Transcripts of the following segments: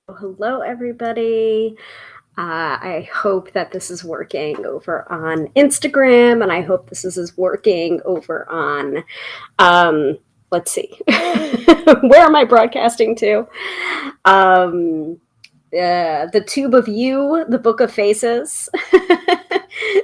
Hello, everybody. I hope that this is working over on Instagram, and I hope this is working over on, let's see, where am I broadcasting to? The Tube of You, the Book of Faces.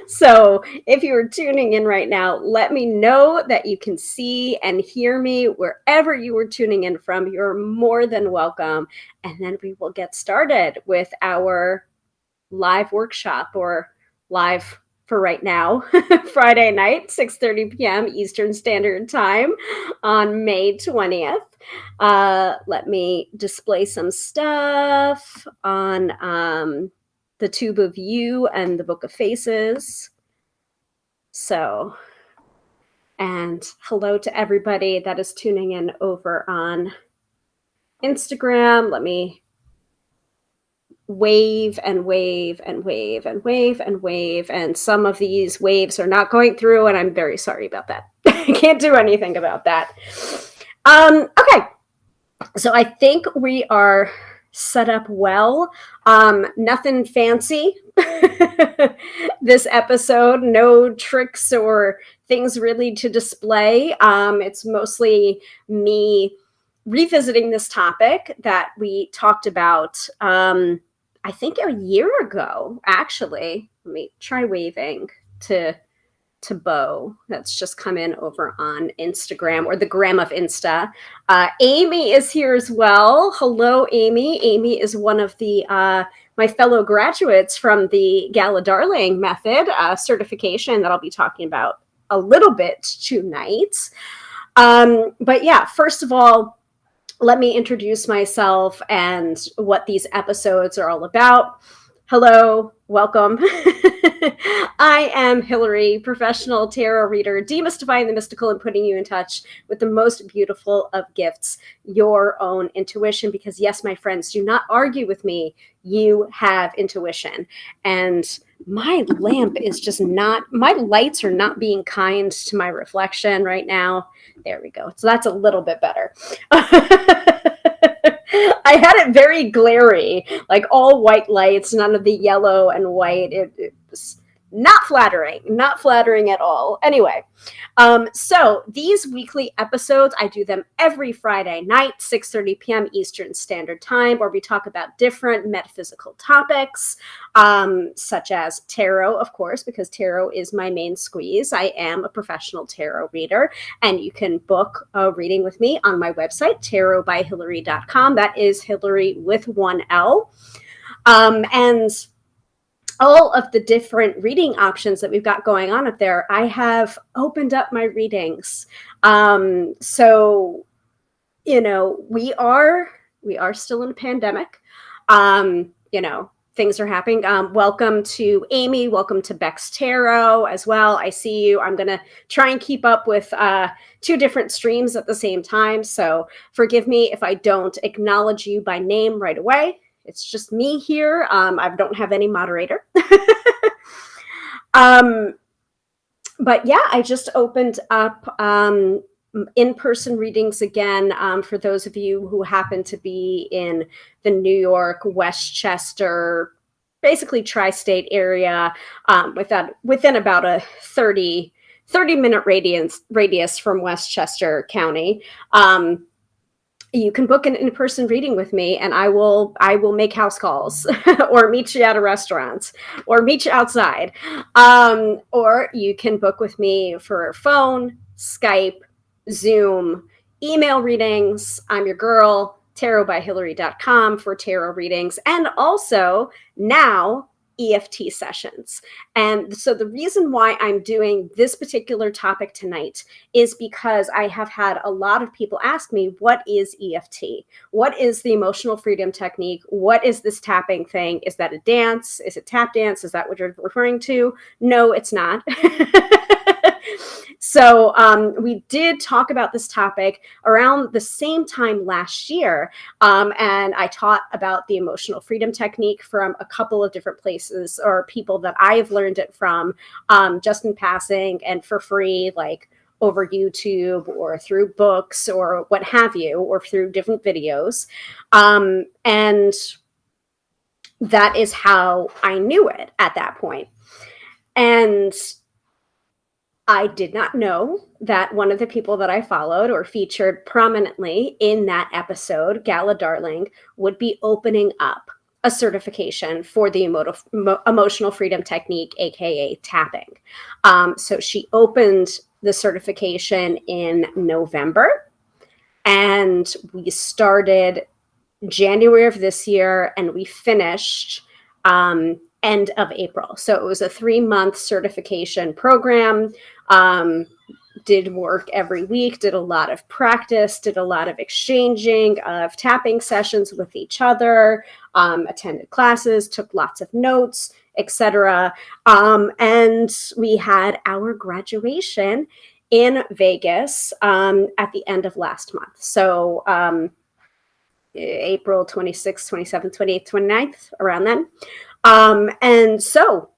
So if you are tuning in right now, let me know that you can see and hear me wherever you are tuning in from. You're more than welcome. And then we will get started with our live workshop, or live for right now, Friday night, 6:30 p.m. Eastern Standard Time on May 20th. Let me display some stuff on the Tube of You and the Book of Faces. So, and hello to everybody that is tuning in over on Instagram. Let me wave and wave and wave and wave and wave, and some of these waves are not going through, and I'm very sorry about that. I can't do anything about that. Okay, so I think we are set up well. Nothing fancy this episode, no tricks or things really to display. It's mostly me revisiting this topic that we talked about I think a year ago, actually. Let me try waving to Bo. That's just come in over on Instagram, or the gram of Insta. Amy is here as well. Hello, Amy. Amy is one of the my fellow graduates from the Gala Darling method certification that I'll be talking about a little bit tonight. But yeah, first of all, let me introduce myself and what these episodes are all about. Hello, welcome. I am Hilary, professional tarot reader, demystifying the mystical and putting you in touch with the most beautiful of gifts, your own intuition. Because yes, my friends, do not argue with me. You have intuition. And my lamp is just not, my lights are not being kind to my reflection right now. There we go. So that's a little bit better. I had it very glary, like all white lights, none of the yellow and white. It was not flattering at all. Anyway, so these weekly episodes, I do them every Friday night, 6:30 p.m. Eastern Standard Time, where we talk about different metaphysical topics, such as tarot, of course, because tarot is my main squeeze. I am a professional tarot reader, and you can book a reading with me on my website, tarotbyhilary.com. That is Hilary with one L. And all of the different reading options that we've got going on up there, I have opened up my readings. So, you know, we are still in a pandemic. Things are happening. Welcome to Amy. Welcome to Bex Tarot as well. I see you. I'm going to try and keep up with two different streams at the same time. So forgive me if I don't acknowledge you by name right away. It's just me here. I don't have any moderator. But yeah, I just opened up in-person readings again for those of you who happen to be in the New York, Westchester, basically tri-state area, within about a 30-minute radius from Westchester County. You can book an in-person reading with me, and I will make house calls or meet you at a restaurant or meet you outside. Or you can book with me for phone, Skype, Zoom, email readings. I'm your girl, tarotbyhilary.com for tarot readings, and also now EFT sessions. And so the reason why I'm doing this particular topic tonight is because I have had a lot of people ask me, what is EFT? What is the emotional freedom technique? What is this tapping thing? Is that a dance? Is it tap dance? Is that what you're referring to? No, it's not. So we did talk about this topic around the same time last year, and I taught about the emotional freedom technique from a couple of different places or people that I have learned it from, just in passing and for free, like over YouTube or through books or what have you, or through different videos. And that is how I knew it at that point. And I did not know that one of the people that I followed or featured prominently in that episode, Gala Darling, would be opening up a certification for the emotional freedom technique, aka tapping. So she opened the certification in November, and we started January of this year, and we finished end of April. So it was a 3-month certification program. Did work every week, did a lot of practice, did a lot of exchanging of tapping sessions with each other, attended classes, took lots of notes, etc. And we had our graduation in Vegas at the end of last month. So April 26th, 27th, 28th, 29th, around then. And so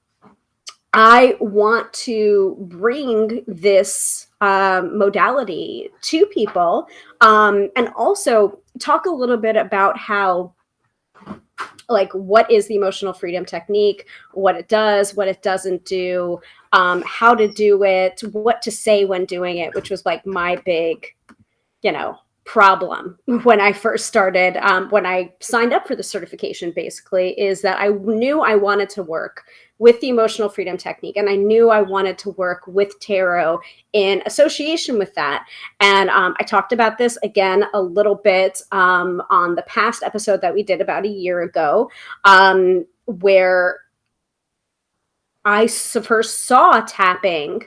I want to bring this modality to people, and also talk a little bit about how, like, what is the emotional freedom technique, what it does, what it doesn't do, how to do it, what to say when doing it, which was like my big, problem when I first started, when I signed up for the certification, basically, is that I knew I wanted to work with the emotional freedom technique, and I knew I wanted to work with tarot in association with that. And I talked about this again a little bit on the past episode that we did about a year ago, where I first saw tapping.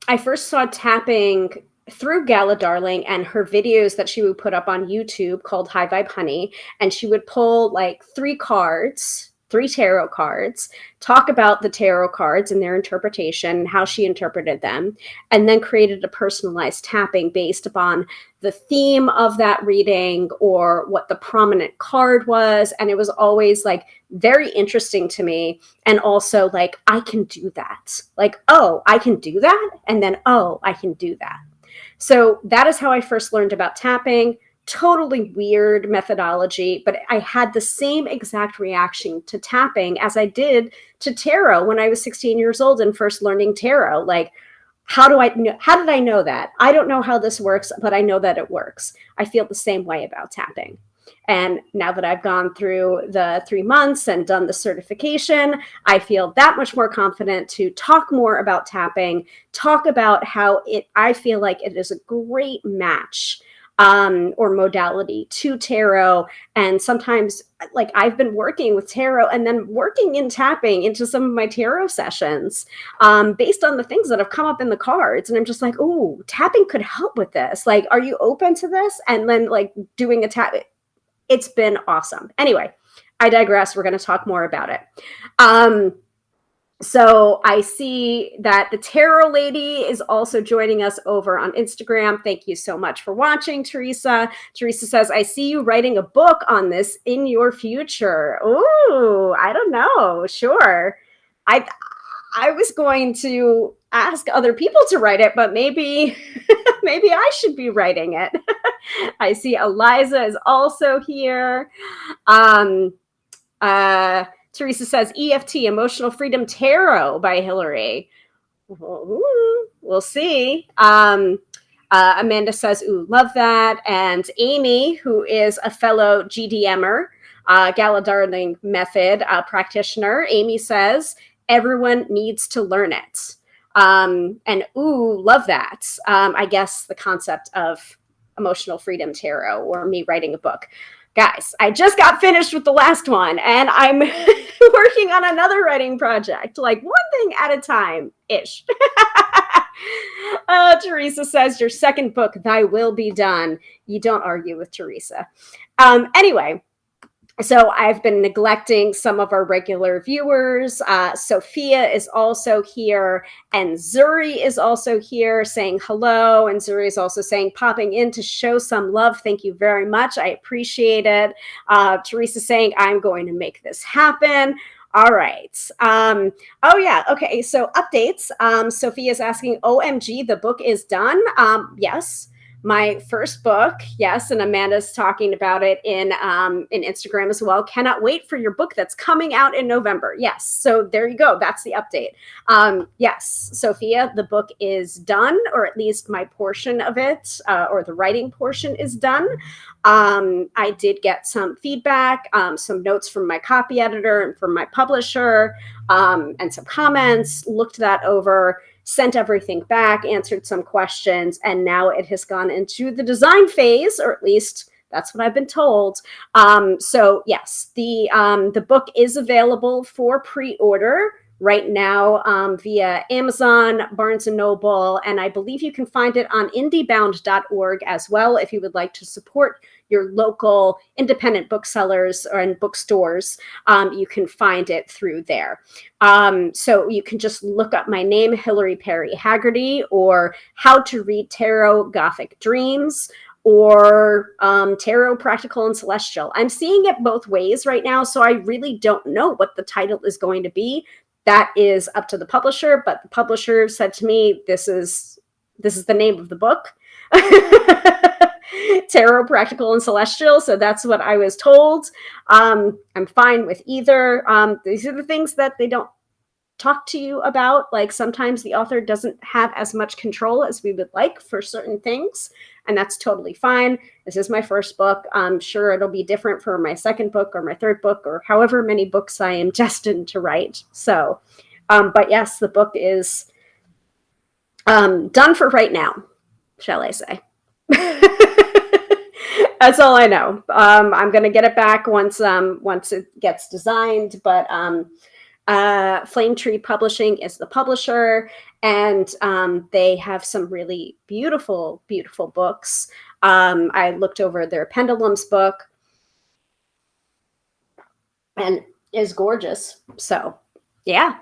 I first saw tapping through Gala Darling and her videos that she would put up on YouTube called High Vibe Honey. And she would pull like 3 tarot cards, talk about the tarot cards and their interpretation, how she interpreted them, and then created a personalized tapping based upon the theme of that reading or what the prominent card was. And it was always like very interesting to me. And also like, I can do that. Like, oh, I can do that. And then, oh, I can do that. So that is how I first learned about tapping. Totally weird methodology, but I had the same exact reaction to tapping as I did to tarot when I was 16 years old and first learning tarot. Like, how did I know that? I don't know how this works, but I know that it works. I feel the same way about tapping. And now that I've gone through the 3 months and done the certification, I feel that much more confident to talk more about tapping, talk about how I feel like it is a great match or modality to tarot. And sometimes, like, I've been working with tarot and then working in tapping into some of my tarot sessions based on the things that have come up in the cards. And I'm just like, oh, tapping could help with this. Like, are you open to this? And then like doing a tap. It's been awesome. Anyway, I digress. We're going to talk more about it. So I see that the Tarot Lady is also joining us over on Instagram. Thank you so much for watching, Teresa. Teresa says, I see you writing a book on this in your future. Ooh, I don't know. Sure. I was going to ask other people to write it, but maybe I should be writing it. I see Eliza is also here. Teresa says EFT, Emotional Freedom Tarot by Hilary. Ooh, we'll see. Amanda says, ooh, love that. And Amy, who is a fellow GDMer, Gala Darling Method practitioner, Amy says, everyone needs to learn it. And ooh, love that. I guess the concept of Emotional Freedom Tarot or me writing a book. Guys, I just got finished with the last one and I'm working on another writing project, like one thing at a time-ish. Teresa says, your second book, Thy Will Be Done. You don't argue with Teresa. Anyway, so I've been neglecting some of our regular viewers. Sophia is also here, and Zuri is also here saying hello. And Zuri is also saying, popping in to show some love. Thank you very much. I appreciate it. Teresa saying, I'm going to make this happen. All right. Oh, yeah. Okay. So updates. Sophia is asking, OMG, the book is done. Yes. My first book, yes, and Amanda's talking about it in Instagram as well. Cannot wait for your book that's coming out in November. Yes, so there you go. That's the update. Yes, Sophia, the book is done, or at least my portion of it, or the writing portion is done. I did get some feedback, some notes from my copy editor and from my publisher, and some comments. Looked that over, sent everything back, answered some questions, and now it has gone into the design phase, or at least that's what I've been told. So yes, the book is available for pre-order right now via Amazon, Barnes & Noble, and I believe you can find it on indiebound.org as well if you would like to support your local independent booksellers and bookstores. You can find it through there. So you can just look up my name, Hilary Perry Haggerty, or How to Read Tarot Gothic Dreams, or Tarot Practical and Celestial. I'm seeing it both ways right now, so I really don't know what the title is going to be. That is up to the publisher, but the publisher said to me, this is the name of the book. Tarot, Practical, and Celestial. So that's what I was told. I'm fine with either. These are the things that they don't talk to you about. Like sometimes the author doesn't have as much control as we would like for certain things, and that's totally fine. This is my first book. I'm sure it'll be different for my second book or my third book or however many books I am destined to write. So, but yes, the book is done for right now, shall I say. That's all I know. I'm going to get it back once it gets designed, but Flame Tree Publishing is the publisher, and they have some really beautiful, beautiful books. I looked over their Pendulums book, and is gorgeous. So, yeah.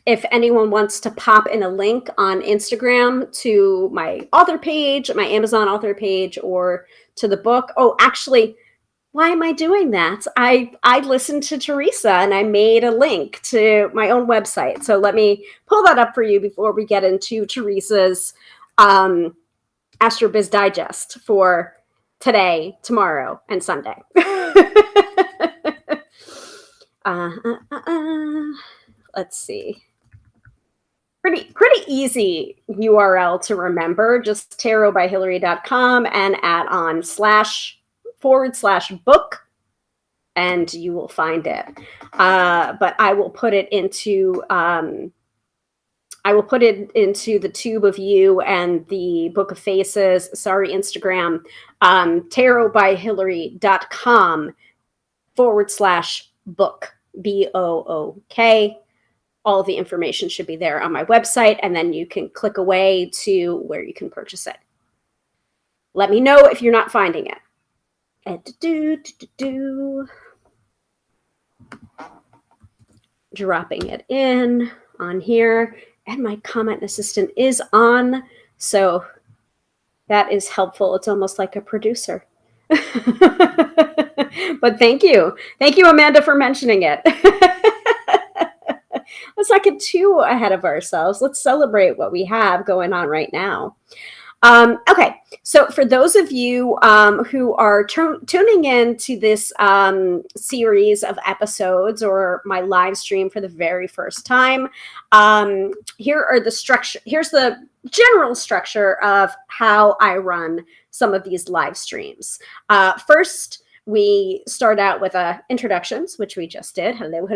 If anyone wants to pop in a link on Instagram to my author page, my Amazon author page, or to the book. Oh, actually, why am I doing that? I listened to Teresa and I made a link to my own website. So let me pull that up for you before we get into Teresa's AstroBiz Digest for today, tomorrow, and Sunday. Let's see. Pretty easy URL to remember. Just tarotbyhilary.com and add on //book, and you will find it. But I will put it into the Tube of You and the Book of Faces. Sorry, Instagram. tarotbyhilary.com /book, BOOK. All the information should be there on my website, and then you can click away to where you can purchase it. Let me know if you're not finding it. Dropping it in on here, and my comment assistant is on, so that is helpful. It's almost like a producer. But thank you, Amanda, for mentioning it. Let's not get too ahead of ourselves. Let's celebrate what we have going on right now. Okay, so for those of you who are tuning in to this series of episodes or my live stream for the very first time, here's the general structure of how I run some of these live streams. First, we start out with introductions, which we just did. Hello.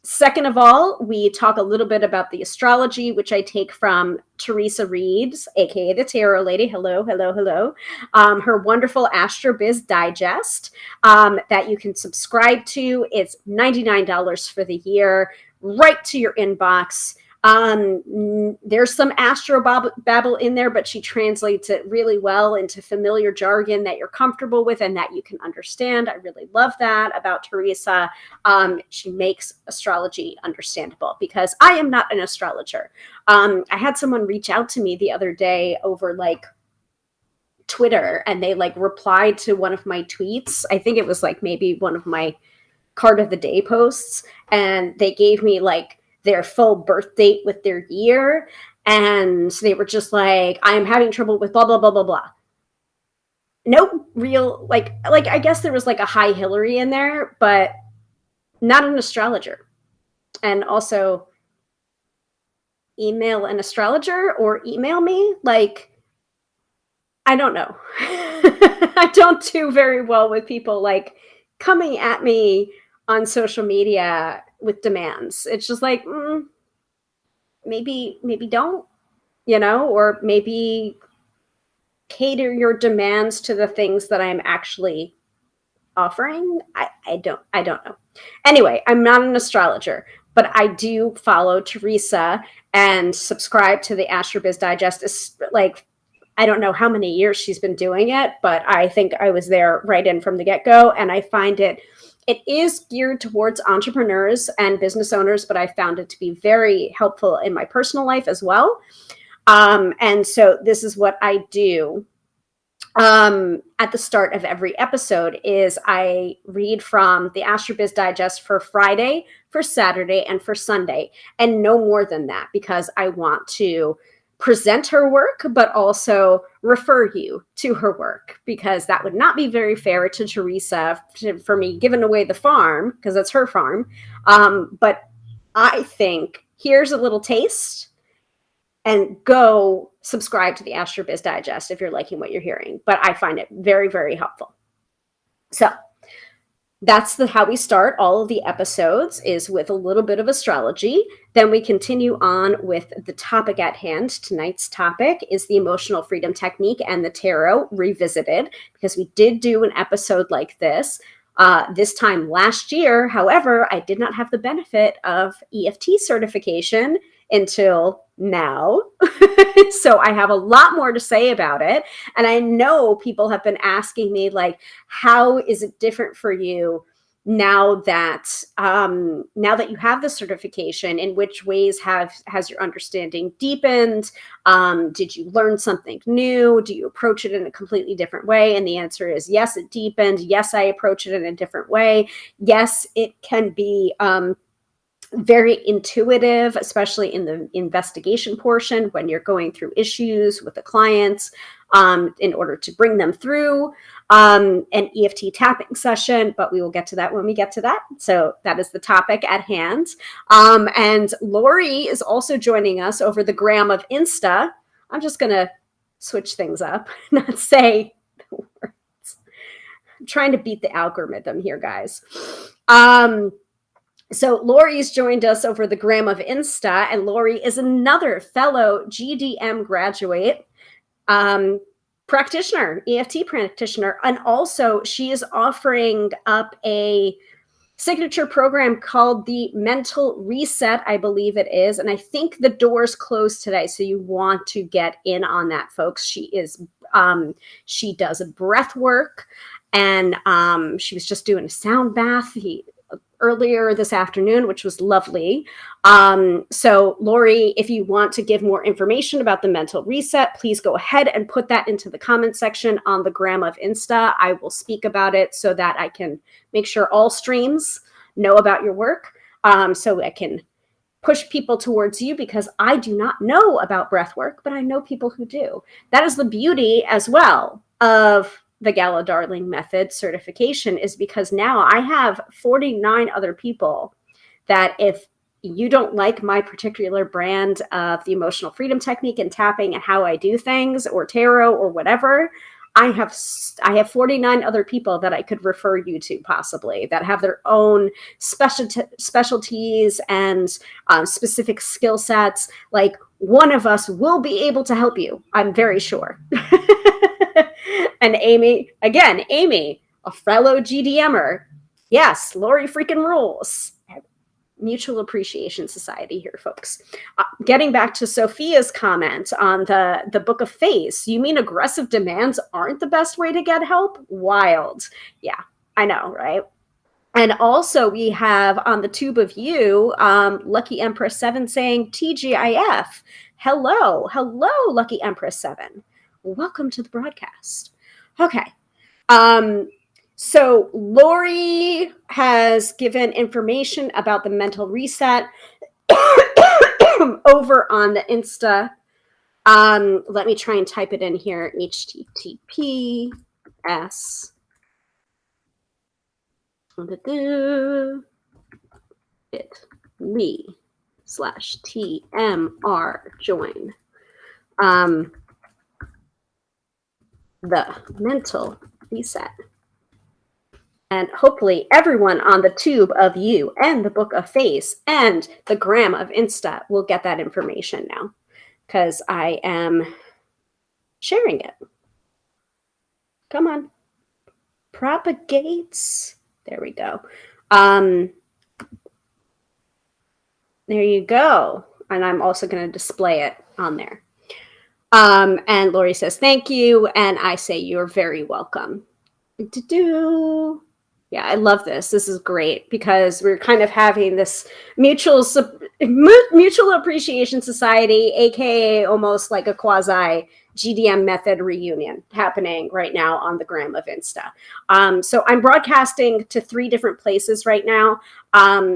Second of all, we talk a little bit about the astrology, which I take from Teresa Reeves, aka the Tarot Lady. Hello. Her wonderful AstroBiz Digest that you can subscribe to. It's $99 for the year, right to your inbox. There's some astro babble in there, but she translates it really well into familiar jargon that you're comfortable with and that you can understand. I really love that about Teresa. She makes astrology understandable, because I am not an astrologer. I had someone reach out to me the other day over Twitter, and they replied to one of my tweets. I think it was maybe one of my card of the day posts, and they gave me their full birth date with their year. And they were just like, I am having trouble with blah, blah, blah, blah, blah. No real, like I guess there was like a high Hilary in there, but not an astrologer. And also email an astrologer or email me. Like, I don't know. I don't do very well with people like coming at me on social media with demands. It's just like, maybe don't, or maybe cater your demands to the things that I'm actually offering. I don't know. Anyway, I'm not an astrologer, but I do follow Teresa and subscribe to the AstroBiz Digest. Like, I don't know how many years she's been doing it, but I think I was there right in from the get-go. And I find it is geared towards entrepreneurs and business owners, but I found it to be very helpful in my personal life as well. And so this is what I do at the start of every episode is I read from the AstroBiz Digest for Friday, for Saturday, and for Sunday, and no more than that, because I want to present her work, but also refer you to her work, because that would not be very fair to Teresa for me giving away the farm, because it's her farm. But I think here's a little taste, and go subscribe to the AstroBiz Digest if you're liking what you're hearing. But I find it very, very helpful. So that's how we start all of the episodes, is with a little bit of astrology. Then we continue on with the topic at hand. Tonight's topic is the emotional freedom technique and the tarot revisited, because we did do an episode like this time last year. However, I did not have the benefit of EFT certification until now. So I have a lot more to say about it. And I know people have been asking me, like, how is it different for you now that you have the certification? In which ways has your understanding deepened? Did you learn something new? Do you approach it in a completely different way? And the answer is yes, it deepened. Yes, I approach it in a different way. Yes, it can be very intuitive, especially in the investigation portion when you're going through issues with the clients in order to bring them through an EFT tapping session. But we will get to that when we get to that. So that is the topic at hand. And Lori is also joining us over the gram of Insta. I'm just going to switch things up, not say the words. I'm trying to beat the algorithm here, guys. So Lori's joined us over the gram of Insta, and Lori is another fellow GDM graduate, practitioner, EFT practitioner. And also she is offering up a signature program called the Mental Reset, I believe it is. And I think the doors closed today. So you want to get in on that, folks. She does breath work, and she was just doing a sound bath earlier this afternoon, which was lovely. So Lori, if you want to give more information about the Mental Reset, please go ahead and put that into the comment section on the gram of Insta. I will speak about it so that I can make sure all streams know about your work, so I can push people towards you, because I do not know about breath work, but I know people who do. That is the beauty as well of the Gala Darling Method certification, is because now I have 49 other people that, if you don't like my particular brand of the emotional freedom technique and tapping and how I do things, or tarot or whatever, I have 49 other people that I could refer you to, possibly, that have their own specialties and specific skill sets. Like, one of us will be able to help you, I'm very sure. And Amy, a fellow GDMer. Yes, Lori freaking rules. Mutual Appreciation Society here, folks. Getting back to Sophia's comment on the Book of Face, you mean aggressive demands aren't the best way to get help? Wild. Yeah, I know, right? And also we have on the Tube of You, Lucky Empress 7 saying TGIF. Hello, Lucky Empress 7. Welcome to the broadcast. Okay. So Lori has given information about the Mental Reset. over on the Insta. Let me try and type it in here. HTTPS bit.ly/TMR join the mental reset. And hopefully everyone on the tube of you and the book of face and the gram of Insta will get that information now, because I am sharing it. Come on. Propagates. There we go. There you go. And I'm also going to display it on there. And Lori says, thank you. And I say, you're very welcome. Yeah, I love this. This is great because we're kind of having this mutual appreciation society, aka almost like a quasi GDM method reunion happening right now on the gram of Insta. So I'm broadcasting to 3 different places right now.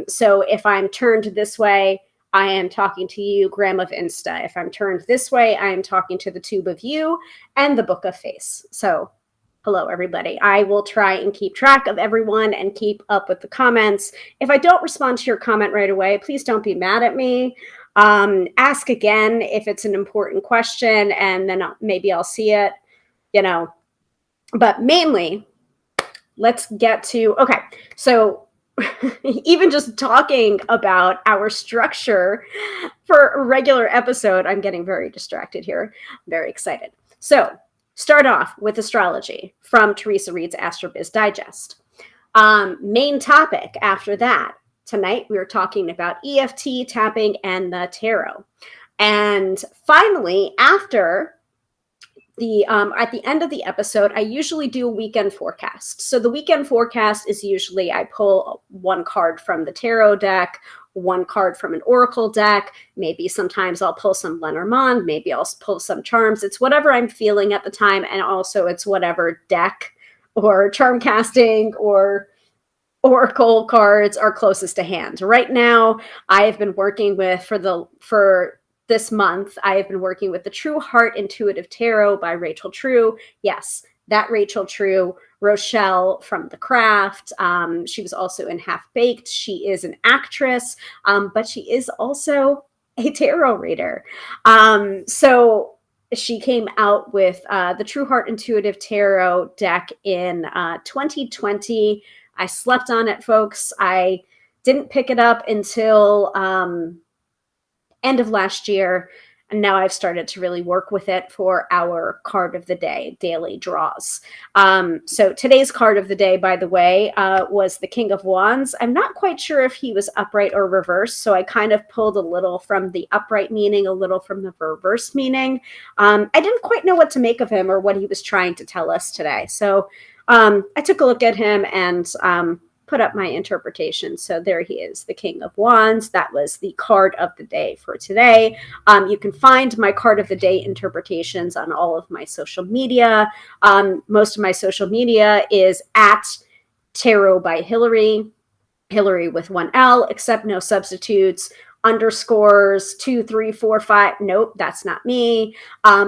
So if I'm turned this way, I am talking to you, gram of Insta. If I'm turned this way, I am talking to the tube of you and the book of face. So hello, everybody. I will try and keep track of everyone and keep up with the comments. If I don't respond to your comment right away, please don't be mad at me. Ask again if it's an important question, and then maybe I'll see it, But mainly, let's get to, okay, so even just talking about our structure for a regular episode, I'm getting very distracted here. I'm very excited. So, start off with astrology from Teresa Reed's AstroBiz Digest. Main topic after that, tonight we are talking about EFT, tapping, and the tarot. And finally, after at the end of the episode, I usually do a weekend forecast. So the weekend forecast is usually I pull 1 card from the tarot deck, 1 card from an oracle deck. Maybe sometimes I'll pull some Lenormand. Maybe I'll pull some charms. It's whatever I'm feeling at the time. And also it's whatever deck or charm casting or oracle cards are closest to hand. Right now, I have been working with, for this month, I have been working with the True Heart Intuitive Tarot by Rachel True. Yes, that Rachel True, Rochelle from The Craft. She was also in Half Baked. She is an actress, but she is also a tarot reader. So she came out with the True Heart Intuitive Tarot deck in 2020. I slept on it, folks. I didn't pick it up until end of last year, and now I've started to really work with it for our card of the day, daily draws. So today's card of the day, by the way, was the King of Wands. I'm not quite sure if he was upright or reversed, so I kind of pulled a little from the upright meaning, a little from the reverse meaning. I didn't quite know what to make of him or what he was trying to tell us today. So I took a look at him and put up my interpretation. So there he is, the King of Wands. That was the card of the day for today. You can find my card of the day interpretations on all of my social media. Most of my social media is at Tarot by Hilary, Hilary with 1 L, except no substitutes, underscores 2, 3, 4, 5. Nope, that's not me.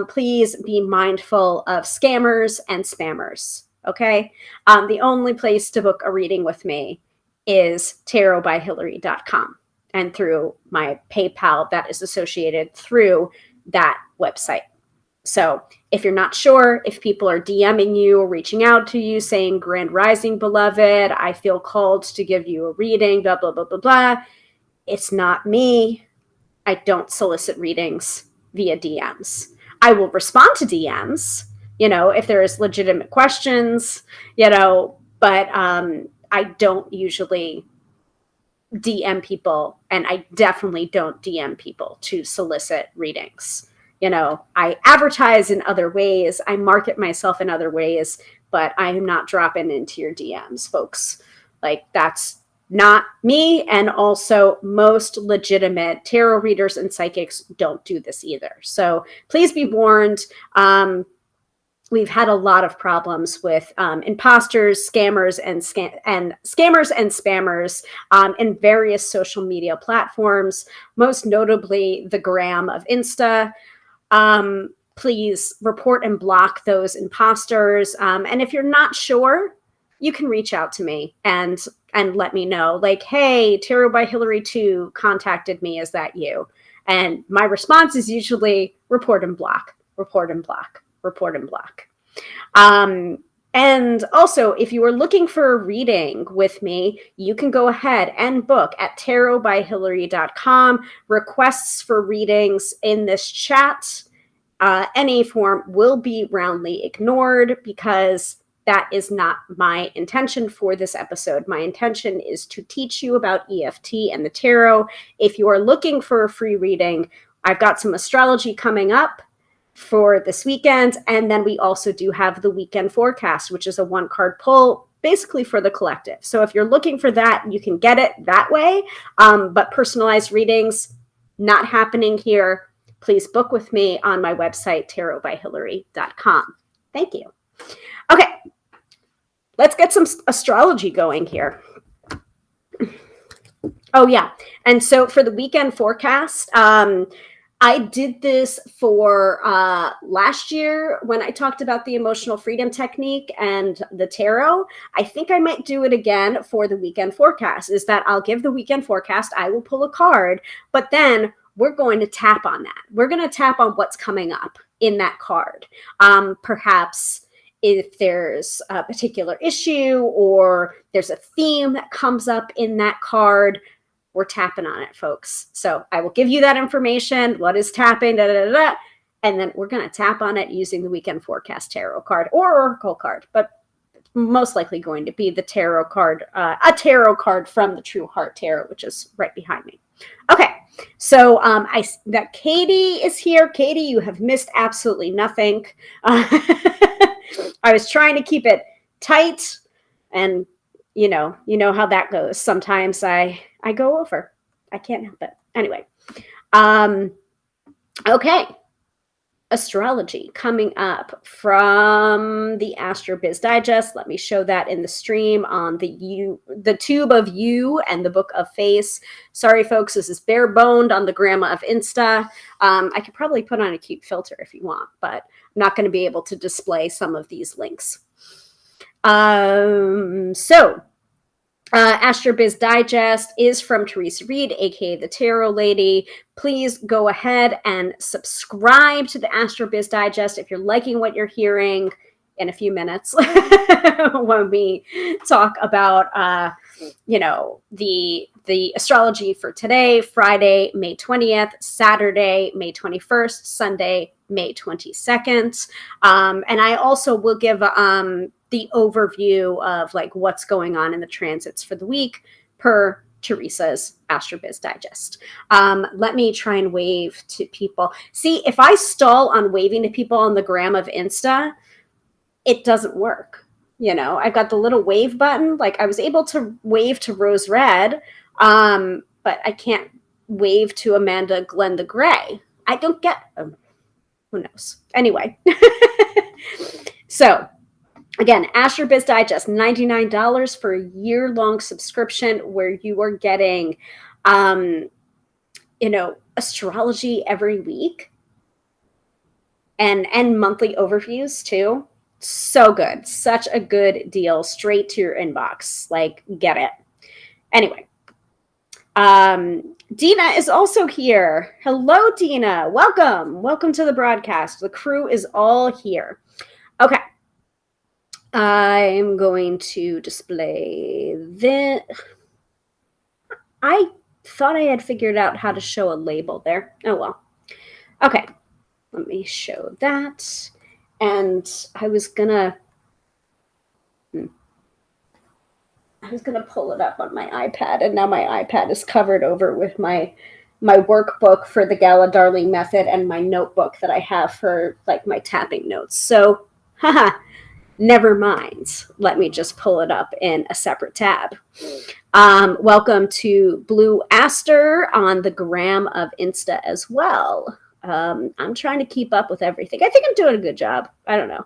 Please be mindful of scammers and spammers. Okay. The only place to book a reading with me is tarotbyhilary.com and through my PayPal that is associated through that website. So if you're not sure, if people are DMing you or reaching out to you saying, Grand Rising, beloved, I feel called to give you a reading, blah, blah, blah, blah, blah. It's not me. I don't solicit readings via DMs. I will respond to DMs, if there is legitimate questions, but I don't usually DM people, and I definitely don't DM people to solicit readings. I advertise in other ways, I market myself in other ways, but I am not dropping into your DMs, folks. Like, that's not me. And also most legitimate tarot readers and psychics don't do this either. So please be warned. we've had a lot of problems with imposters, scammers, and spammers in various social media platforms, most notably the gram of Insta. Please report and block those imposters. And if you're not sure, you can reach out to me and let me know, like, hey, Tarot by Hilary 2 contacted me. Is that you? And my response is usually report and block, report and block, report and block. And also, if you are looking for a reading with me, you can go ahead and book at tarotbyhilary.com. Requests for readings in this chat, any form, will be roundly ignored because that is not my intention for this episode. My intention is to teach you about EFT and the tarot. If you are looking for a free reading, I've got some astrology coming up for this weekend. And then we also do have the weekend forecast, which is a 1-card pull, basically for the collective. So if you're looking for that, you can get it that way. But personalized readings, not happening here. Please book with me on my website, tarotbyhilary.com. Thank you. Okay, let's get some astrology going here. Oh, yeah. And so for the weekend forecast, I did this for last year when I talked about the emotional freedom technique and the tarot. I think I might do it again for the weekend forecast, is that I'll give the weekend forecast, I will pull a card, but then we're going to tap on that. We're going to tap on what's coming up in that card. Perhaps if there's a particular issue or there's a theme that comes up in that card, we're tapping on it, folks. So I will give you that information. What is tapping? Da, da, da, da, and then we're going to tap on it using the weekend forecast tarot card or oracle card, but it's most likely going to be the tarot card, a tarot card from the True Heart Tarot, which is right behind me. Okay. So that Katie is here. Katie, you have missed absolutely nothing. I was trying to keep it tight, and you know how that goes. Sometimes I go over. I can't help it. Anyway, okay. Astrology coming up from the Astro Biz Digest. Let me show that in the stream on the tube of you and the book of face. Sorry, folks, this is bare boned on the grandma of Insta. I could probably put on a cute filter if you want, but I'm not going to be able to display some of these links. Astro Biz Digest is from Teresa Reed, aka the Tarot Lady. Please go ahead and subscribe to the Astro Biz Digest if you're liking what you're hearing in a few minutes when we talk about the astrology for today, Friday, May 20th, Saturday, May 21st, Sunday, May 22nd. And I also will give the overview of like what's going on in the transits for the week per Teresa's Astro Biz Digest. Let me try and wave to people. See, if I stall on waving to people on the gram of Insta, it doesn't work. I've got the little wave button. Like I was able to wave to Rose Red, but I can't wave to Amanda Glenda Gray. I don't get them. Who knows? Anyway. So again, Astro Biz Digest, $99 for a year-long subscription where you are getting, astrology every week and monthly overviews too. So good. Such a good deal. Straight to your inbox. Like, get it. Anyway. Dina is also here. Hello, Dina. Welcome. Welcome to the broadcast. The crew is all here. Okay. I'm going to display this. I thought I had figured out how to show a label there. Oh, well. Okay. Let me show that. And I was gonna pull it up on my iPad, and now my iPad is covered over with my workbook for the Gala Darling method and my notebook that I have for like my tapping notes. So, never mind. Let me just pull it up in a separate tab. Welcome to Blue Aster on the gram of Insta as well. I'm trying to keep up with everything. I think I'm doing a good job. I don't know.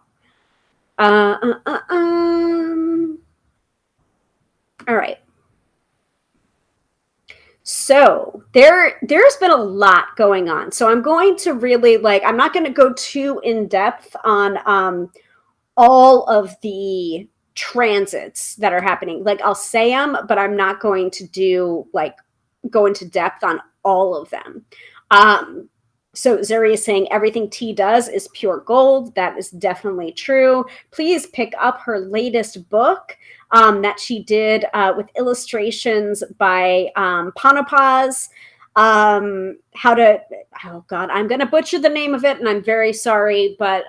All right. So there's been a lot going on. So I'm going to really I'm not going to go too in depth on all of the transits that are happening. Like I'll say them, but I'm not going to go into depth on all of them. So Zuri is saying everything T does is pure gold. That is definitely true. Please pick up her latest book that she did with illustrations by Panapaz. How to, oh God, I'm going to butcher the name of it and I'm very sorry, but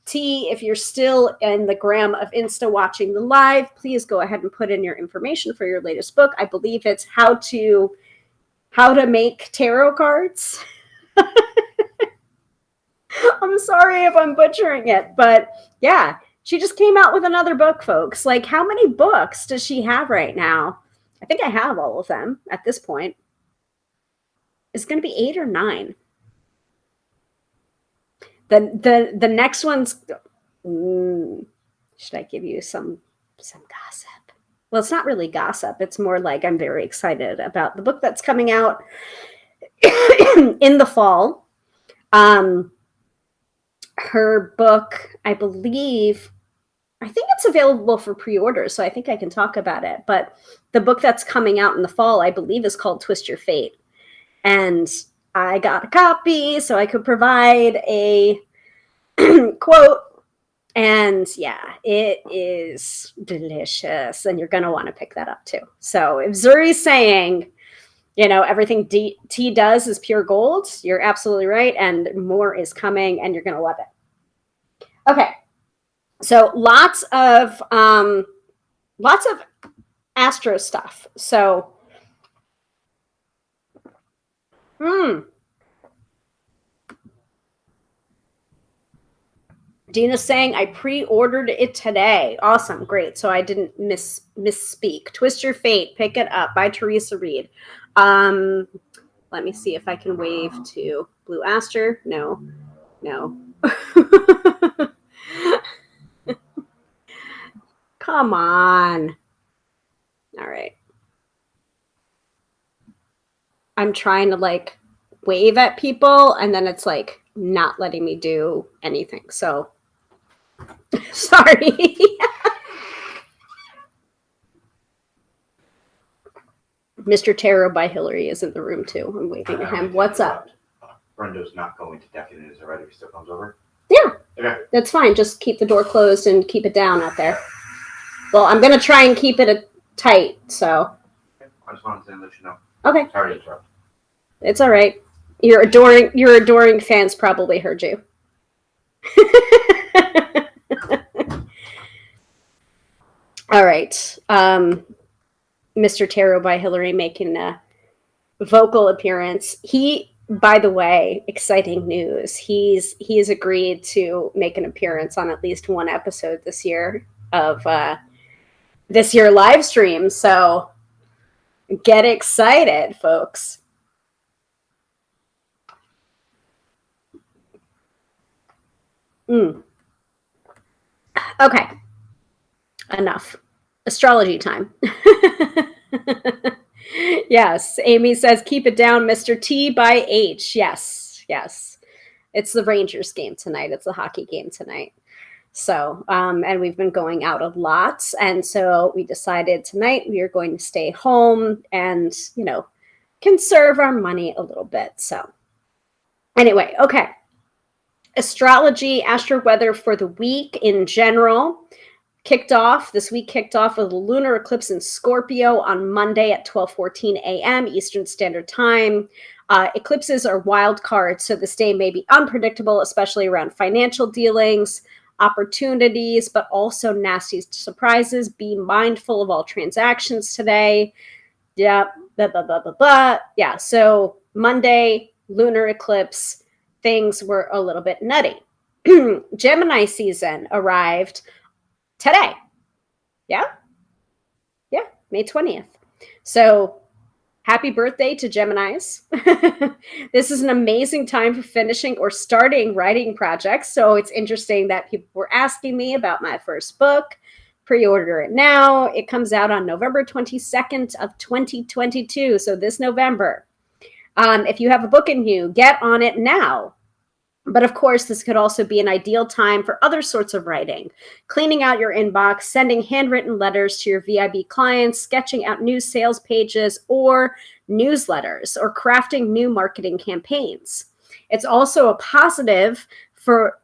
T, if you're still in the gram of Insta watching the live, please go ahead and put in your information for your latest book. I believe it's how to make tarot cards. I'm sorry if I'm butchering it, but yeah, she just came out with another book, folks. Like, how many books does she have right now? I think I have all of them at this point. It's going to be 8 or 9. The next one's. Should I give you some gossip? Well, it's not really gossip. It's more like I'm very excited about the book that's coming out in the fall. Her book, I think it's available for pre-order, so I think I can talk about it. But the book that's coming out in the fall, I believe, is called Twist Your Fate. And I got a copy so I could provide a quote. And yeah, it is delicious. And you're going to want to pick that up too. So if Zuri's saying, everything T does is pure gold, you're absolutely right. And more is coming and you're going to love it. Okay. So lots of astro stuff. So, Dina's saying I pre-ordered it today. Awesome, great. So I didn't misspeak. Twist Your Fate, pick it up by Teresa Reed. Let me see if I can wave to Blue Aster. No. Come on. All right. I'm trying to wave at people and then it's not letting me do anything. So sorry. Mr. Tarot by Hilary is in the room too. I'm waving at him. What's up? Brenda's not going to Deccan is already. He still comes over. Yeah. Okay. That's fine. Just keep the door closed and keep it down out there. Well, I'm going to try and keep it tight, so. I just wanted to let you know. Okay. Sorry to interrupt. It's all right. Your adoring fans probably heard you. All right. Mr. Tarot by Hilary making a vocal appearance. He, by the way, exciting news. He's agreed to make an appearance on at least one episode this year of this year live stream. So get excited, folks. Okay. Enough. Astrology time. Yes. Amy says, keep it down, Mr. T by H. Yes. It's the Rangers game tonight. It's the hockey game tonight. So, and we've been going out a lot. And so we decided tonight we are going to stay home and, conserve our money a little bit. So anyway, okay. Astrology, astro-weather for the week in general. This week kicked off with a lunar eclipse in Scorpio on Monday at 12:14 a.m. Eastern Standard Time. Eclipses are wild cards, so this day may be unpredictable, especially around financial dealings, opportunities, but also nasty surprises. Be mindful of all transactions today. Yeah, blah, blah, blah, blah, blah. Yeah, so Monday, lunar eclipse, things were a little bit nutty. Gemini season arrived today. Yeah, May 20th. So Happy birthday to Geminis. This is an amazing time for finishing or starting writing projects. So it's interesting that people were asking me about my first book. Pre-order it now. It comes out on November 22nd of 2022. So this November. If you have a book in you, get on it now. But of course, this could also be an ideal time for other sorts of writing, cleaning out your inbox, sending handwritten letters to your VIB clients, sketching out new sales pages or newsletters, or crafting new marketing campaigns. It's also a positive 4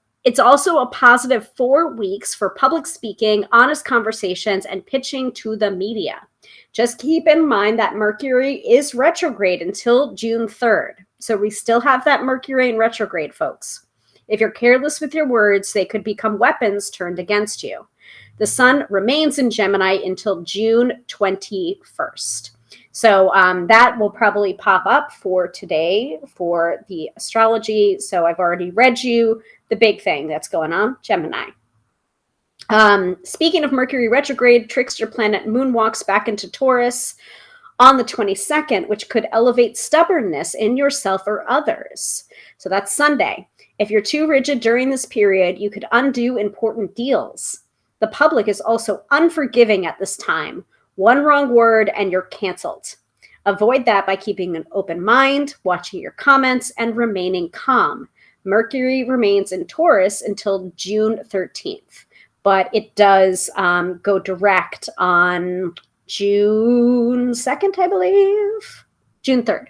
weeks for public speaking, honest conversations, and pitching to the media. Just keep in mind that Mercury is retrograde until June 3rd. So we still have that Mercury in retrograde, folks. If you're careless with your words, they could become weapons turned against you. The sun remains in Gemini until June 21st. So that will probably pop up for today for the astrology. So I've already read you the big thing that's going on, Gemini. Speaking of Mercury retrograde, trickster planet moonwalks back into Taurus on the 22nd, which could elevate stubbornness in yourself or others. So that's Sunday. If you're too rigid during this period, you could undo important deals. The public is also unforgiving at this time. One wrong word and you're canceled. Avoid that by keeping an open mind, watching your comments, and remaining calm. Mercury remains in Taurus until June 13th, but it does go direct on June 2nd, I believe. June 3rd.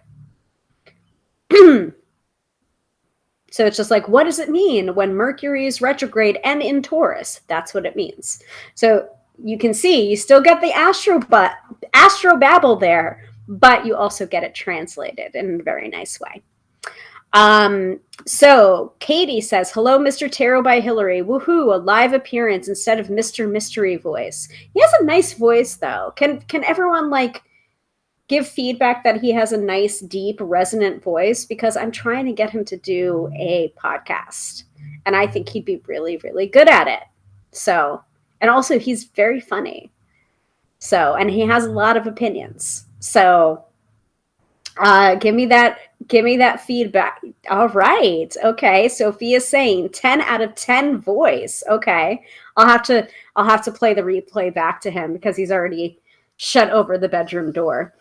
So it's just like, what does it mean when Mercury is retrograde and in Taurus? That's what it means. So you can see, you still get the astro babble there, but you also get it translated in a very nice way. So Katie says, hello, Mr. Tarot by Hilary. Woohoo, a live appearance instead of Mr. Mystery voice. He has a nice voice though. Can everyone like give feedback that he has a nice, deep, resonant voice? Because I'm trying to get him to do a podcast and I think he'd be really, really good at it. So, and also he's very funny. So, and he has a lot of opinions. So, give me that feedback. All right. Okay. Sophia's saying 10 out of 10 voice. Okay. I'll have to play the replay back to him because he's already shut over the bedroom door.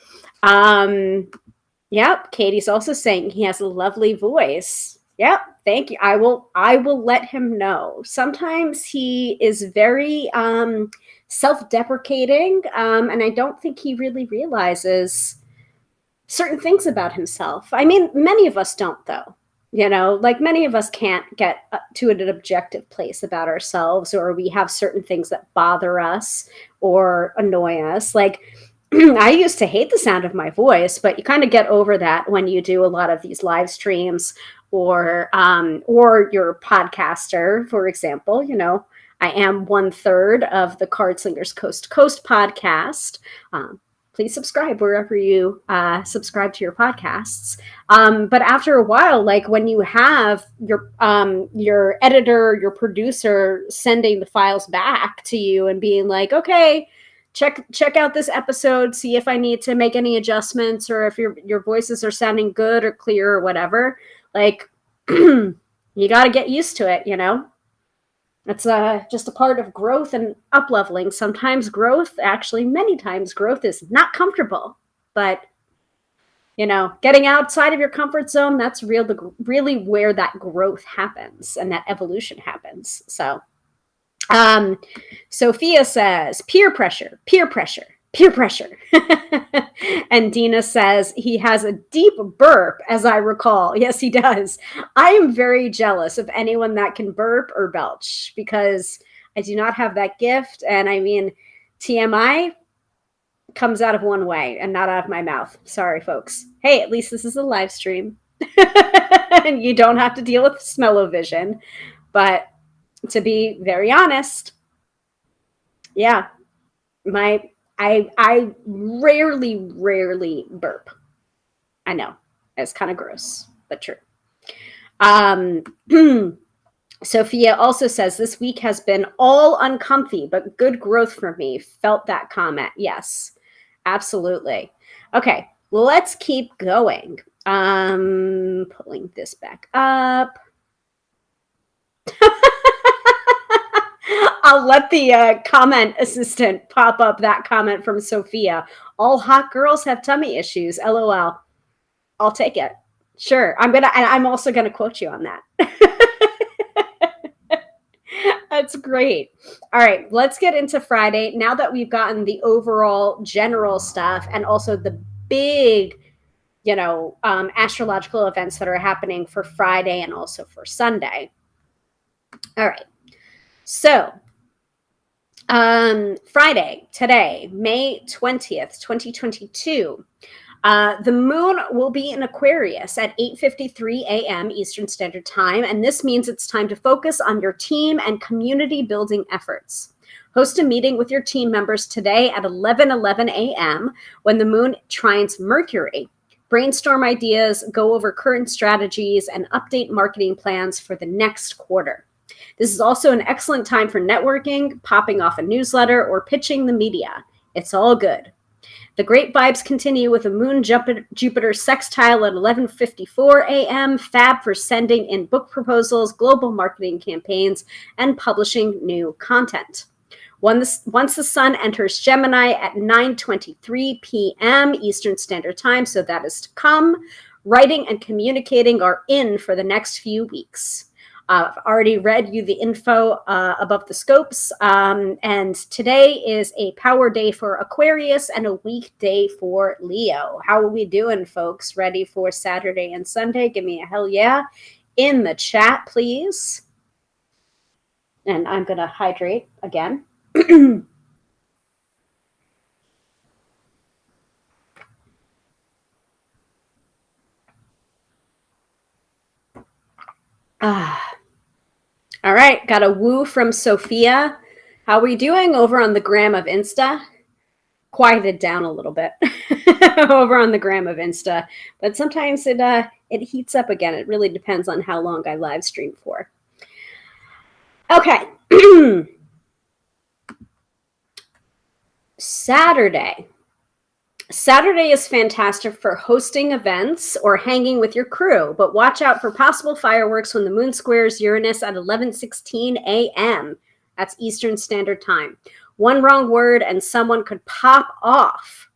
Yep. Katie's also saying he has a lovely voice. Yep. Thank you. I will let him know. Sometimes he is very self-deprecating, and I don't think he really realizes certain things about himself. I mean, many of us don't, though. You know, like many of us can't get to an objective place about ourselves, or we have certain things that bother us or annoy us. Like, I used to hate the sound of my voice, but you kind of get over that when you do a lot of these live streams or you're a podcaster, for example. You know, I am 1/3 of the Card Slingers Coast to Coast podcast. Please subscribe wherever you subscribe to your podcasts. But after a while, like when you have your editor, your producer sending the files back to you and being like, okay, check out this episode, see if I need to make any adjustments or if your voices are sounding good or clear or whatever. Like, you got to get used to it, you know? It's just a part of growth and up-leveling. Sometimes growth, actually many times growth is not comfortable. But, you know, getting outside of your comfort zone, that's really where that growth happens and that evolution happens. So, Sophia says, peer pressure, peer pressure, peer pressure. And Dina says, he has a deep burp, as I recall. Yes, he does. I am very jealous of anyone that can burp or belch because I do not have that gift. And I mean, TMI comes out of one way and not out of my mouth. Sorry, folks. Hey, at least this is a live stream. And you don't have to deal with smell-o-vision. But to be very honest, yeah, I rarely burp. I know it's kind of gross, but true. Sophia also says this week has been all uncomfy, but good growth for me. Felt that comment. Yes, absolutely. Okay. let's keep going. Pulling this back up. I'll let the comment assistant pop up that comment from Sophia. All hot girls have tummy issues. LOL. I'll take it. Sure. I'm also gonna quote you on that. That's great. All right, let's get into Friday. Now that we've gotten the overall general stuff and also the big, astrological events that are happening for Friday and also for Sunday. All right. So, Friday, today, May 20th, 2022. The moon will be in Aquarius at 8:53 a.m. Eastern Standard Time, and this means it's time to focus on your team and community building efforts. Host a meeting with your team members today at 11:11 a.m. when the moon trines Mercury. Brainstorm ideas, go over current strategies, and update marketing plans for the next quarter. This is also an excellent time for networking, popping off a newsletter, or pitching the media. It's all good. The great vibes continue with a moon Jupiter sextile at 11:54 a.m., fab for sending in book proposals, global marketing campaigns, and publishing new content. Once the sun enters Gemini at 9:23 p.m. Eastern Standard Time, so that is to come, writing and communicating are in for the next few weeks. I've already read you the info above the scopes, and today is a power day for Aquarius and a weak day for Leo. How are we doing, folks? Ready for Saturday and Sunday? Give me a hell yeah in the chat, please. And I'm going to hydrate again. All right, got a woo from Sophia. How are we doing over on the gram of Insta? Quieted down a little bit over on the gram of Insta, but sometimes it heats up again. It really depends on how long I live stream for. Okay. Saturday is fantastic for hosting events or hanging with your crew, but watch out for possible fireworks when the moon squares Uranus at 11:16 a.m. That's Eastern Standard Time. One wrong word and someone could pop off.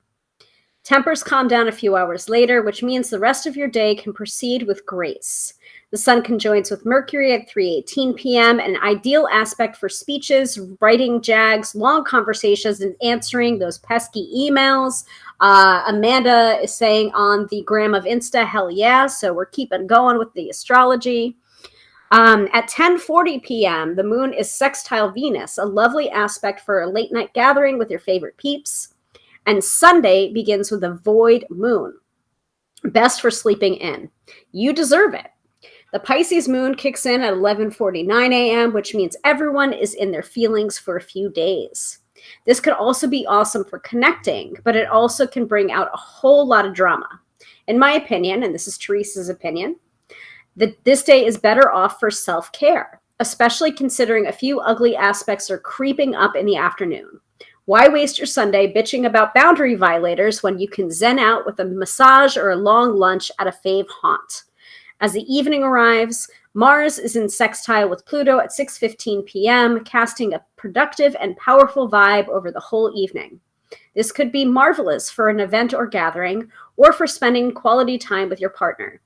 Tempers calm down a few hours later, which means the rest of your day can proceed with grace. The sun conjoins with Mercury at 3:18 p.m., an ideal aspect for speeches, writing jags, long conversations, and answering those pesky emails. Amanda is saying on the gram of Insta, hell yeah, so we're keeping going with the astrology. At 10:40 p.m., the moon is sextile Venus, a lovely aspect for a late night gathering with your favorite peeps. And Sunday begins with a void moon, best for sleeping in. You deserve it. The Pisces moon kicks in at 11:49 a.m., which means everyone is in their feelings for a few days. This could also be awesome for connecting, but it also can bring out a whole lot of drama. In my opinion, and this is Teresa's opinion, this day is better off for self-care, especially considering a few ugly aspects are creeping up in the afternoon. Why waste your Sunday bitching about boundary violators when you can zen out with a massage or a long lunch at a fave haunt? As the evening arrives, Mars is in sextile with Pluto at 6:15 p.m., casting a productive and powerful vibe over the whole evening. This could be marvelous for an event or gathering, or for spending quality time with your partner.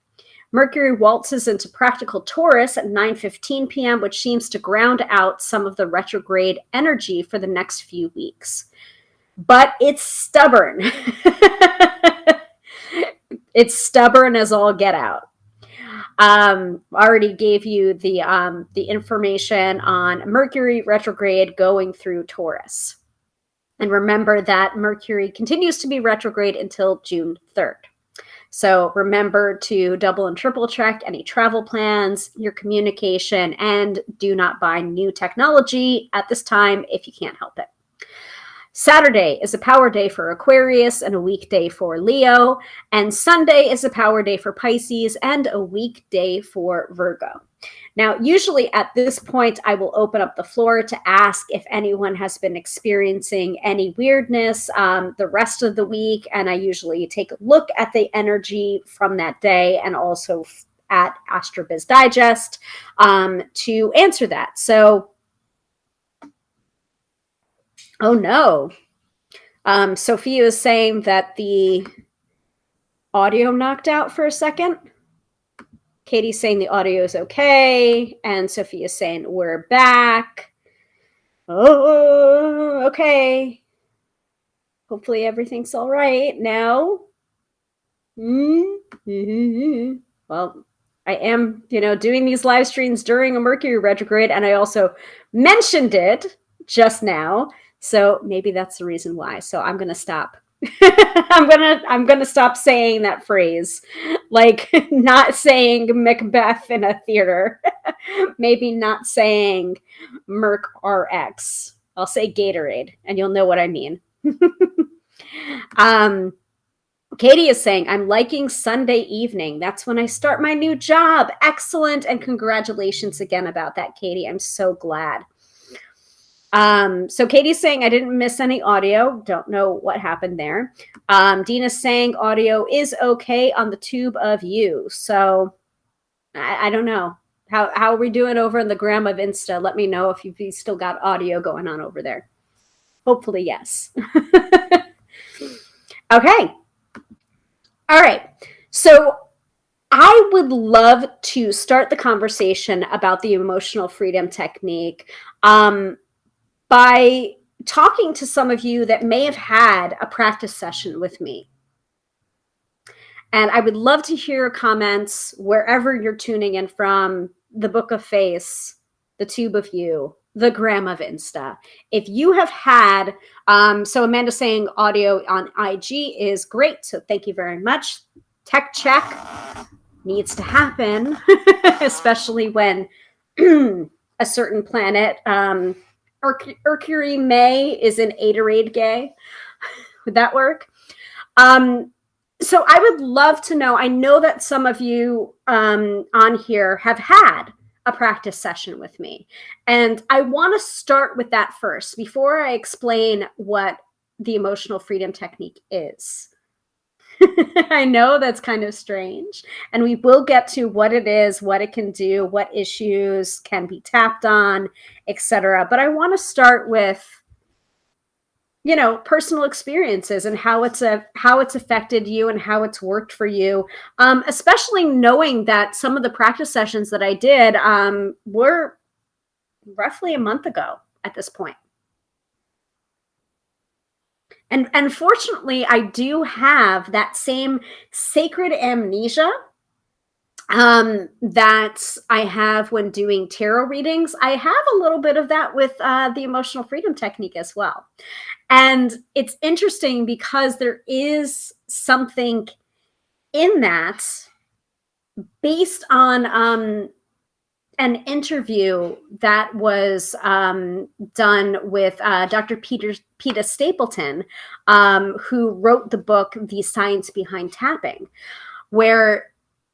Mercury waltzes into practical Taurus at 9:15 p.m., which seems to ground out some of the retrograde energy for the next few weeks. But it's stubborn. It's stubborn as all get out. Already gave you the information on Mercury retrograde going through Taurus. And remember that Mercury continues to be retrograde until June 3rd. So remember to double and triple check any travel plans, your communication, and do not buy new technology at this time if you can't help it. Saturday is a power day for Aquarius and a weak day for Leo, and Sunday is a power day for Pisces and a weak day for Virgo. Now, usually at this point, I will open up the floor to ask if anyone has been experiencing any weirdness the rest of the week. And I usually take a look at the energy from that day and also at AstroBiz Digest to answer that. So, oh no. Sophia is saying that the audio knocked out for a second. Katie's saying the audio is okay. And Sophia's saying we're back. Oh, okay. Hopefully everything's all right now. Mm-hmm. Well, I am, doing these live streams during a Mercury retrograde, and I also mentioned it just now. So maybe that's the reason why. So I'm going to stop. I'm gonna stop saying that phrase, like not saying Macbeth in a theater. Maybe not saying Merc RX. I'll say Gatorade, and you'll know what I mean. Katie is saying, I'm liking Sunday evening. That's when I start my new job. Excellent, and congratulations again about that, Katie. I'm so glad. So Katie's saying I didn't miss any audio. Don't know what happened there. Dina's saying audio is okay on the tube of you. So I don't know. How are we doing over in the gram of Insta? Let me know if you've still got audio going on over there. Hopefully, yes. Okay. All right. So I would love to start the conversation about the emotional freedom technique by talking to some of you that may have had a practice session with me. And I would love to hear comments wherever you're tuning in from, the Book of Face, the Tube of You, the Gram of Insta. If you have had, so Amanda's saying audio on IG is great. So thank you very much. Tech check needs to happen, especially when a certain planet, Mercury May is an Atorade gay. Would that work? So I would love to know, I know that some of you on here have had a practice session with me. And I want to start with that first before I explain what the emotional freedom technique is. I know that's kind of strange. And we will get to what it is, what it can do, what issues can be tapped on, etc. But I want to start with, personal experiences and how it's affected you and how it's worked for you. Especially knowing that some of the practice sessions that I did were roughly a month ago at this point. And fortunately, I do have that same sacred amnesia that I have when doing tarot readings. I have a little bit of that with the emotional freedom technique as well. And it's interesting because there is something in that based on an interview that was done with Dr. Peter Stapleton, who wrote the book, The Science Behind Tapping, where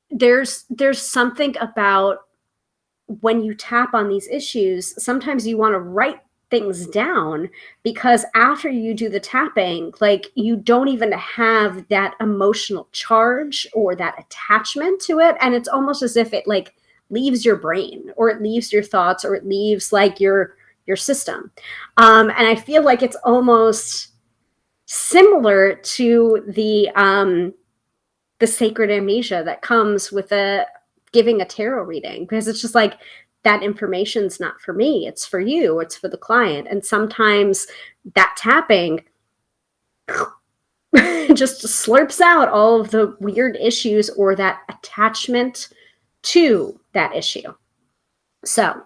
there's something about when you tap on these issues, sometimes you want to write things down because after you do the tapping, like you don't even have that emotional charge or that attachment to it. And it's almost as if it like leaves your brain or it leaves your thoughts or it leaves like your system. And I feel like it's almost similar to the sacred amnesia that comes with giving a tarot reading, because it's just like that information's not for me, it's for you, it's for the client. And sometimes that tapping just slurps out all of the weird issues or that attachment to that issue. So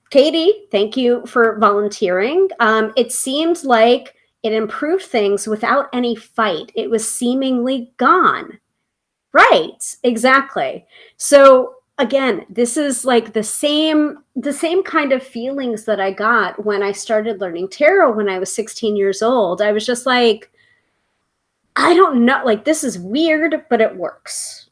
Katie, thank you for volunteering. It seemed like it improved things without any fight. It was seemingly gone. Right, exactly. So again, this is like the same kind of feelings that I got when I started learning tarot when I was 16 years old. I was just like, I don't know, like this is weird, but it works.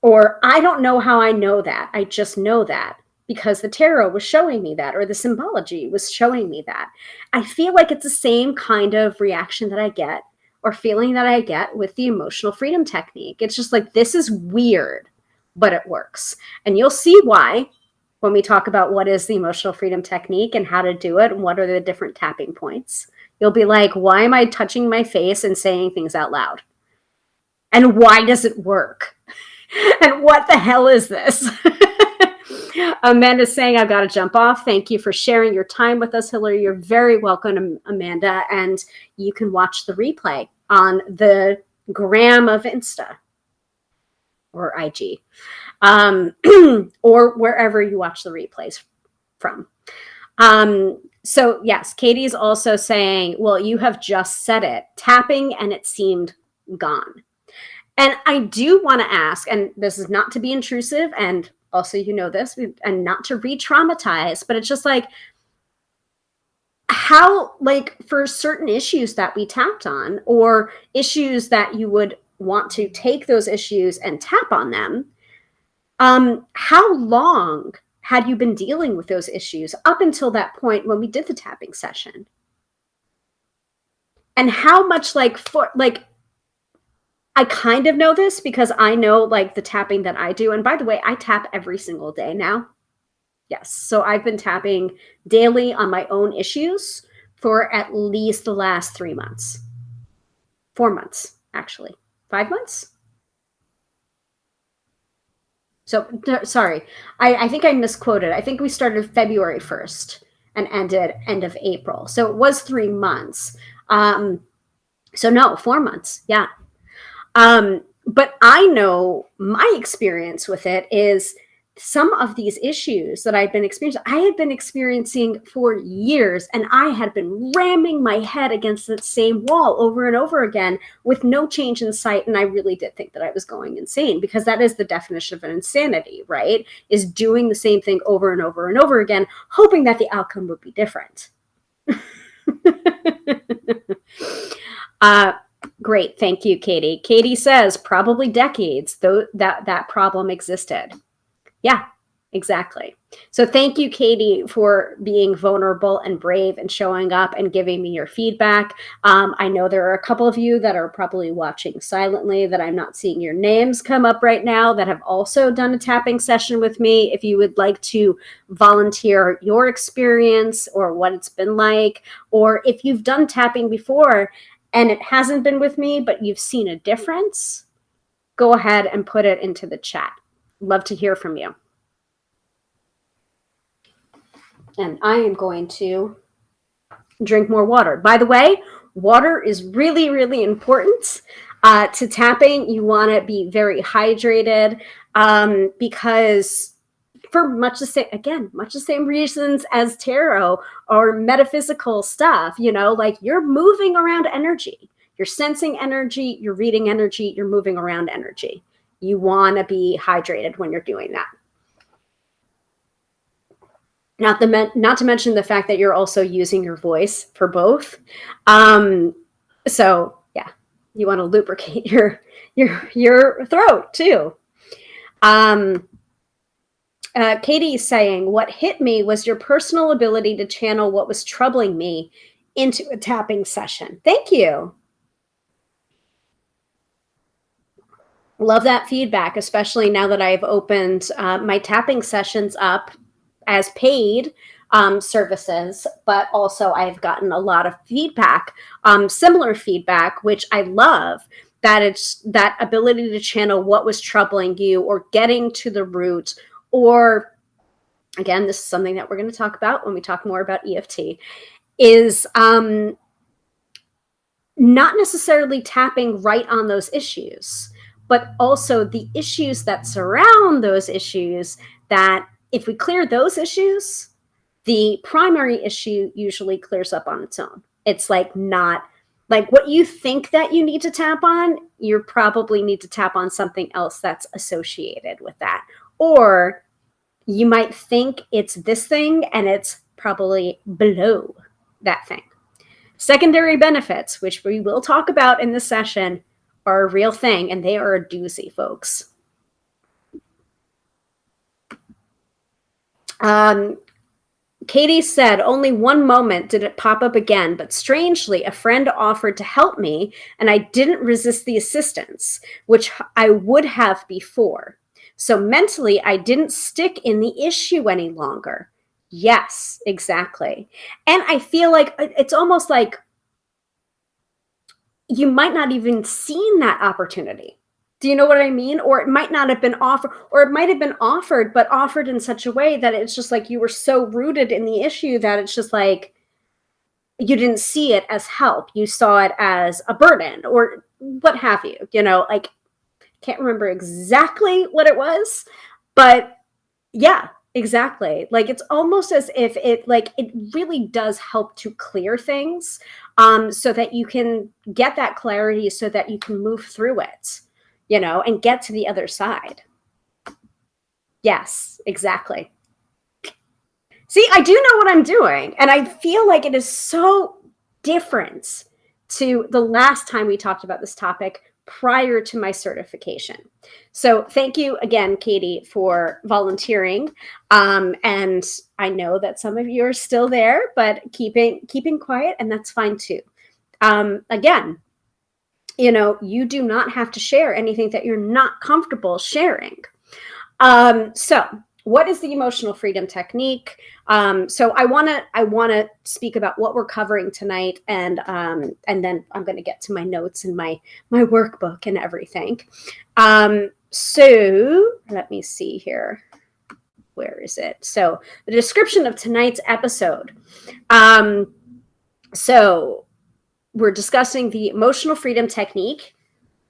Or I don't know how I know that. I just know that because the tarot was showing me that, or the symbology was showing me that. I feel like it's the same kind of reaction that I get or feeling that I get with the emotional freedom technique. It's just like, this is weird, but it works. And you'll see why when we talk about what is the emotional freedom technique and how to do it and what are the different tapping points. You'll be like, why am I touching my face and saying things out loud? And why does it work? And what the hell is this? Amanda's saying, I've got to jump off. Thank you for sharing your time with us, Hilary. You're very welcome, Amanda. And you can watch the replay on the gram of Insta or IG, or wherever you watch the replays from. So yes, Katie's also saying, well, you have just said it, tapping, and it seemed gone. And I do want to ask, and this is not to be intrusive, and also, you know this, and not to re-traumatize, but it's just like, how, like, for certain issues that we tapped on, or issues that you would want to take those issues and tap on them, how long had you been dealing with those issues up until that point when we did the tapping session? And how much, like, I kind of know this because I know, like, the tapping that I do. And by the way, I tap every single day now. Yes. So I've been tapping daily on my own issues for at least the last 3 months. 4 months, actually. 5 months? So, sorry. I think I misquoted. I think we started February 1st and ended end of April. So it was 3 months. So no, 4 months. Yeah. But I know my experience with it is some of these issues that I've been experiencing, I had been experiencing for years, and I had been ramming my head against that same wall over and over again with no change in sight. And I really did think that I was going insane, because that is the definition of an insanity, right? Is doing the same thing over and over and over again, hoping that the outcome would be different. Great. Thank you, Katie. Katie says probably decades, though, that problem existed. Yeah, exactly. So thank you, Katie, for being vulnerable and brave and showing up and giving me your feedback. I know there are a couple of you that are probably watching silently that I'm not seeing your names come up right now that have also done a tapping session with me. If you would like to volunteer your experience or what it's been like, or if you've done tapping before and it hasn't been with me, but you've seen a difference, go ahead and put it into the chat. Love to hear from you. And I am going to drink more water. By the way, water is really, really important to tapping. You want to be very hydrated because for much the same reasons as tarot or metaphysical stuff, you know, like you're moving around energy. You're sensing energy, you're reading energy, you're moving around energy. You want to be hydrated when you're doing that. Not to mention the fact that you're also using your voice for both. So yeah, you want to lubricate your throat too. Katie's saying, what hit me was your personal ability to channel what was troubling me into a tapping session. Thank you. Love that feedback, especially now that I've opened my tapping sessions up as paid services, but also I've gotten a lot of feedback, similar feedback, which I love, that it's that ability to channel what was troubling you or getting to the root, or again, this is something that we're going to talk about when we talk more about EFT, is not necessarily tapping right on those issues, but also the issues that surround those issues, that if we clear those issues, the primary issue usually clears up on its own. It's like not like what you think that you need to tap on, you probably need to tap on something else that's associated with that. Or you might think it's this thing and it's probably below that thing. Secondary benefits, which we will talk about in this session, are a real thing, and they are a doozy, folks. Katie said, only one moment did it pop up again, but strangely, a friend offered to help me, and I didn't resist the assistance, which I would have before. So mentally, I didn't stick in the issue any longer. Yes, exactly. And I feel like it's almost like you might not even seen that opportunity. Do you know what I mean? Or it might not have been offered, or it might have been offered, but offered in such a way that it's just like you were so rooted in the issue that it's just like you didn't see it as help. You saw it as a burden or what have you. You know, like, can't remember exactly what it was, but yeah, exactly. Like, it's almost as if it really does help to clear things, so that you can get that clarity, so that you can move through it, you know, and get to the other side. Yes, exactly. See, I do know what I'm doing, and I feel like it is so different to the last time we talked about this topic prior to my certification. So thank you again, Katie, for volunteering. And I know that some of you are still there, but keeping quiet, and that's fine too. Again, you know, you do not have to share anything that you're not comfortable sharing. So what is the emotional freedom technique? So I want to speak about what we're covering tonight, and then I'm going to get to my notes and my workbook and everything. So let me see here. Where is it? So the description of tonight's episode. So we're discussing the emotional freedom technique,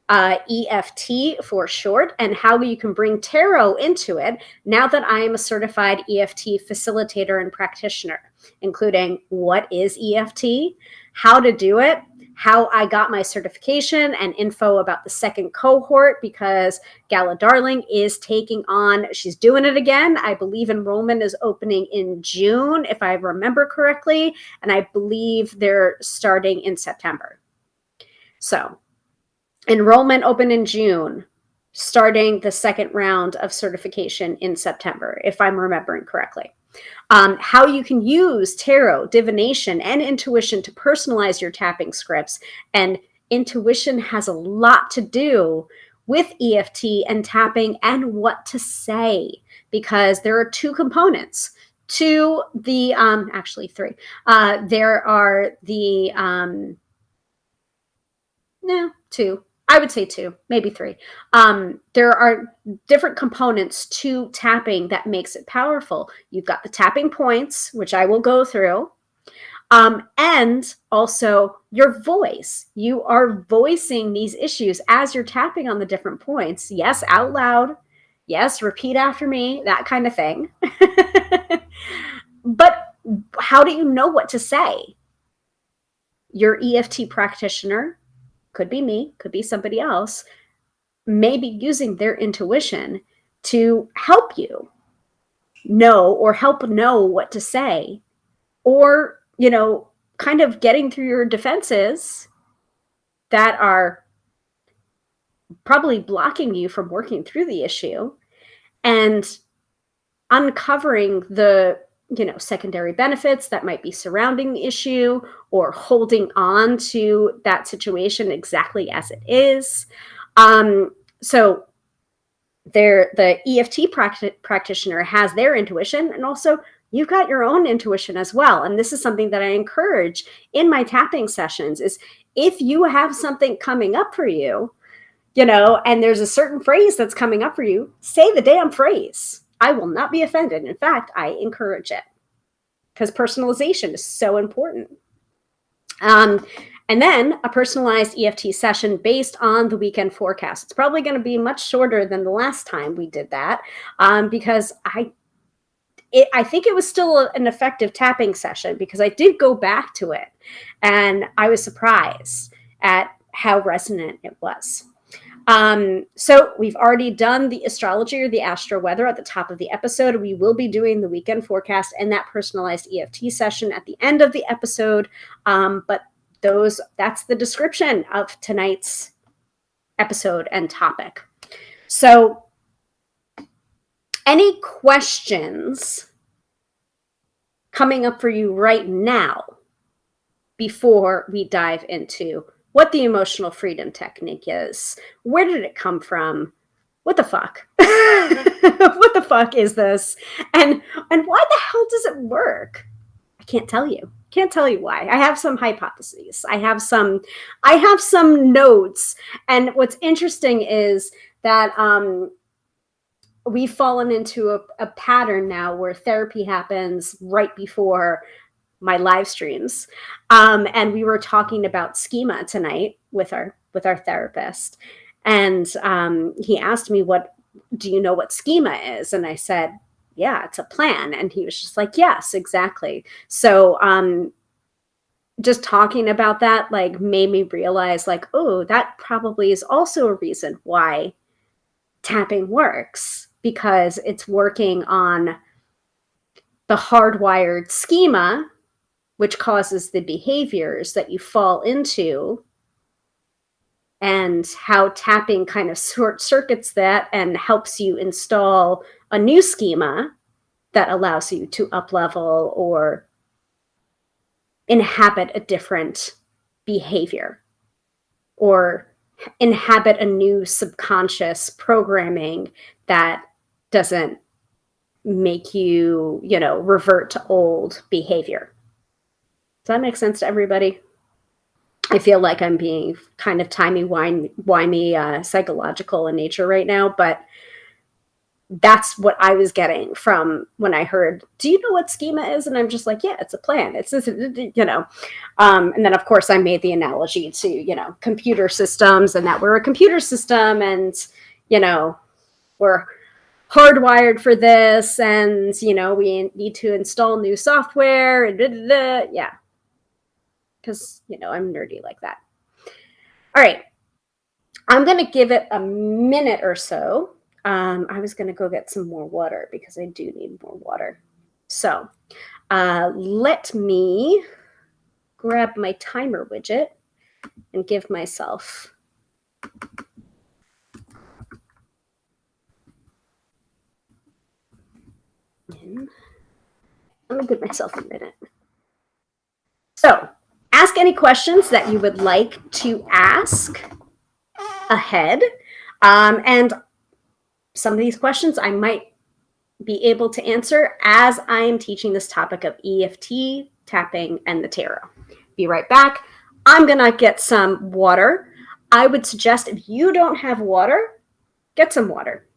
EFT for short, and how you can bring tarot into it now that I am a certified EFT facilitator and practitioner, including what is EFT, how to do it, how I got my certification, and info about the second cohort, because Gala Darling is taking on, she's doing it again. I believe enrollment is opening in June, if I remember correctly, and I believe they're starting in September. So enrollment open in June, starting the second round of certification in September, if I'm remembering correctly. How you can use tarot, divination, and intuition to personalize your tapping scripts. And intuition has a lot to do with EFT and tapping and what to say, because there are two components to the, actually three. There are the, two. I would say two, maybe three. There are different components to tapping that makes it powerful. You've got the tapping points, which I will go through, and also your voice. You are voicing these issues as you're tapping on the different points. Yes, out loud. Yes, repeat after me, that kind of thing. But how do you know what to say? Your EFT practitioner, could be me, could be somebody else, may be using their intuition to help you know, or help know what to say, or, you know, kind of getting through your defenses that are probably blocking you from working through the issue, and uncovering the, you know, secondary benefits that might be surrounding the issue, or holding on to that situation exactly as it is. So the EFT practitioner has their intuition, and also you've got your own intuition as well. And this is something that I encourage in my tapping sessions, is if you have something coming up for you, you know, and there's a certain phrase that's coming up for you, say the damn phrase. I will not be offended. In fact, I encourage it, because personalization is so important. And then a personalized EFT session based on the weekend forecast. It's probably going to be much shorter than the last time we did that, because I think it was still an effective tapping session, because I did go back to it and I was surprised at how resonant it was. So we've already done the astrology, or the astro-weather, at the top of the episode. We will be doing the weekend forecast and that personalized EFT session at the end of the episode. But that's the description of tonight's episode and topic. So any questions coming up for you right now before we dive into what the emotional freedom technique is? Where did it come from? What the fuck? What the fuck is this? And why the hell does it work? I can't tell you. Can't tell you why. I have some hypotheses. I have some notes. And what's interesting is that we've fallen into a pattern now where therapy happens right before my live streams. And we were talking about schema tonight with our therapist. And he asked me, do you know what schema is? And I said, yeah, it's a plan. And he was just like, yes, exactly. So just talking about that, like, made me realize, like, oh, that probably is also a reason why tapping works, because it's working on the hardwired schema, which causes the behaviors that you fall into, and how tapping kind of short circuits that and helps you install a new schema that allows you to up level or inhabit a different behavior or inhabit a new subconscious programming that doesn't make you, revert to old behavior. Does that make sense to everybody? I feel like I'm being kind of timey-wimey, psychological in nature right now, but that's what I was getting from when I heard, do you know what schema is? And I'm just like, yeah, it's a plan. It's this, and then of course I made the analogy to, computer systems, and that we're a computer system, and, we're hardwired for this, and, we need to install new software, and yeah. Because, I'm nerdy like that. All right. I'm going to give it a minute or so. I was going to go get some more water because I do need more water. So let me grab my timer widget and give myself I'm going to give myself a minute. So ask any questions that you would like to ask ahead. And some of these questions I might be able to answer as I am teaching this topic of EFT, tapping, and the tarot. Be right back. I'm going to get some water. I would suggest, if you don't have water, get some water.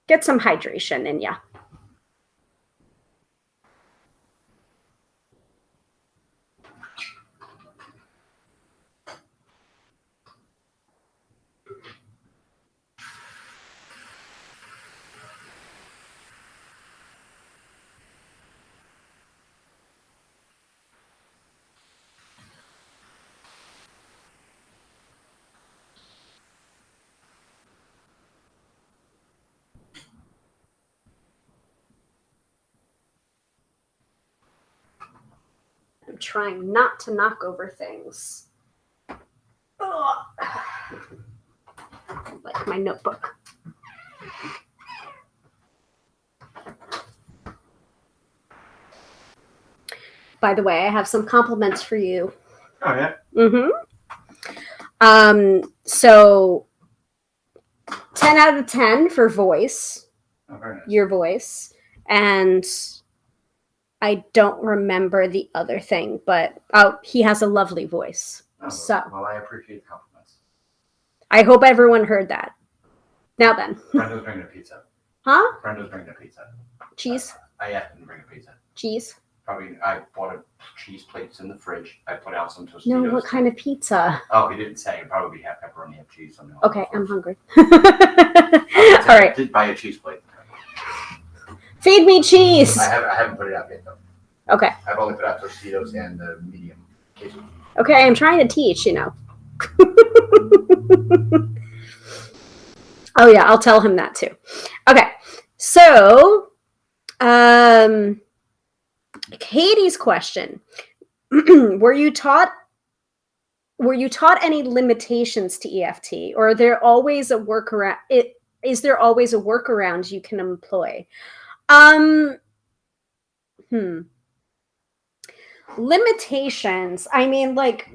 Get some hydration in ya. I'm trying not to knock over things. Ugh. Like my notebook. By the way, I have some compliments for you. Oh, yeah? So 10 out of 10 for voice. Oh, very nice. Your voice. And I don't remember the other thing, but he has a lovely voice. Oh, so well, I appreciate the compliments. I hope everyone heard that. Now then. Brenda's bringing a pizza. Huh? Brenda's bringing a pizza. Cheese? I asked him to bring a pizza. Cheese? Probably, I bought cheese plates in the fridge. I put out some Tostitos. No, what kind of pizza? Oh, he didn't say. It'd probably have pepperoni and cheese. Okay, I'm hungry. All right. I did buy a cheese plate. Feed me cheese. I haven't put it out yet, though. Okay. I've only put out Tostitos and the medium queso. Okay, I'm trying to teach, Oh, yeah, I'll tell him that too. Okay, so Katie's question. Were you taught any limitations to EFT, or is there always a workaround? Is there always a workaround you can employ? Limitations. I mean, like,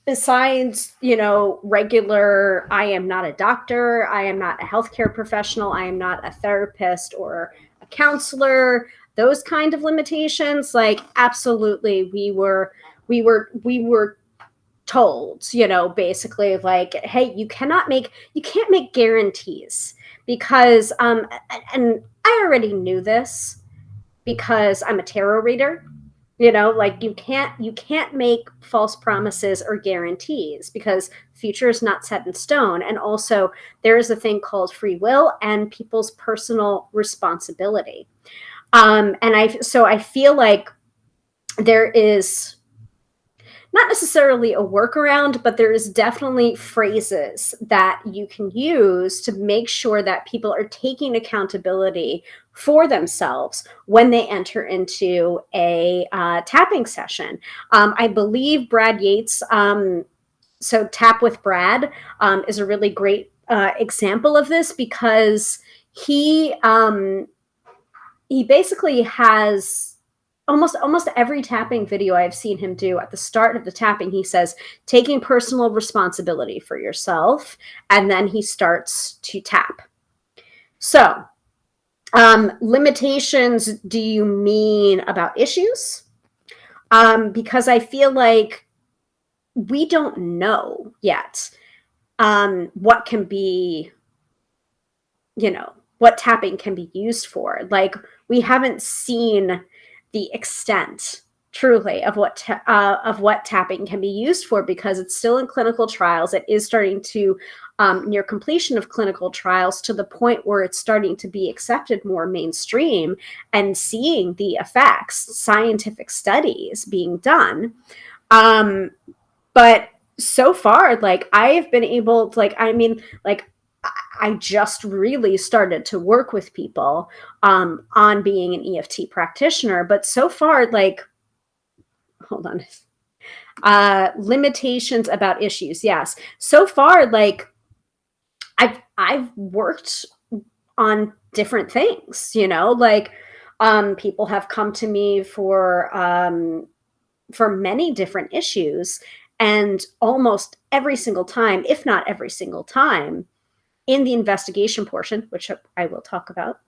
besides, regular, I am not a doctor, I am not a healthcare professional, I am not a therapist or a counselor, those kind of limitations, like, absolutely, we were told, basically, like, hey, you can't make guarantees, because and I already knew this because I'm a tarot reader. Like, you can't make false promises or guarantees, because future is not set in stone. And also, there is a thing called free will and people's personal responsibility. And I feel like there is not necessarily a workaround, but there is definitely phrases that you can use to make sure that people are taking accountability for themselves when they enter into a tapping session. I believe Brad Yates, so Tap with Brad, is a really great example of this, because he basically has almost every tapping video I've seen him do. At the start of the tapping, he says, taking personal responsibility for yourself, and then he starts to tap. So, limitations, do you mean about issues? Because I feel like we don't know yet what can be, what tapping can be used for. Like, we haven't seen the extent, truly, of what tapping can be used for, because it's still in clinical trials. It is starting to near completion of clinical trials, to the point where it's starting to be accepted more mainstream, and seeing the effects, scientific studies being done. But so far, like, I've been able to, like, I mean, like, I just really started to work with people on being an EFT practitioner. But so far, like, hold on, limitations about issues. Yes. So far, like, I've worked on different things, like, people have come to me for many different issues. And almost every single time, if not every single time, in the investigation portion, which I will talk about,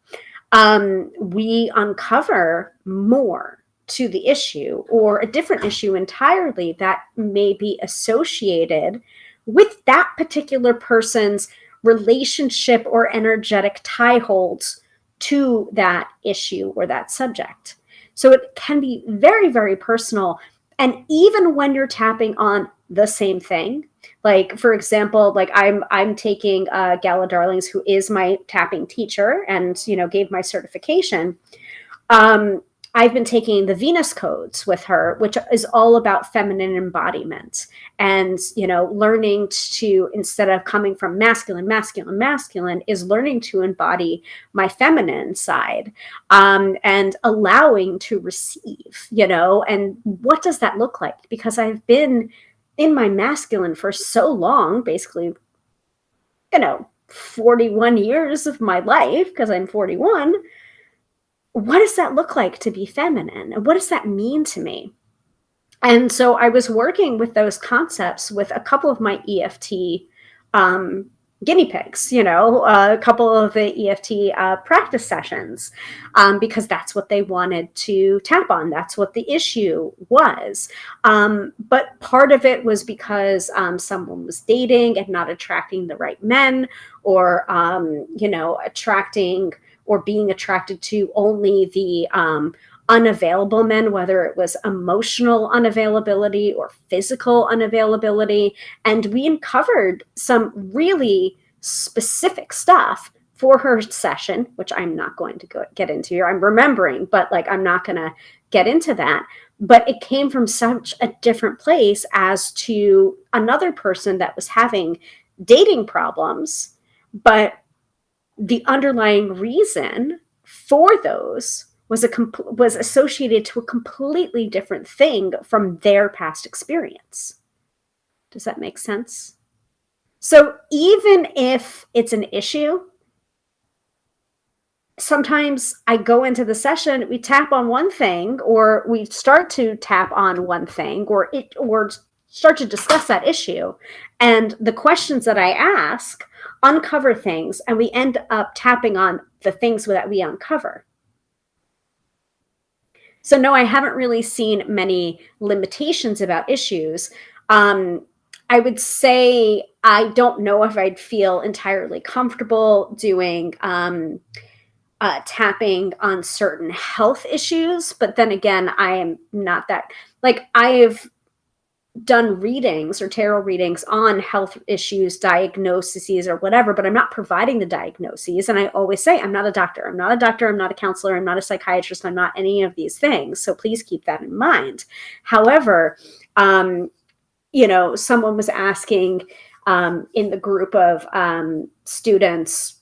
we uncover more to the issue, or a different issue entirely that may be associated with that particular person's relationship or energetic tie holds to that issue or that subject. So it can be very, very personal. And even when you're tapping on the same thing, like, for example, like, I'm taking Gala Darlings, who is my tapping teacher and gave my certification. I've been taking the Venus codes with her, which is all about feminine embodiment, and learning to, instead of coming from masculine, is learning to embody my feminine side, and allowing to receive. And what does that look like? Because I've been in my masculine for so long, basically, 41 years of my life, because I'm 41. What does that look like to be feminine? And what does that mean to me? And so I was working with those concepts with a couple of my EFT guinea pigs, a couple of the EFT practice sessions, because that's what they wanted to tap on. That's what the issue was. But part of it was because someone was dating and not attracting the right men, or, attracting or being attracted to only the unavailable men, whether it was emotional unavailability or physical unavailability. And we uncovered some really specific stuff for her session, which I'm not going to get into here. I'm remembering, but, like, I'm not going to get into that. But it came from such a different place as to another person that was having dating problems, but the underlying reason for those was associated to a completely different thing from their past experience. Does that make sense? So even if it's an issue, sometimes I go into the session, we tap on one thing, or we start to tap on one thing, or start to discuss that issue. And the questions that I ask uncover things, and we end up tapping on the things that we uncover. So no, I haven't really seen many limitations about issues. I would say I don't know if I'd feel entirely comfortable doing tapping on certain health issues. But then again, I am not that, like, I have done readings or tarot readings on health issues, diagnoses, or whatever, but I'm not providing the diagnoses. And I always say, I'm not a doctor. I'm not a doctor. I'm not a counselor. I'm not a psychiatrist. I'm not any of these things. So please keep that in mind. However, someone was asking in the group of students,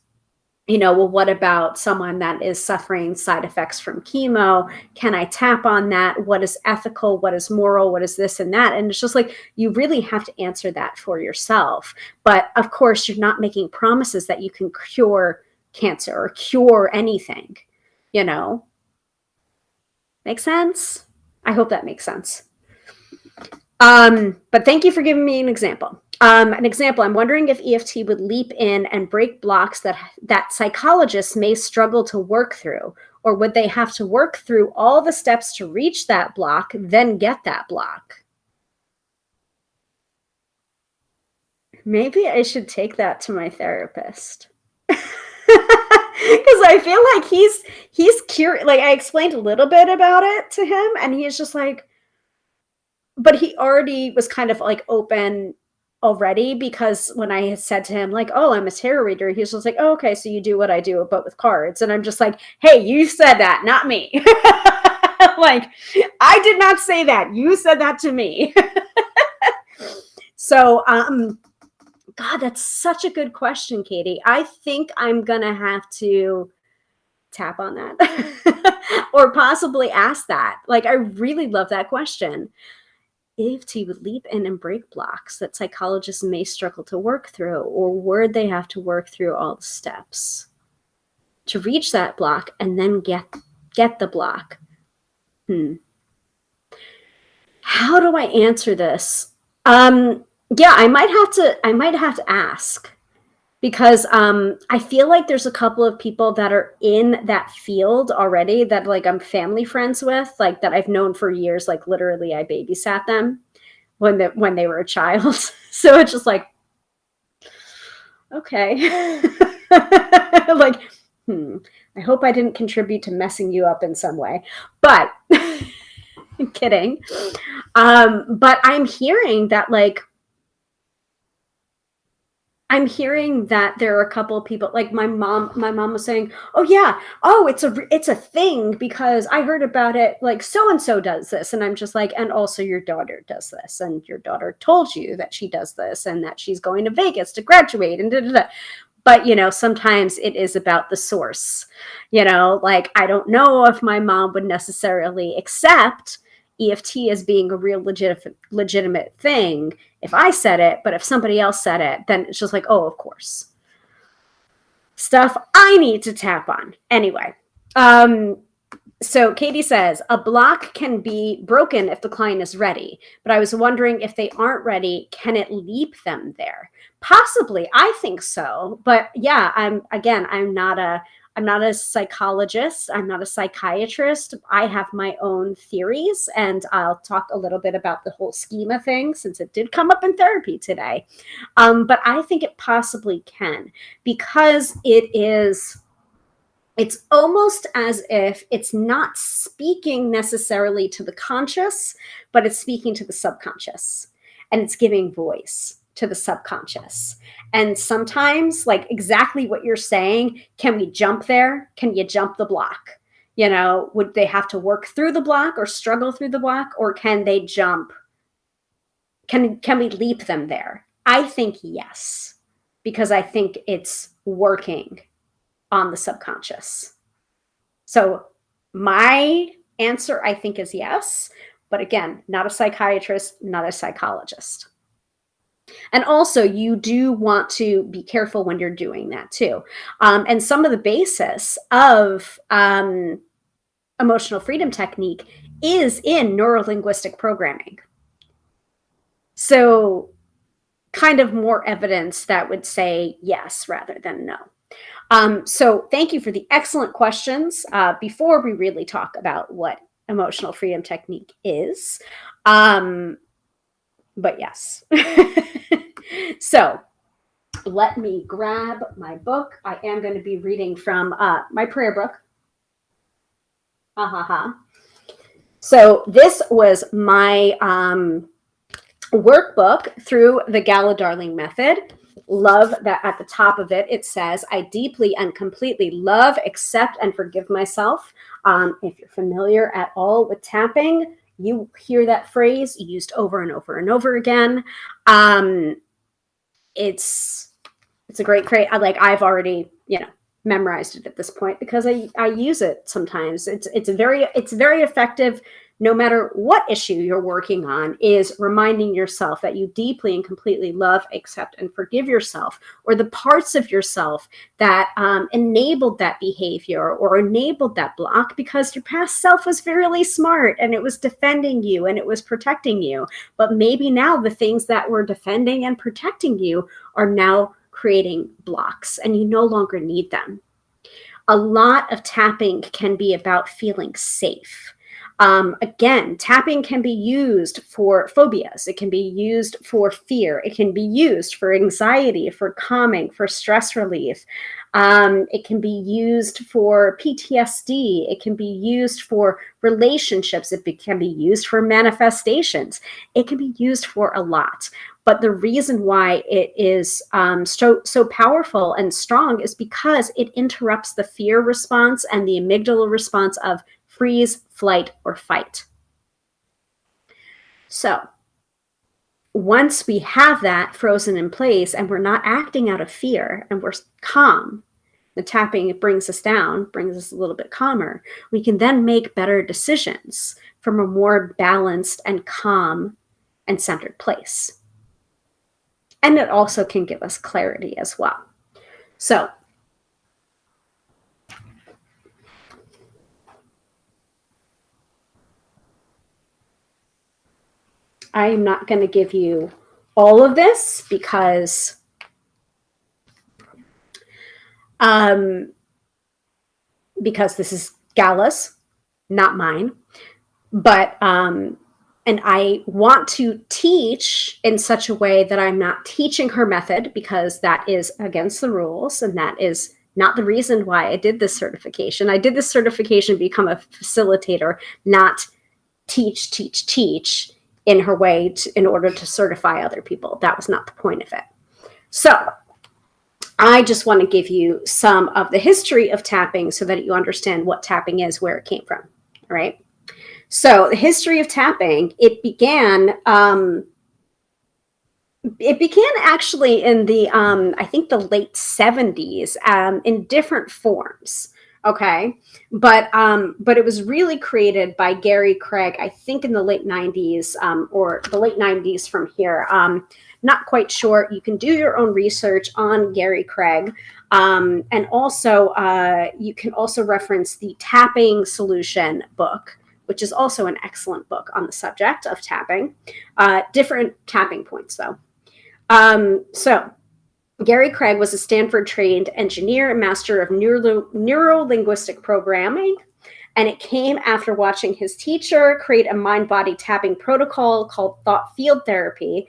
well, what about someone that is suffering side effects from chemo? Can I tap on that? What is ethical? What is moral? What is this and that? And it's just like, you really have to answer that for yourself. But of course, you're not making promises that you can cure cancer or cure anything, Make sense? I hope that makes sense. But thank you for giving me an example. I'm wondering if EFT would leap in and break blocks that psychologists may struggle to work through, or would they have to work through all the steps to reach that block, then get that block? Maybe I should take that to my therapist. Because I feel like he's curious. Like, I explained a little bit about it to him, and he's just like, but he already was kind of like open already, because when I had said to him, like, oh, I'm a tarot reader, he was just like, oh, okay, so you do what I do, but with cards. And I'm just like, hey, you said that, not me. Like, I did not say that. You said that to me. So, God, that's such a good question, Katie. I think I'm going to have to tap on that or possibly ask that. Like, I really love that question. EFT would leap in and break blocks that psychologists may struggle to work through, or would they have to work through all the steps to reach that block and then get the block? How do I answer this? Yeah, I might have to ask, because I feel like there's a couple of people that are in that field already that, like, I'm family friends with, like, that I've known for years. Like, literally, I babysat them when they were a child. So it's just like, okay. Like, I hope I didn't contribute to messing you up in some way. But kidding. But I'm hearing that, like, there are a couple of people, like my mom was saying, oh yeah, oh, it's a thing because I heard about it, like, so and so does this. And I'm just like, and also your daughter does this, and your daughter told you that she does this, and that she's going to Vegas to graduate, and da, da, da. But sometimes it is about the source. Like, I don't know if my mom would necessarily accept EFT as being a real legitimate thing if I said it, but if somebody else said it, then it's just like, oh, of course. Stuff I need to tap on. Anyway, so Katie says, a block can be broken if the client is ready, but I was wondering, if they aren't ready, can it leap them there? Possibly. I think so. But yeah, I'm not a psychologist. I'm not a psychiatrist. I have my own theories, and I'll talk a little bit about the whole schema thing, since it did come up in therapy today. But I think it possibly can, because it's almost as if it's not speaking necessarily to the conscious, but it's speaking to the subconscious, and it's giving voice to the subconscious. And sometimes, like, exactly what you're saying, can we jump there? Can you jump the block? Would they have to work through the block or struggle through the block, or can they jump? Can we leap them there? I think yes, because I think it's working on the subconscious. So my answer, I think, is yes. But again, not a psychiatrist, not a psychologist. And also, you do want to be careful when you're doing that too. And some of the basis of emotional freedom technique is in neurolinguistic programming. So kind of more evidence that would say yes rather than no. So thank you for the excellent questions. Before we really talk about what emotional freedom technique is, but yes. So let me grab my book. I am going to be reading from my prayer book. Ha ha ha. So this was my workbook through the Gala Darling method. Love that at the top of it, it says, I deeply and completely love, accept, and forgive myself. If you're familiar at all with tapping, you hear that phrase used over and over and over again. It's a great phrase. I've already, memorized it at this point because I use it sometimes. It's very effective. No matter what issue you're working on, is reminding yourself that you deeply and completely love, accept, and forgive yourself, or the parts of yourself that enabled that behavior or enabled that block, because your past self was really smart and it was defending you and it was protecting you. But maybe now the things that were defending and protecting you are now creating blocks and you no longer need them. A lot of tapping can be about feeling safe. Again, tapping can be used for phobias. It can be used for fear. It can be used for anxiety, for calming, for stress relief. It can be used for PTSD. It can be used for relationships. It can be used for manifestations. It can be used for a lot. But the reason why it is so powerful and strong is because it interrupts the fear response and the amygdala response of freeze, flight, or fight. So once we have that frozen in place and we're not acting out of fear and we're calm, the tapping, it brings us down, brings us a little bit calmer, we can then make better decisions from a more balanced and calm and centered place. And it also can give us clarity as well. So I am not going to give you all of this because this is Gala's, not mine. But and I want to teach in such a way that I'm not teaching her method, because that is against the rules, and that is not the reason why I did this certification. I did this certification to become a facilitator, not teach in her way in order to certify other people. That was not the point of it. So I just want to give you some of the history of tapping so that you understand what tapping is, where it came from. All right. So the history of tapping, it began actually in the, I think the late 70s in different forms. Okay. But it was really created by Gary Craig, I think in the late 90s or the late 90s from here. Not quite sure. You can do your own research on Gary Craig. And also you can also reference the Tapping Solution book, which is also an excellent book on the subject of tapping. Different tapping points, though. So Gary Craig was a Stanford-trained engineer and master of neuro-linguistic programming, and it came after watching his teacher create a mind-body tapping protocol called thought field therapy,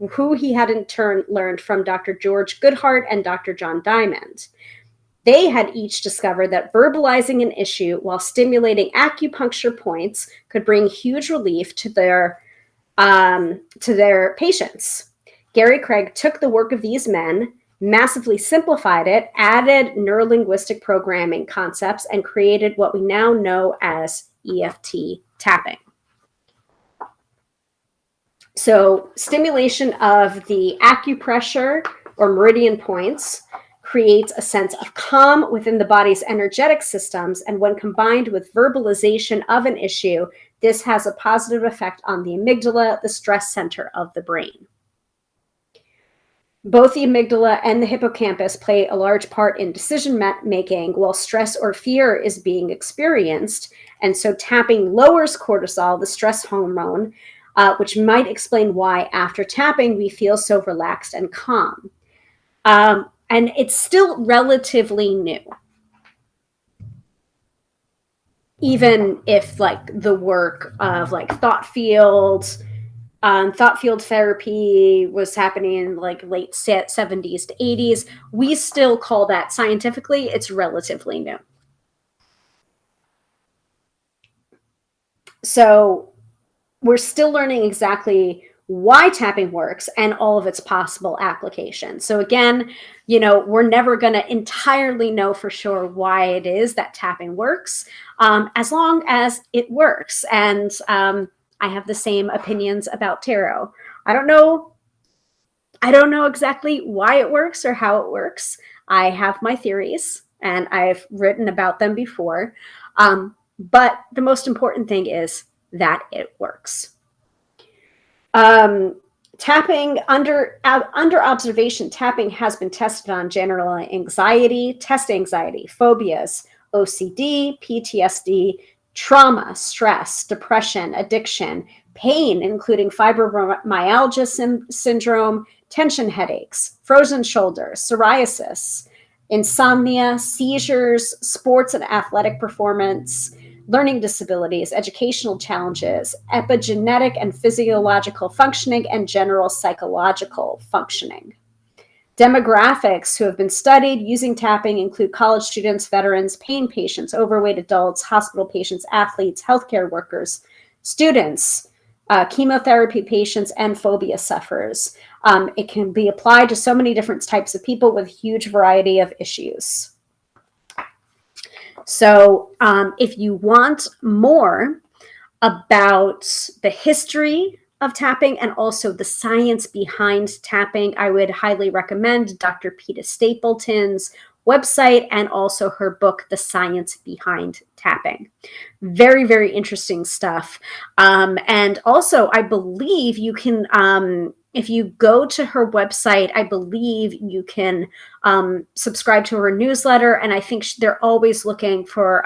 who he had in turn learned from Dr. George Goodhart and Dr. John Diamond. They had each discovered that verbalizing an issue while stimulating acupuncture points could bring huge relief to their patients. Gary Craig took the work of these men, massively simplified it, added neurolinguistic programming concepts, and created what we now know as EFT tapping. So stimulation of the acupressure or meridian points creates a sense of calm within the body's energetic systems, and when combined with verbalization of an issue, this has a positive effect on the amygdala, the stress center of the brain. Both the amygdala and the hippocampus play a large part in decision making while stress or fear is being experienced. And so tapping lowers cortisol, the stress hormone, which might explain why after tapping we feel so relaxed and calm. And it's still relatively new. Even if like the work of like thought field therapy was happening in like late 70s to 80s, we still call that scientifically, it's relatively new. So we're still learning exactly why tapping works and all of its possible applications. So again, we're never going to entirely know for sure why it is that tapping works, as long as it works. And I have the same opinions about tarot. I don't know exactly why it works or how it works. I have my theories and I've written about them before. But the most important thing is that it works. Tapping under observation, tapping has been tested on general anxiety, test anxiety, phobias, OCD, PTSD, trauma, stress, depression, addiction, pain, including fibromyalgia syndrome, tension headaches, frozen shoulders, psoriasis, insomnia, seizures, sports and athletic performance, learning disabilities, educational challenges, epigenetic and physiological functioning, and general psychological functioning. Demographics who have been studied using tapping include college students, veterans, pain patients, overweight adults, hospital patients, athletes, healthcare workers, students, chemotherapy patients, and phobia sufferers. It can be applied to so many different types of people with a huge variety of issues. So if you want more about the history of tapping and also the science behind tapping, I would highly recommend Dr. Peta Stapleton's website and also her book, The Science Behind Tapping. Very, very interesting stuff. And also, I believe you can, if you go to her website, I believe you can subscribe to her newsletter. And I think they're always looking for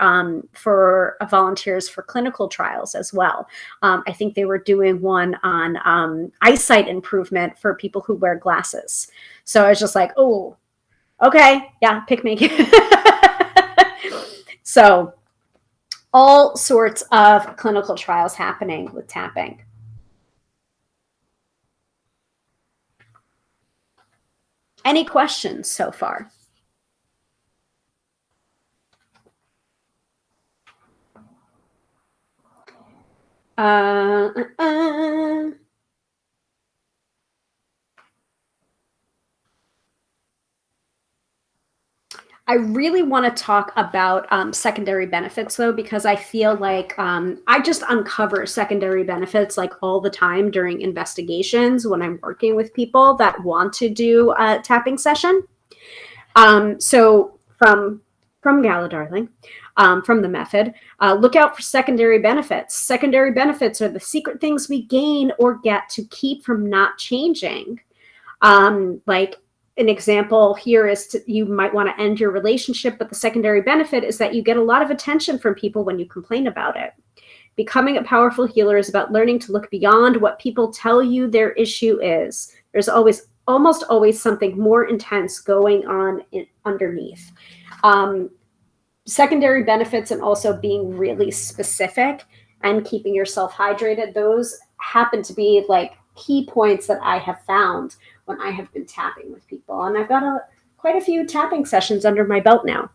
volunteers for clinical trials as well. I think they were doing one on eyesight improvement for people who wear glasses. So I was just like, oh, okay, yeah, pick me. So all sorts of clinical trials happening with tapping. Any questions so far? I really want to talk about secondary benefits, though, because I feel like I just uncover secondary benefits like all the time during investigations when I'm working with people that want to do a tapping session. So from Gala Darling, from the method, look out for secondary benefits. Secondary benefits are the secret things we gain or get to keep from not changing. Like an example here is you might want to end your relationship, but the secondary benefit is that you get a lot of attention from people when you complain about it. Becoming a powerful healer is about learning to look beyond what people tell you their issue is. There's almost always something more intense going on underneath. Secondary benefits and also being really specific and keeping yourself hydrated, those happen to be like key points that I have found when I have been tapping with people. And I've got quite a few tapping sessions under my belt now.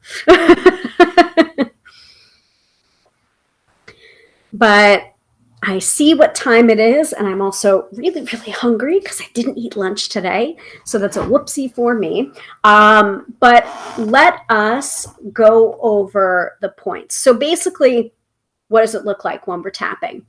But I see what time it is, and I'm also really, really hungry because I didn't eat lunch today. So that's a whoopsie for me. But let us go over the points. So basically, what does it look like when we're tapping?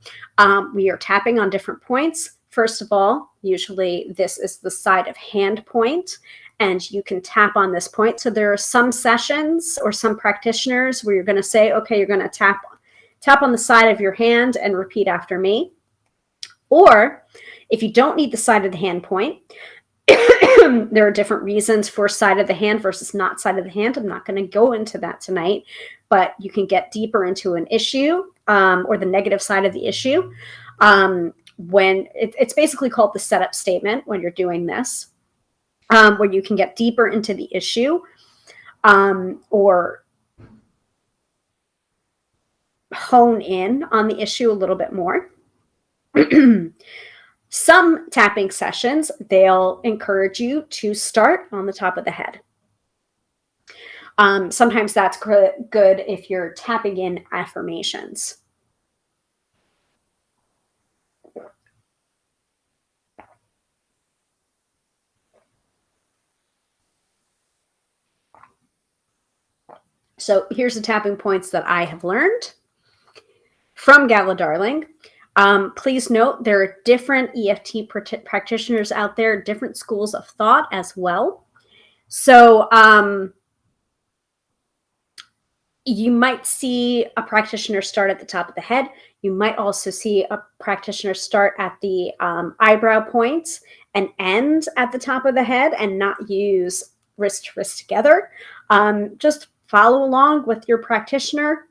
We are tapping on different points. First of all, usually this is the side of hand point, and you can tap on this point. So there are some sessions or some practitioners where you're going to say, okay, you're going to tap on the side of your hand and repeat after me. Or if you don't need the side of the hand point, There are different reasons for side of the hand versus not side of the hand. I'm not going to go into that tonight, but you can get deeper into an issue or the negative side of the issue. When it's basically called the setup statement when you're doing this, where you can get deeper into the issue or hone in on the issue a little bit more. Some tapping sessions, they'll encourage you to start on the top of the head. Sometimes that's good if you're tapping in affirmations. So here's the tapping points that I have learned from Gala Darling. Please note there are different EFT practitioners out there, different schools of thought as well. So you might see a practitioner start at the top of the head. You might also see a practitioner start at the eyebrow points and end at the top of the head and not use wrist to wrist together. Just follow along with your practitioner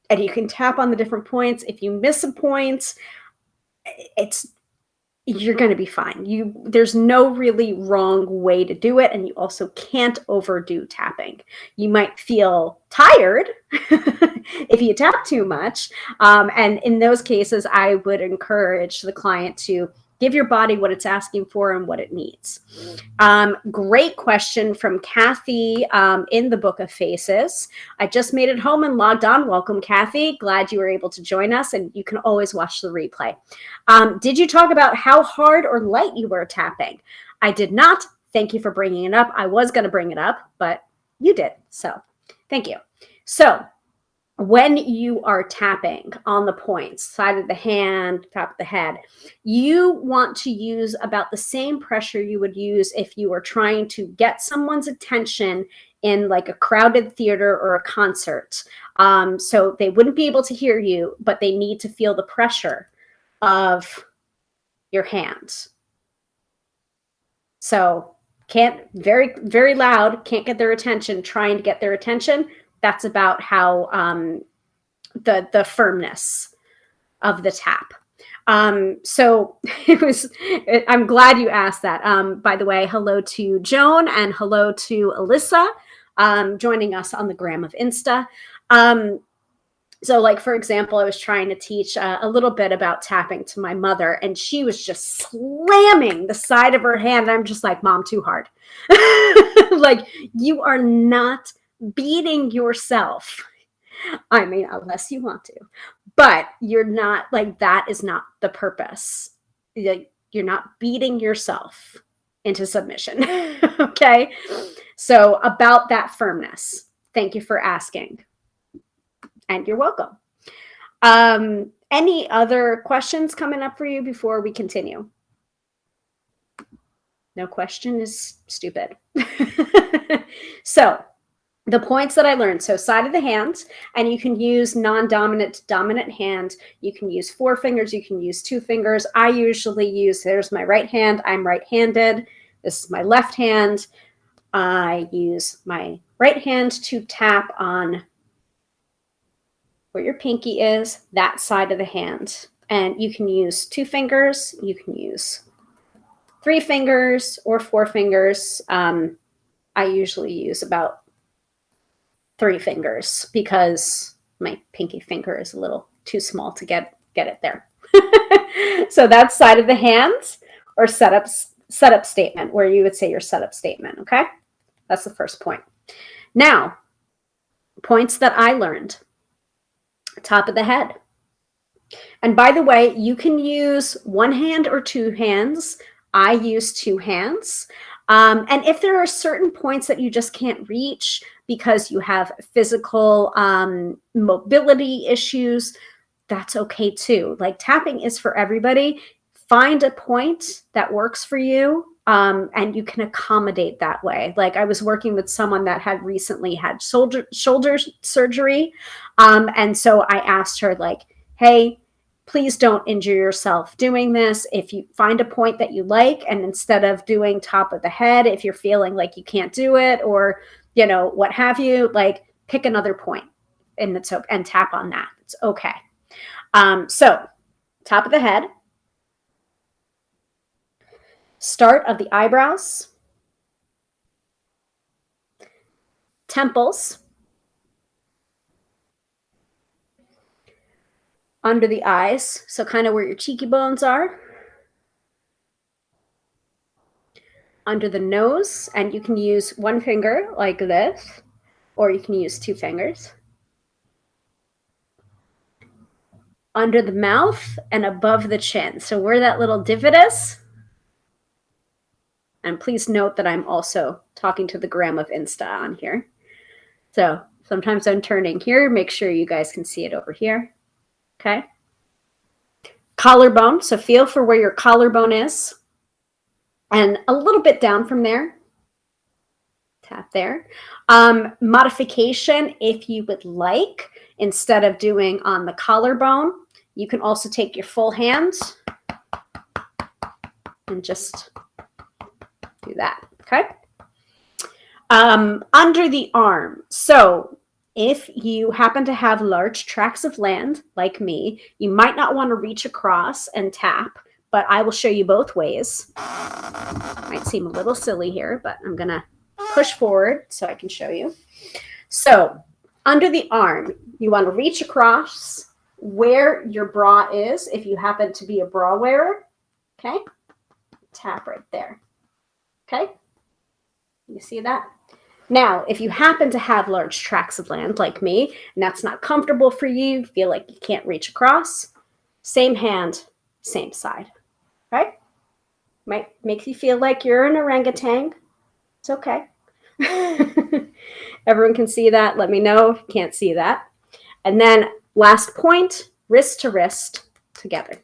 and you can tap on the different points. If you miss a point, you're going to be fine. There's no really wrong way to do it, and you also can't overdo tapping. You might feel tired if you tap too much, and in those cases, I would encourage the client to give your body what it's asking for and what it needs. Great question from Kathy in the Book of Faces. I just made it home and logged on. Welcome, Kathy. Glad you were able to join us, and you can always watch the replay. Did you talk about how hard or light you were tapping? I did not. Thank you for bringing it up. I was going to bring it up, but you did. So thank you. So when you are tapping on the points, side of the hand, top of the head, you want to use about the same pressure you would use if you were trying to get someone's attention in like a crowded theater or a concert. So they wouldn't be able to hear you, but they need to feel the pressure of your hands. So very, very loud, can't get their attention, trying to get their attention. That's about how the firmness of the tap. So I'm glad you asked that. By the way, hello to Joan and hello to Alyssa joining us on the gram of Insta. So like, for example, I was trying to teach a little bit about tapping to my mother, and she was just slamming the side of her hand. I'm just like, Mom, too hard. Like, you are not beating yourself. I mean, unless you want to, but you're not, like, that is not the purpose. You're not beating yourself into submission. Okay. So about that firmness, thank you for asking. And you're welcome. Any other questions coming up for you before we continue? No question is stupid. So the points that I learned, so side of the hand, and you can use non-dominant to dominant hand. You can use 4 fingers. You can use 2 fingers. I usually use, there's my right hand. I'm right-handed. This is my left hand. I use my right hand to tap on where your pinky is, that side of the hand. And you can use 2 fingers. You can use 3 fingers or 4 fingers. I usually use about 3 fingers because my pinky finger is a little too small to get it there. So that's side of the hand or setup statement, where you would say your setup statement. Okay, that's the first point. Now, points that I learned. Top of the head. And by the way, you can use 1 hand or 2 hands. I use 2 hands. And if there are certain points that you just can't reach because you have physical mobility issues, that's okay too. Like, tapping is for everybody. Find a point that works for you, and you can accommodate that way. Like, I was working with someone that had recently had shoulder surgery. And so I asked her, like, hey, Please don't injure yourself doing this. If you find a point that you like, and instead of doing top of the head, if you're feeling like you can't do it, or, you know, what have you, like, pick another point and tap on that. It's okay. So top of the head, start of the eyebrows, temples, under the eyes, so kind of where your cheeky bones are, under the nose, and you can use one finger like this, or you can use two fingers, under the mouth and above the chin, so where that little divot is. And please note that I'm also talking to the gram of Insta on here, so sometimes I'm turning here. Make sure you guys can see it over here. Okay. Collarbone, so feel for where your collarbone is, and a little bit down from there. Tap there. Modification, if you would like, instead of doing on the collarbone, you can also take your full hand and just do that. Okay. Under the arm. So if you happen to have large tracts of land like me, you might not want to reach across and tap, but I will show you both ways. Might seem a little silly here, but I'm going to push forward so I can show you. So under the arm, you want to reach across where your bra is. If you happen to be a bra wearer, okay, tap right there. Okay, you see that? Now, if you happen to have large tracts of land like me, and that's not comfortable for you, feel like you can't reach across, same hand, same side, right? Might make you feel like you're an orangutan. It's okay. Everyone can see that. Let me know if you can't see that. And then last point, wrist to wrist together.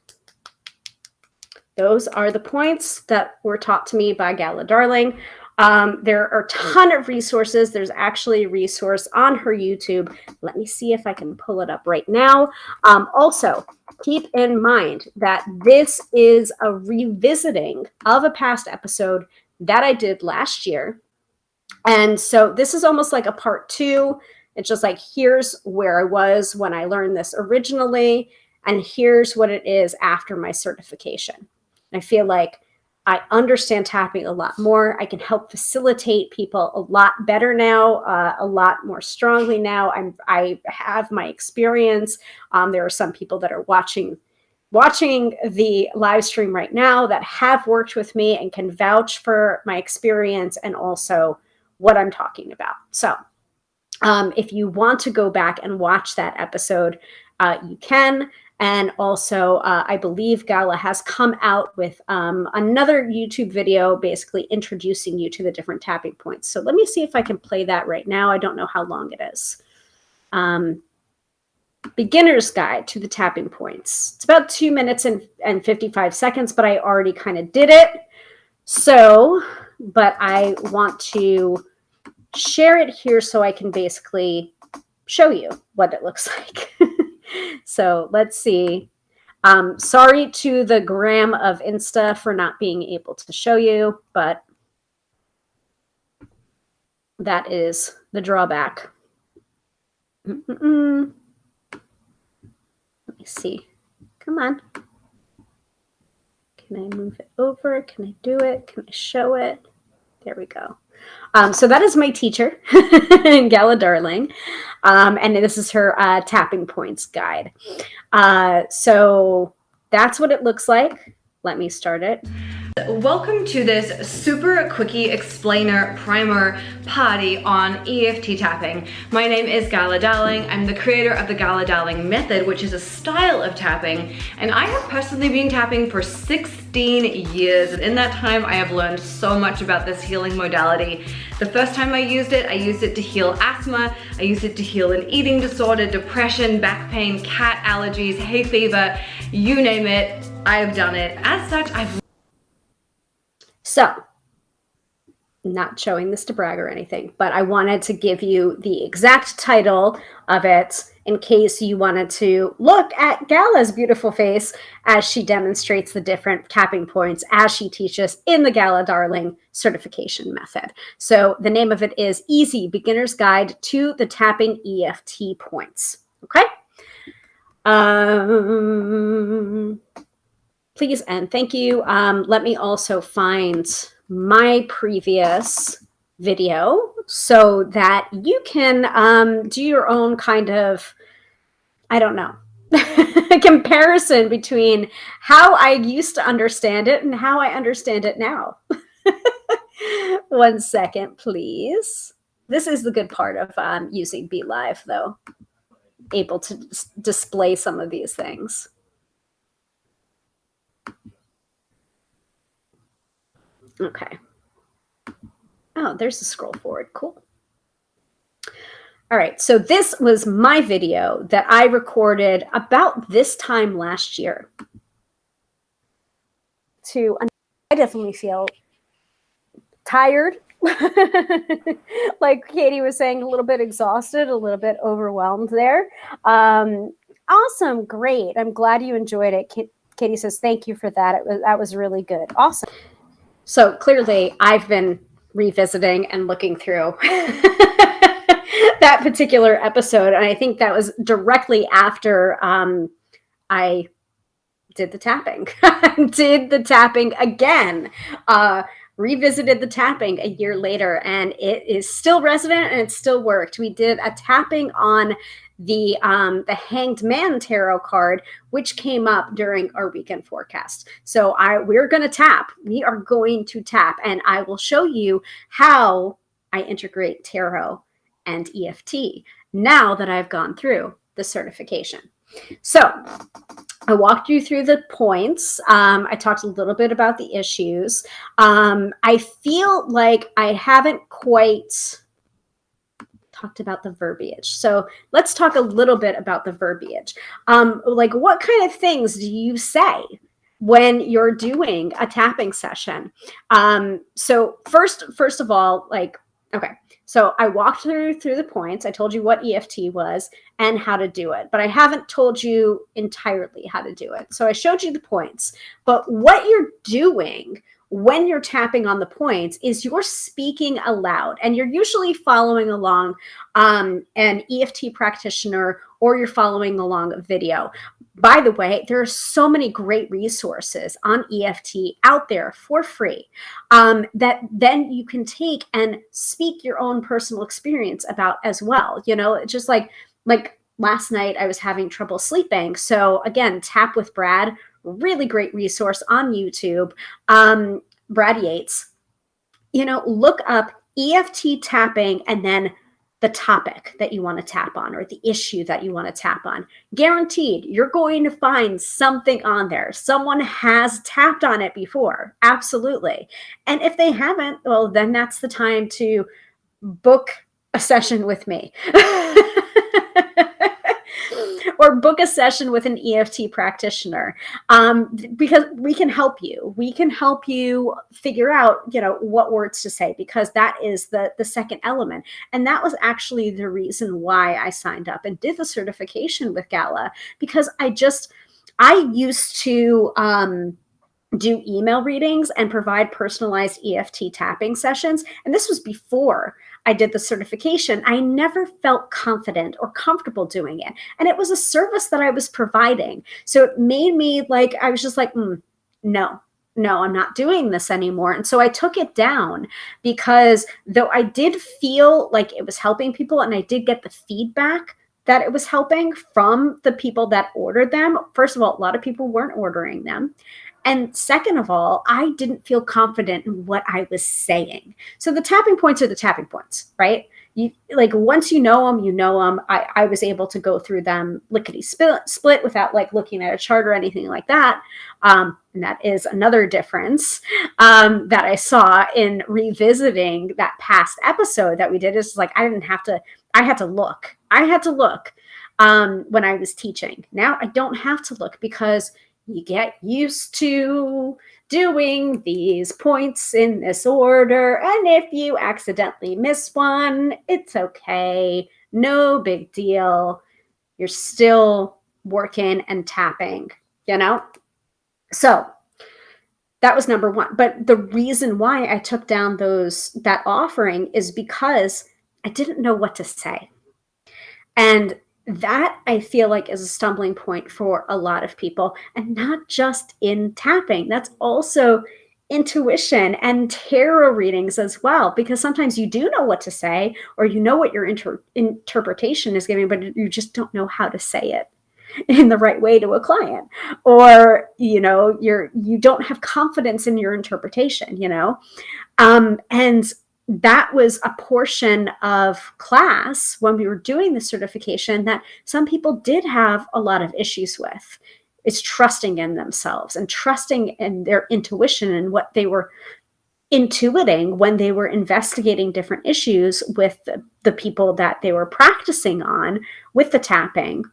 Those are the points that were taught to me by Gala Darling. There are a ton of resources. There's actually a resource on her YouTube. Let me see if I can pull it up right now. Also, keep in mind that this is a revisiting of a past episode that I did last year. And so this is almost like a part 2. It's just like, here's where I was when I learned this originally, and here's what it is after my certification. I feel like I understand tapping a lot more. I can help facilitate people a lot better now, a lot more strongly now. I have my experience. There are some people that are watching the live stream right now that have worked with me and can vouch for my experience and also what I'm talking about. So if you want to go back and watch that episode, you can. And also, I believe Gala has come out with another YouTube video basically introducing you to the different tapping points. So let me see if I can play that right now. I don't know how long it is. Beginner's Guide to the Tapping Points. It's about 2 minutes and 55 seconds, but I already kind of did it. So, but I want to share it here so I can basically show you what it looks like. So let's see. Sorry to the gram of Insta for not being able to show you, but that is the drawback. Let me see. Come on. Can I move it over? Can I do it? Can I show it? There we go. So that is my teacher, Gala Darling, and this is her tapping points guide. So that's what it looks like. Let me start it. Welcome to this super quickie explainer primer party on EFT tapping. My name is Gala Darling. I'm the creator of the Gala Darling method, which is a style of tapping, and I have personally been tapping for 16 years, and in that time I have learned so much about this healing modality. The first time I used it to heal asthma, I used it to heal an eating disorder, depression, back pain, cat allergies, hay fever, you name it, I've done it. As such, So not showing this to brag or anything, but I wanted to give you the exact title of it in case you wanted to look at Gala's beautiful face as she demonstrates the different tapping points as she teaches in the Gala Darling certification method. So the name of it is Easy Beginner's Guide to the Tapping EFT Points. Okay. Please and thank you. Let me also find my previous video so that you can do your own kind of, I don't know, comparison between how I used to understand it and how I understand it now. 1 second, please. This is the good part of using Be Live, though, able to display some of these things. Okay. Oh, there's a scroll forward. Cool. All right. So this was my video that I recorded about this time last year. I definitely feel tired. Like Katie was saying, a little bit exhausted, a little bit overwhelmed there. Awesome. Great. I'm glad you enjoyed it. Katie says, thank you for that. That was really good. Awesome. So clearly I've been revisiting and looking through that particular episode. And I think that was directly after I did the tapping. Did the tapping again. Revisited the tapping a year later, and it is still resident and it still worked. We did a tapping on the Hanged Man tarot card, which came up during our weekend forecast. So we're going to tap. We are going to tap, and I will show you how I integrate tarot and EFT now that I've gone through the certification. So I walked you through the points. I talked a little bit about the issues. I feel like I haven't quite talked about the verbiage. So let's talk a little bit about the verbiage. Like, what kind of things do you say when you're doing a tapping session? So first of all, like, okay. So I walked through the points. I told you what EFT was and how to do it, but I haven't told you entirely how to do it. So I showed you the points, but what you're doing when you're tapping on the points is you're speaking aloud, and you're usually following along an EFT practitioner, or you're following along a video. By the way, there are so many great resources on EFT out there for free that then you can take and speak your own personal experience about as well. You know, just like last night I was having trouble sleeping. So again, Tap with Brad, really great resource on YouTube. Brad Yates, you know, look up EFT tapping and then the topic that you want to tap on or the issue that you want to tap on. Guaranteed, you're going to find something on there. Someone has tapped on it before. Absolutely. And if they haven't, well, then that's the time to book a session with me. Or book a session with an EFT practitioner, because we can help you. We can help you figure out, you know, what words to say, because that is the second element. And that was actually the reason why I signed up and did the certification with Gala, because I used to do email readings and provide personalized EFT tapping sessions. And this was before I did the certification. I never felt confident or comfortable doing it. And it was a service that I was providing. So it made me like, I was just like, no, I'm not doing this anymore. And so I took it down, because though I did feel like it was helping people and I did get the feedback that it was helping from the people that ordered them. First of all, a lot of people weren't ordering them. And second of all, I didn't feel confident in what I was saying. So the tapping points are the tapping points, right? You like, once you know them, you know them. I was able to go through them lickety split without like looking at a chart or anything like that. And that is another difference that I saw in revisiting that past episode that we did. Is like, I had to look when I was teaching. Now I don't have to look, because you get used to doing these points in this order. And if you accidentally miss one, it's okay. No big deal. You're still working and tapping, you know? So that was number one. But the reason why I took down that offering is because I didn't know what to say. And that I feel like is a stumbling point for a lot of people, and not just in tapping. That's also intuition and tarot readings as well, because sometimes you do know what to say, or you know what your interpretation is giving, but you just don't know how to say it in the right way to a client, or you don't have confidence in your interpretation, and that was a portion of class when we were doing the certification that some people did have a lot of issues with. It's trusting in themselves and trusting in their intuition and what they were intuiting when they were investigating different issues with the people that they were practicing on with the tapping.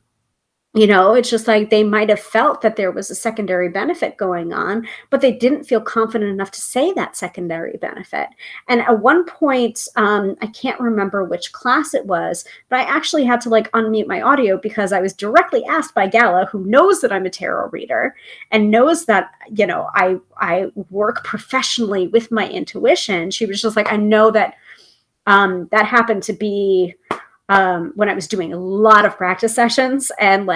It's just like they might have felt that there was a secondary benefit going on, but they didn't feel confident enough to say that secondary benefit. And at one point, I can't remember which class it was, but I actually had to unmute my audio because I was directly asked by Gala, who knows that I'm a tarot reader and knows that, I work professionally with my intuition. She was just like, I know that that happened to be when I was doing a lot of practice sessions, and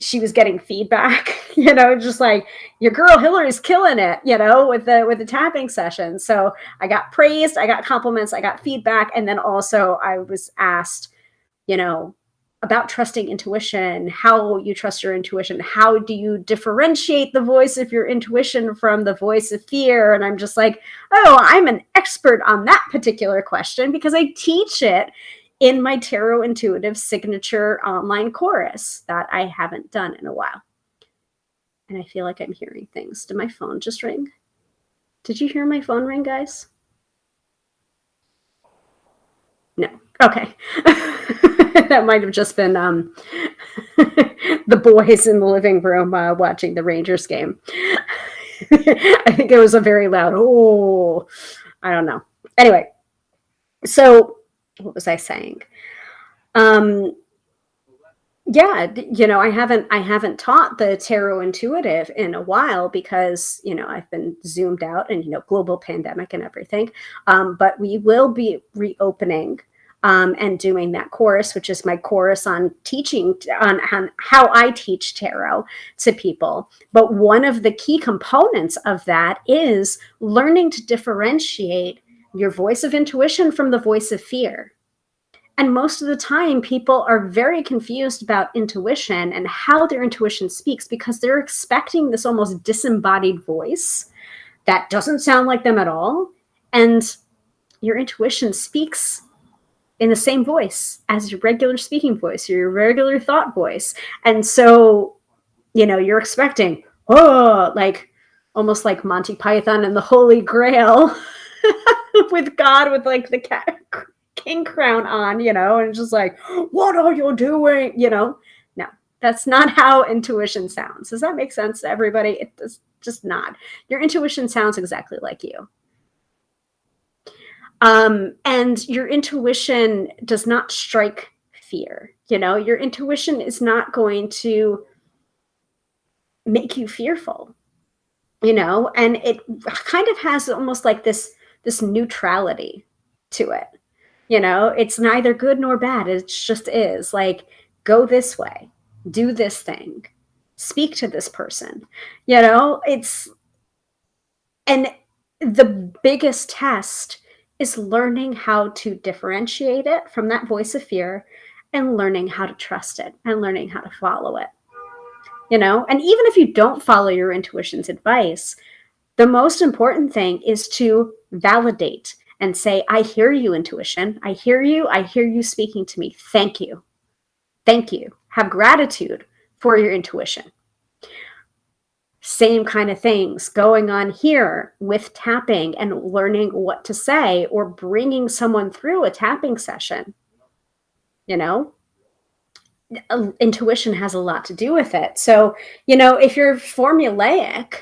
she was getting feedback, just like, your girl Hilary's killing it, with the tapping session. So I got praised, I got compliments, I got feedback. And then also I was asked, about trusting intuition, how you trust your intuition, how do you differentiate the voice of your intuition from the voice of fear? And I'm just like, oh, I'm an expert on that particular question because I teach it in my Tarot Intuitive signature online chorus that I haven't done in a while. And I feel like I'm hearing things. Did my phone just ring? Did you hear my phone ring, guys? No. Okay. That might have just been the boys in the living room watching the Rangers game. I think it was a very loud, oh, I don't know. Anyway, so what was I saying? Yeah, I haven't taught the Tarot Intuitive in a while because, I've been zoomed out and, global pandemic and everything. But we will be reopening and doing that course, which is my course on teaching on how I teach tarot to people. But one of the key components of that is learning to differentiate your voice of intuition from the voice of fear. And most of the time, people are very confused about intuition and how their intuition speaks because they're expecting this almost disembodied voice that doesn't sound like them at all. And your intuition speaks in the same voice as your regular speaking voice, your regular thought voice. And so, you're expecting, almost like Monty Python and the Holy Grail with God with the cat king crown on, and just like, what are you doing? No, that's not how intuition sounds. Does that make sense to everybody? It does just not. Your intuition sounds exactly like you. And your intuition does not strike fear. Your intuition is not going to make you fearful, and it kind of has almost like this neutrality to it. It's neither good nor bad. It just is go this way, do this thing, speak to this person, and the biggest test is learning how to differentiate it from that voice of fear and learning how to trust it and learning how to follow it, and even if you don't follow your intuition's advice, the most important thing is to validate and say, I hear you, intuition. I hear you speaking to me. Thank you. Thank you. Have gratitude for your intuition. Same kind of things going on here with tapping and learning what to say or bringing someone through a tapping session. intuition has a lot to do with it. So, you know, if you're formulaic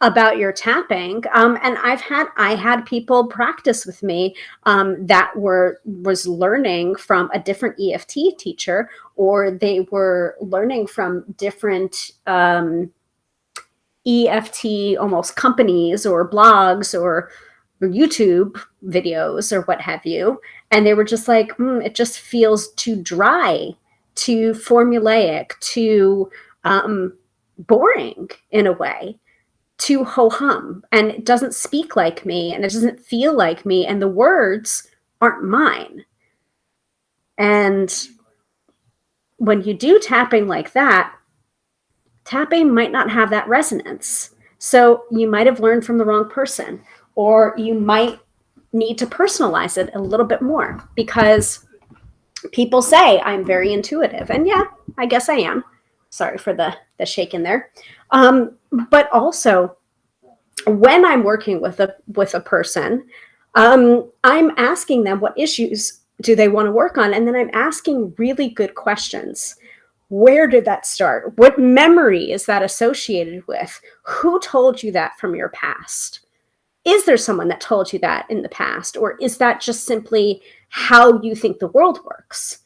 about your tapping, and I had people practice with me that was learning from a different EFT teacher, or they were learning from different EFT almost companies or blogs or YouTube videos or what have you. And they were just like, it just feels too dry, too formulaic, too boring in a way, too ho-hum. And it doesn't speak like me, and it doesn't feel like me, and the words aren't mine. And when you do tapping like that, tapping might not have that resonance. So you might have learned from the wrong person, or you might need to personalize it a little bit more, because people say I'm very intuitive. And yeah, I guess I am. Sorry for the shake in there. But also, when I'm working with a person, I'm asking them what issues do they want to work on, and then I'm asking really good questions. Where did that start? What memory is that associated with? Who told you that from your past? Is there someone that told you that in the past? Or is that just simply how you think the world works?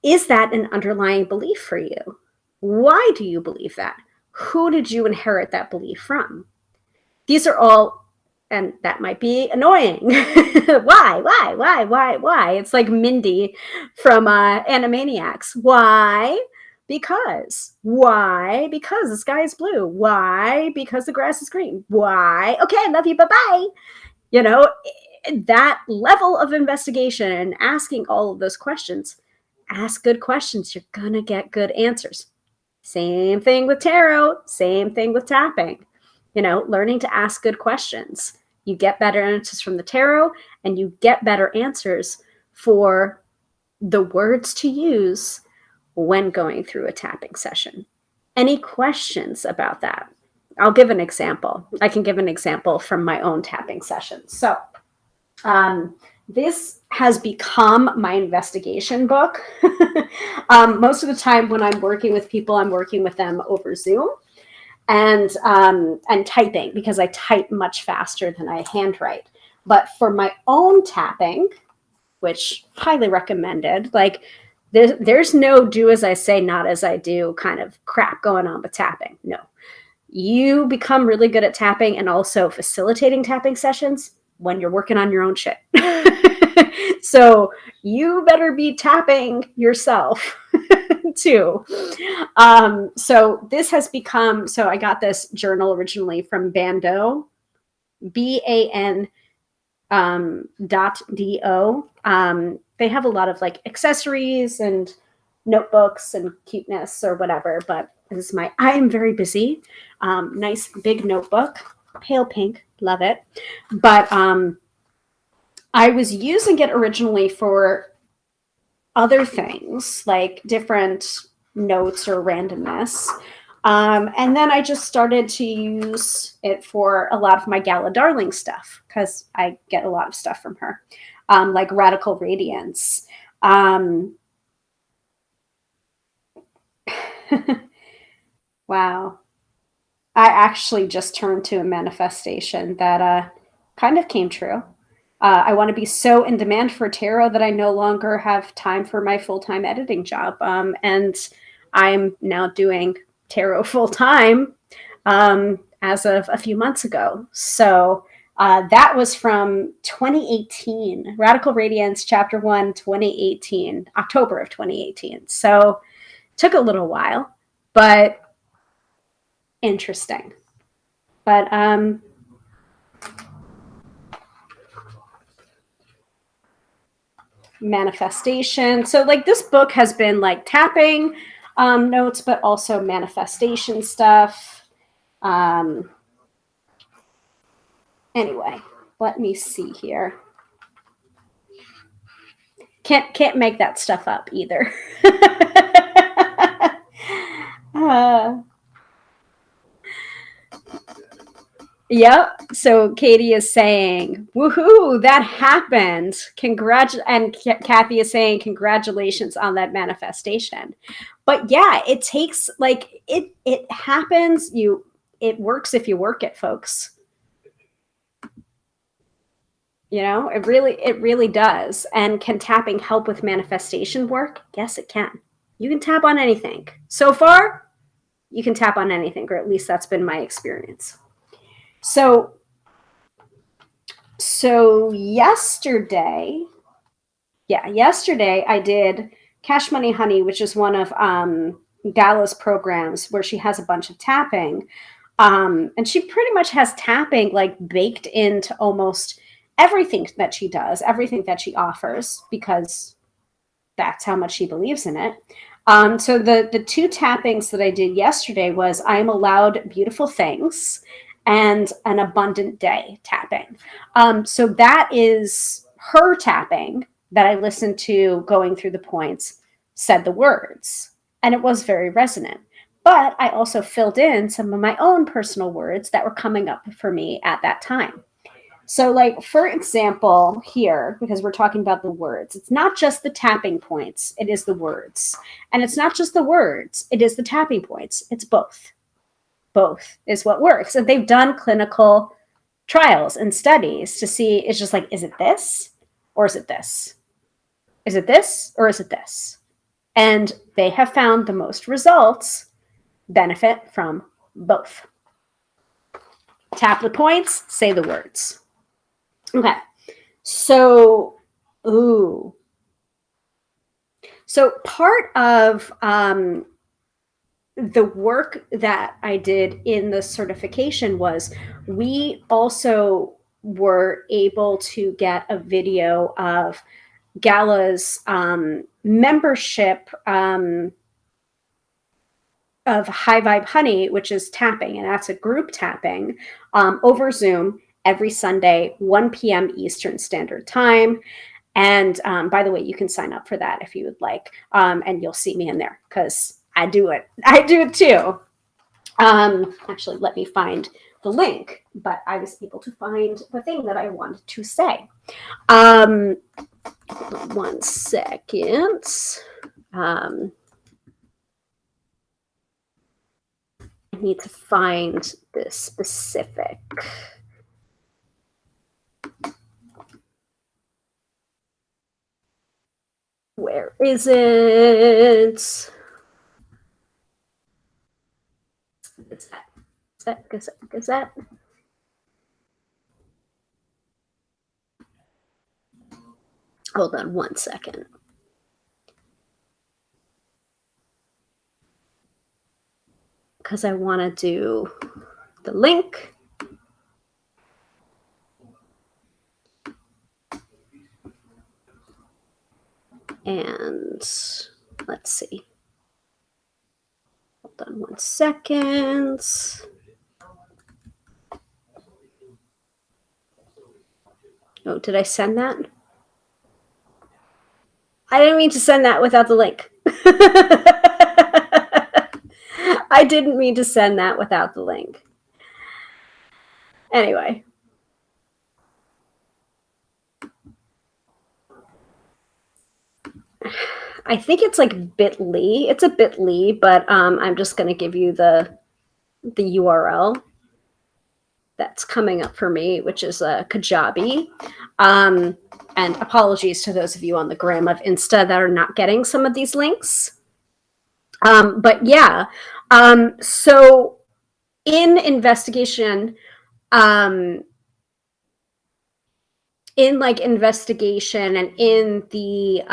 Is that an underlying belief for you? Why do you believe that? Who did you inherit that belief from? These are all, and that might be annoying. Why? It's like Mindy from Animaniacs. Why? Because. Why? Because the sky is blue. Why? Because the grass is green. Why? Okay, I love you. Bye-bye. You know, that level of investigation and asking all of those questions, ask good questions. You're going to get good answers. Same thing with tarot. Same thing with tapping. You know, learning to ask good questions. You get better answers from the tarot, and you get better answers for the words to use when going through a tapping session. Any questions about that? I'll give an example. I can give an example from my own tapping sessions. So this has become my investigation book. Most of the time when I'm working with people, I'm working with them over Zoom and typing, because I type much faster than I handwrite. But for my own tapping, which highly recommended, like there's no do as I say, not as I do kind of crap going on with tapping. No, you become really good at tapping and also facilitating tapping sessions when you're working on your own shit. So you better be tapping yourself too. So this has become, so I got this journal originally from Bando, BAN .do. They have a lot of like accessories and notebooks and cuteness or whatever, but this is I am very busy. Nice big notebook, pale pink, love it. But I was using it originally for other things, like different notes or randomness. And then I just started to use it for a lot of my Gala Darling stuff, because I get a lot of stuff from her, like Radical Radiance. Wow. I actually just turned to a manifestation that kind of came true. I want to be so in demand for tarot that I no longer have time for my full-time editing job. And I'm now doing tarot full-time as of a few months ago. So that was from 2018, Radical Radiance, Chapter 1, 2018, October of 2018. So it took a little while, but interesting. But manifestation. So like this book has been like tapping notes, but also manifestation stuff. Anyway, let me see here. Can't make that stuff up either. Yep. So Katie is saying, woohoo, that happened. And Kathy is saying, congratulations on that manifestation. But yeah, it takes like it happens. It works if you work it, folks. You know, it really does. And can tapping help with manifestation work? Yes, it can. You can tap on anything. So far, you can tap on anything, or at least that's been my experience. So yesterday I did Cash Money Honey, which is one of Gala's programs where she has a bunch of tapping. And she pretty much has tapping like baked into almost everything that she does, everything that she offers, because that's how much she believes in it. So the two tappings that I did yesterday was I am allowed beautiful things and an abundant day tapping. So that is her tapping that I listened to going through the points, said the words, and it was very resonant. But I also filled in some of my own personal words that were coming up for me at that time. So, like, for example, here, because we're talking about the words, it's not just the tapping points, it is the words. And it's not just the words, it is the tapping points. It's both. Both is what works. And they've done clinical trials and studies to see, it's just like, is it this or is it this? Is it this or is it this? And they have found the most results benefit from both. Tap the points, say the words. Okay, so part of the work that I did in the certification was we also were able to get a video of Gala's membership of High Vibe Honey, which is tapping, and that's a group tapping over Zoom every Sunday, 1 p.m. Eastern Standard Time. And by the way, you can sign up for that if you would like, and you'll see me in there because I do it. I do it too. Actually, let me find the link, but I was able to find the thing that I wanted to say. 1 second. I need to find this specific. Where is it? Gazette. Hold on 1 second. Because I want to do the link. And let's see. Hold on 1 second. Oh, did I send that? I didn't mean to send that without the link. I didn't mean to send that without the link. Anyway. I think it's like bit.ly. It's a bit.ly, but I'm just going to give you the URL that's coming up for me, which is Kajabi. And apologies to those of you on the gram of Insta that are not getting some of these links. But yeah, so in investigation, in like investigation and in the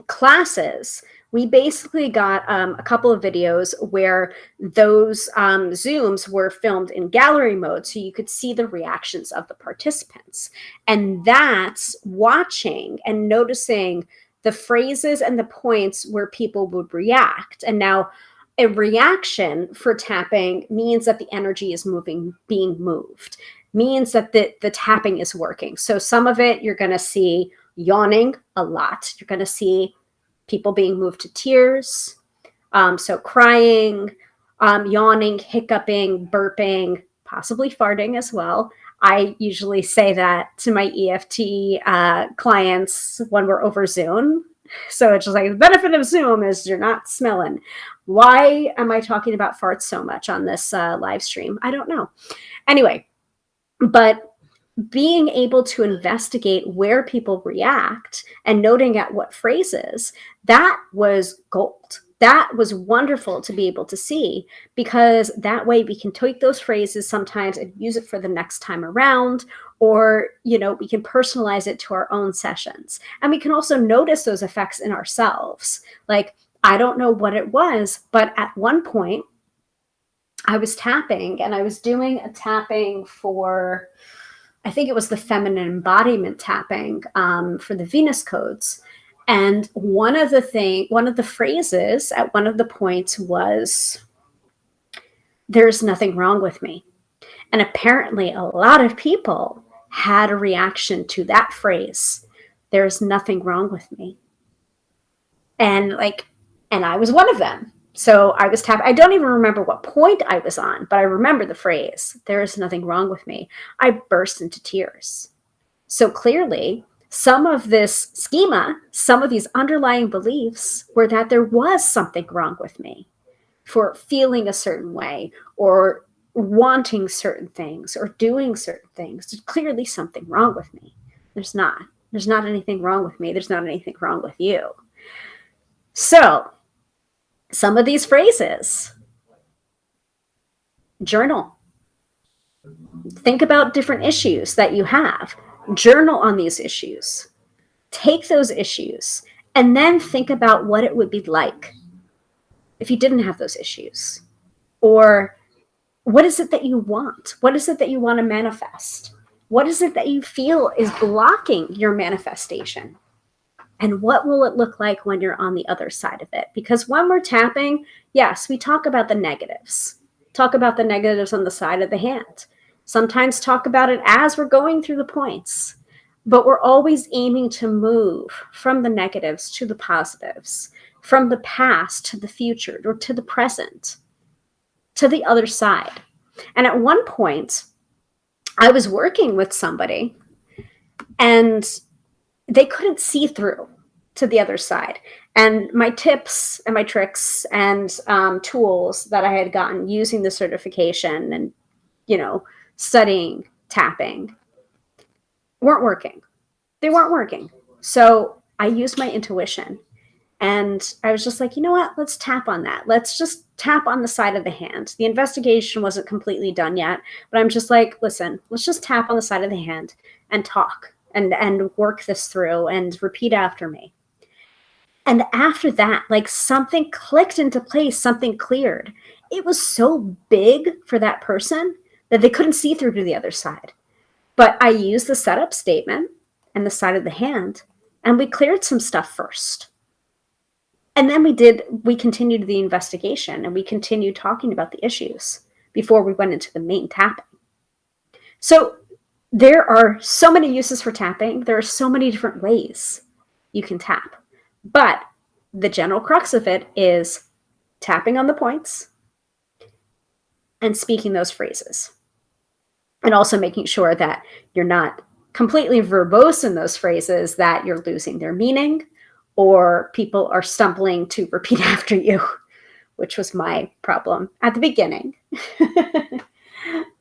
classes, we basically got a couple of videos where those Zooms were filmed in gallery mode so you could see the reactions of the participants. And that's watching and noticing the phrases and the points where people would react. And now a reaction for tapping means that the energy is being moved, means that the tapping is working. So some of it you're going to see yawning a lot. You're going to see people being moved to tears. So crying, yawning, hiccuping, burping, possibly farting as well. I usually say that to my EFT clients when we're over Zoom. So it's just like the benefit of Zoom is you're not smelling. Why am I talking about farts so much on this live stream? I don't know. Anyway, but being able to investigate where people react and noting at what phrases, that was gold. That was wonderful to be able to see, because that way we can take those phrases sometimes and use it for the next time around, or, you know, we can personalize it to our own sessions. And we can also notice those effects in ourselves. Like, I don't know what it was, but at one point I was tapping, and I was doing a tapping for, I think it was the feminine embodiment tapping for the Venus codes. And one of the phrases at one of the points was, "There's nothing wrong with me." And apparently a lot of people had a reaction to that phrase, "There's nothing wrong with me." And I was one of them. So I was tapping. I don't even remember what point I was on, but I remember the phrase, "There is nothing wrong with me." I burst into tears. So clearly, some of this schema, some of these underlying beliefs were that there was something wrong with me for feeling a certain way, or wanting certain things, or doing certain things. There's clearly something wrong with me. There's not. There's not anything wrong with me. There's not anything wrong with you. So, some of these phrases, journal. Think about different issues that you have. Journal on these issues. Take those issues, and then think about what it would be like if you didn't have those issues. Or what is it that you want? What is it that you want to manifest? What is it that you feel is blocking your manifestation? And what will it look like when you're on the other side of it? Because when we're tapping, yes, we talk about the negatives. Talk about the negatives on the side of the hand. Sometimes talk about it as we're going through the points. But we're always aiming to move from the negatives to the positives, from the past to the future, or to the present, to the other side. And at one point, I was working with somebody, and they couldn't see through to the other side. And my tips and my tricks and tools that I had gotten using the certification and, you know, studying tapping weren't working. They weren't working. So I used my intuition, and I was just like, you know what? Let's tap on that. Let's just tap on the side of the hand. The investigation wasn't completely done yet, but I'm just like, listen, let's just tap on the side of the hand and talk and work this through and repeat after me. And after that, like, something clicked into place, something cleared. It was so big for that person that they couldn't see through to the other side. But I used the setup statement and the side of the hand, and we cleared some stuff first. And then we continued the investigation, and we continued talking about the issues before we went into the main tapping. So there are so many uses for tapping. There are so many different ways you can tap. But the general crux of it is tapping on the points and speaking those phrases. And also making sure that you're not completely verbose in those phrases, that you're losing their meaning, or people are stumbling to repeat after you, which was my problem at the beginning.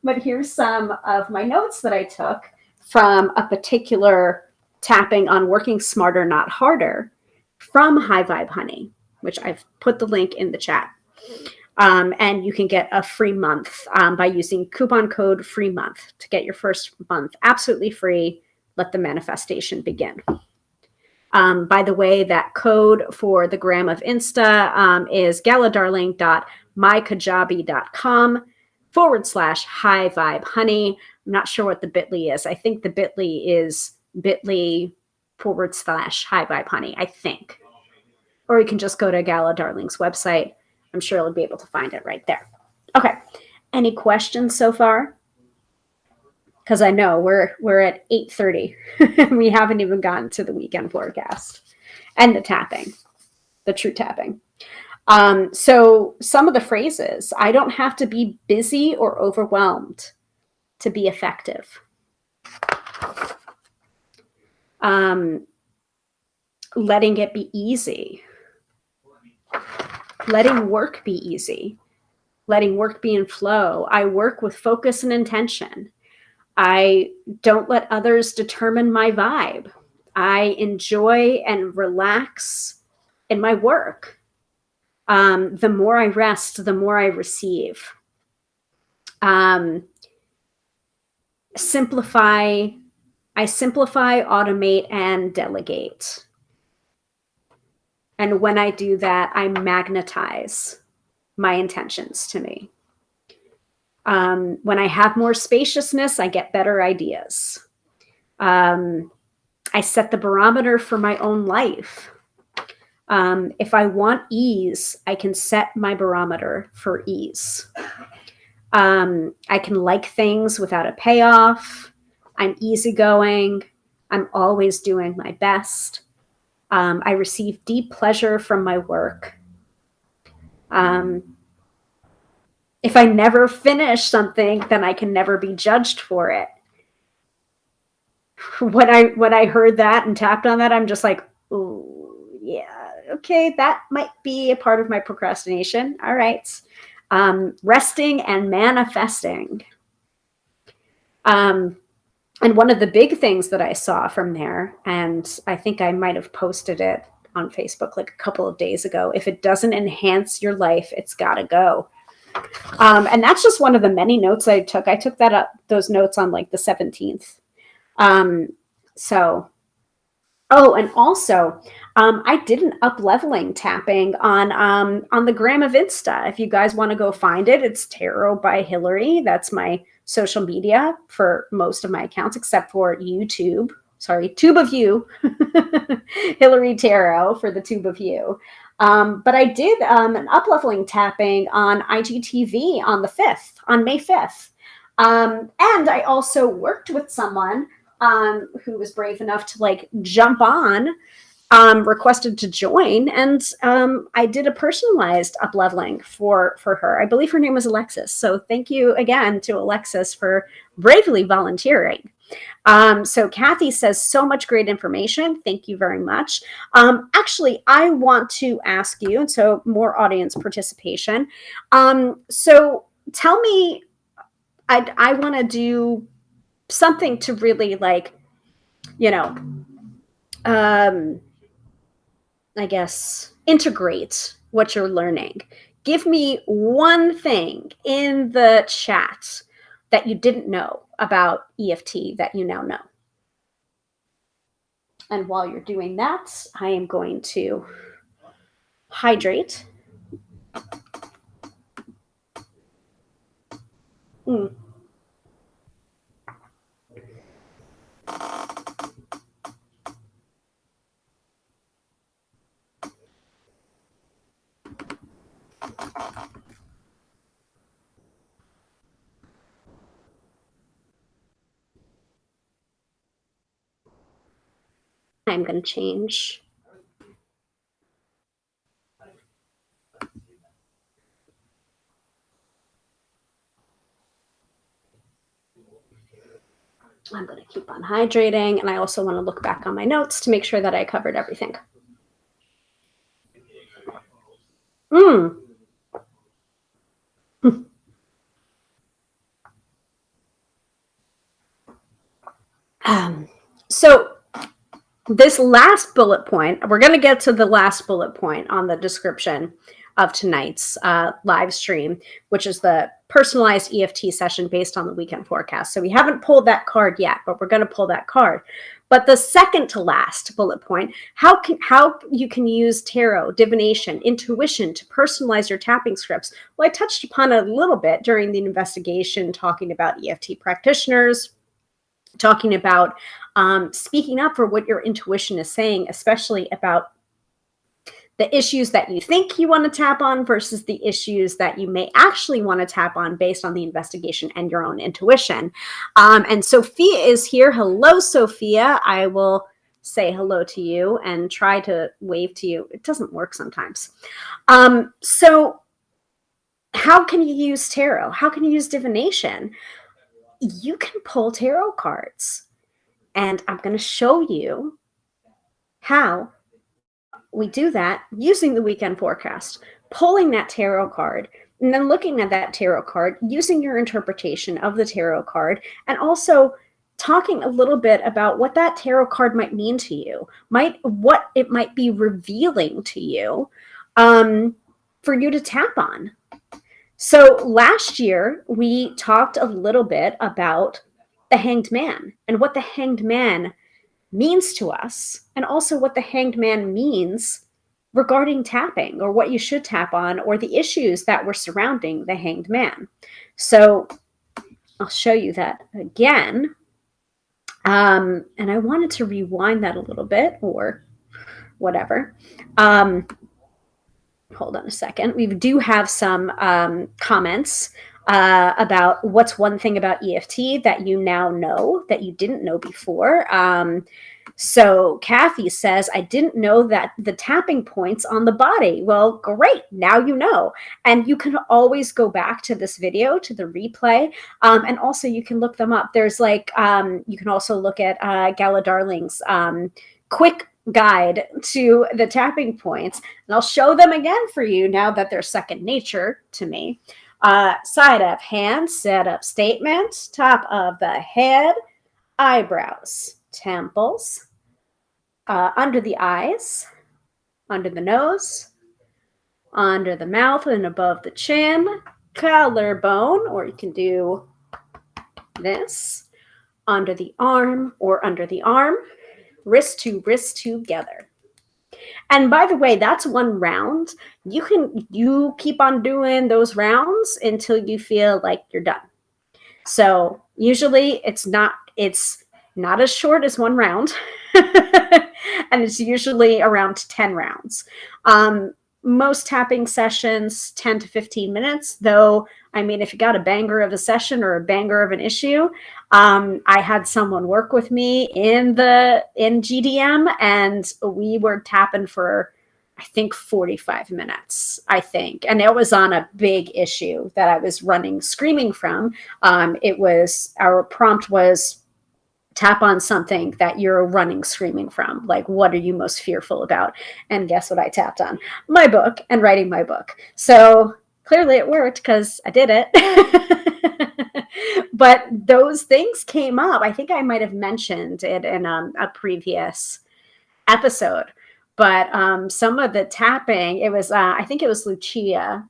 But here's some of my notes that I took from a particular tapping on working smarter, not harder, from High Vibe Honey, which I've put the link in the chat. And you can get a free month by using coupon code free month to get your first month absolutely free. Let the manifestation begin. By the way, that code for the gram of Insta is galadarling.mykajabi.com/high vibe honey. I'm not sure what the bit.ly is. I think the bit.ly is bit.ly/high vibe honey, I think. Or you can just go to Gala Darling's website. I'm sure you'll be able to find it right there. Okay. Any questions so far? Because I know we're at 8:30. We haven't even gotten to the weekend forecast and the tapping, the true tapping. So some of the phrases, I don't have to be busy or overwhelmed to be effective. letting it be easy, letting work be easy, letting work be in flow. I work with focus and intention. I don't let others determine my vibe. I enjoy and relax in my work. The more I rest, the more I receive. Simplify, automate, and delegate. And when I do that, I magnetize my intentions to me. When I have more spaciousness, I get better ideas. I set the barometer for my own life. If I want ease, I can set my barometer for ease. I can like things without a payoff. I'm easygoing. I'm always doing my best. I receive deep pleasure from my work. If I never finish something, then I can never be judged for it. When I heard that and tapped on that, I'm just like, oh, yeah, okay, that might be a part of my procrastination. All right. Resting and manifesting. And one of the big things that I saw from there, and I think I might have posted it on Facebook like a couple of days ago, if it doesn't enhance your life, it's got to go. And that's just one of the many notes I took. I took those notes on like the 17th. And also, I did an up-leveling tapping on the gram of Insta. If you guys want to go find it, it's Tarot by Hilary. That's my social media for most of my accounts, except for YouTube. Sorry, Tube of You. Hilary Tarot for the Tube of You. But I did an up-leveling tapping on IGTV on May 5th. And I also worked with someone who was brave enough to like jump on, requested to join, and I did a personalized up-leveling for her. I believe her name was Alexis. So thank you again to Alexis for bravely volunteering. So Kathy says, so much great information. Thank you very much. Actually, I want to ask you, and so more audience participation. So tell me, I want to do something to really like, I guess, integrate what you're learning. Give me one thing in the chat that you didn't know about EFT that you now know. And while you're doing that, I am going to hydrate. I'm going to change. I'm going to keep on hydrating, and I also want to look back on my notes to make sure that I covered everything. So this last bullet point, we're going to get to the last bullet point on the description of tonight's live stream, which is the personalized EFT session based on the weekend forecast. So we haven't pulled that card yet, but we're going to pull that card. But the second to last bullet point, how you can use tarot, divination, intuition to personalize your tapping scripts. Well, I touched upon it a little bit during the investigation, talking about EFT practitioners, talking about speaking up for what your intuition is saying, especially about the issues that you think you want to tap on versus the issues that you may actually want to tap on based on the investigation and your own intuition. And Sophia is here. Hello, Sophia. I will say hello to you and try to wave to you. It doesn't work sometimes. So how can you use tarot? How can you use divination? You can pull tarot cards. And I'm going to show you how we do that using the weekend forecast, pulling that tarot card, and then looking at that tarot card, using your interpretation of the tarot card, and also talking a little bit about what that tarot card might mean to you, what it might be revealing to you, for you to tap on. So last year, we talked a little bit about the Hanged Man and what the Hanged Man means to us, and also what the Hanged Man means regarding tapping, or what you should tap on, or the issues that were surrounding the Hanged Man. So I'll show you that again. And I wanted to rewind that a little bit, or whatever. Hold on a second. We do have some comments about what's one thing about EFT that you now know that you didn't know before. So Kathy says, I didn't know that the tapping points on the body. Well, great. Now you know. And you can always go back to this video, to the replay. And also you can look them up. There's like, you can also look at Gala Darling's quick guide to the tapping points. And I'll show them again for you now that they're second nature to me. Side of hand, set up statement, top of the head, eyebrows, temples, under the eyes, under the nose, under the mouth and above the chin, collarbone, or you can do this, under the arm or under the arm, wrist to wrist together. And by the way, that's one round. You keep on doing those rounds until you feel like you're done. So usually it's not as short as one round. And it's usually around 10 rounds. Most tapping sessions, 10 to 15 minutes, though. I mean, if you got a banger of a session or a banger of an issue, I had someone work with me in GDM, and we were tapping for, I think, 45 minutes, and it was on a big issue that I was running screaming from. Our prompt was, tap on something that you're running screaming from. Like, what are you most fearful about? And guess what I tapped on? My book and writing my book. So clearly it worked because I did it. But those things came up. I think I might have mentioned it in a previous episode. But some of the tapping, it was, I think it was Lucia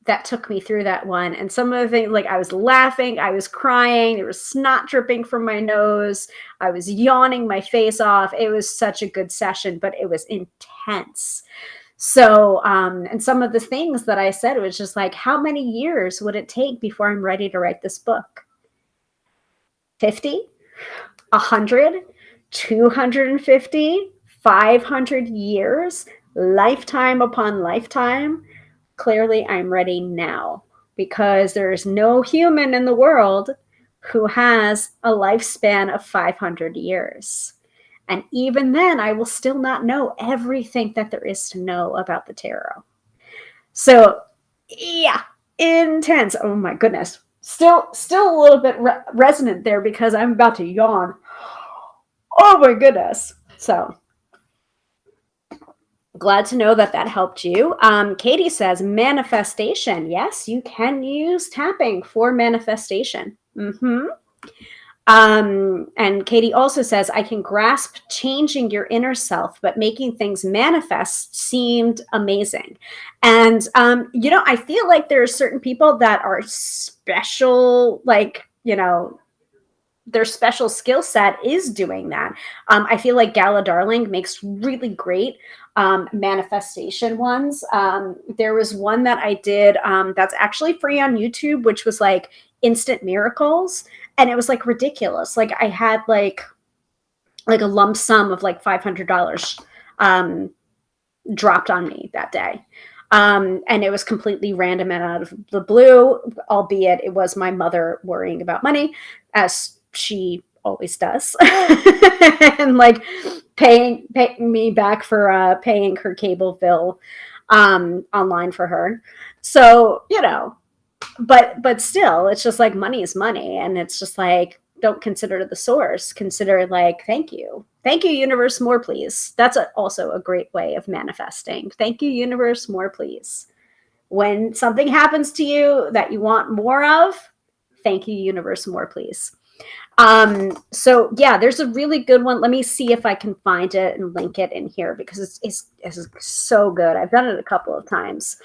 that took me through that one. And some of the things, like, I was laughing, I was crying, there was snot dripping from my nose, I was yawning my face off. It was such a good session, but it was intense. So, and some of the things that I said, it was just like, how many years would it take before I'm ready to write this book? 50? 100? 250? 500 years? Lifetime upon lifetime? Clearly, I'm ready now, because there's no human in the world who has a lifespan of 500 years. And even then, I will still not know everything that there is to know about the tarot. So, yeah, intense. Oh my goodness. Still a little bit resonant there because I'm about to yawn. Oh my goodness. So, glad to know that helped you. Katie says, manifestation. Yes, you can use tapping for manifestation. And Katie also says, I can grasp changing your inner self, but making things manifest seemed amazing. And, I feel like there are certain people that are special, like, their special skill set is doing that. I feel like Gala Darling makes really great manifestation ones. There was one that I did that's actually free on YouTube, which was like instant miracles. And it was like ridiculous. Like I had like a lump sum of like $500 dropped on me that day. And it was completely random and out of the blue, albeit it was my mother worrying about money, as she always does, and like paying me back for paying her cable bill online for her. So, but still, it's just like money is money. And it's just like, don't consider the source. Consider like, thank you, universe, more please. That's also a great way of manifesting. Thank you, universe, more please. When something happens to you that you want more of, thank you, universe, more please. So yeah, there's a really good one. Let me see if I can find it and link it in here because it's so good. I've done it a couple of times.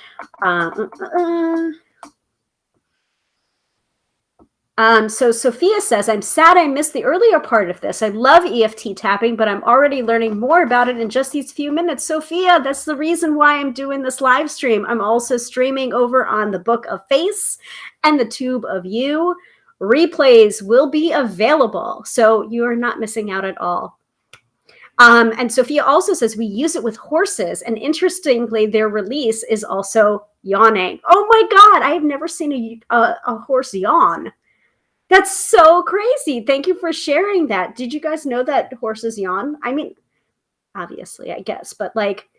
So Sophia says, I'm sad I missed the earlier part of this. I love EFT tapping, but I'm already learning more about it in just these few minutes. Sophia, that's the reason why I'm doing this live stream. I'm also streaming over on the Book of Face and the Tube of You. Replays will be available, so you are not missing out at all. And Sophia also says we use it with horses, and interestingly, their release is also yawning. Oh my God, I have never seen a horse yawn. That's so crazy. Thank you for sharing that. Did you guys know that horses yawn? I mean, obviously, I guess, but like,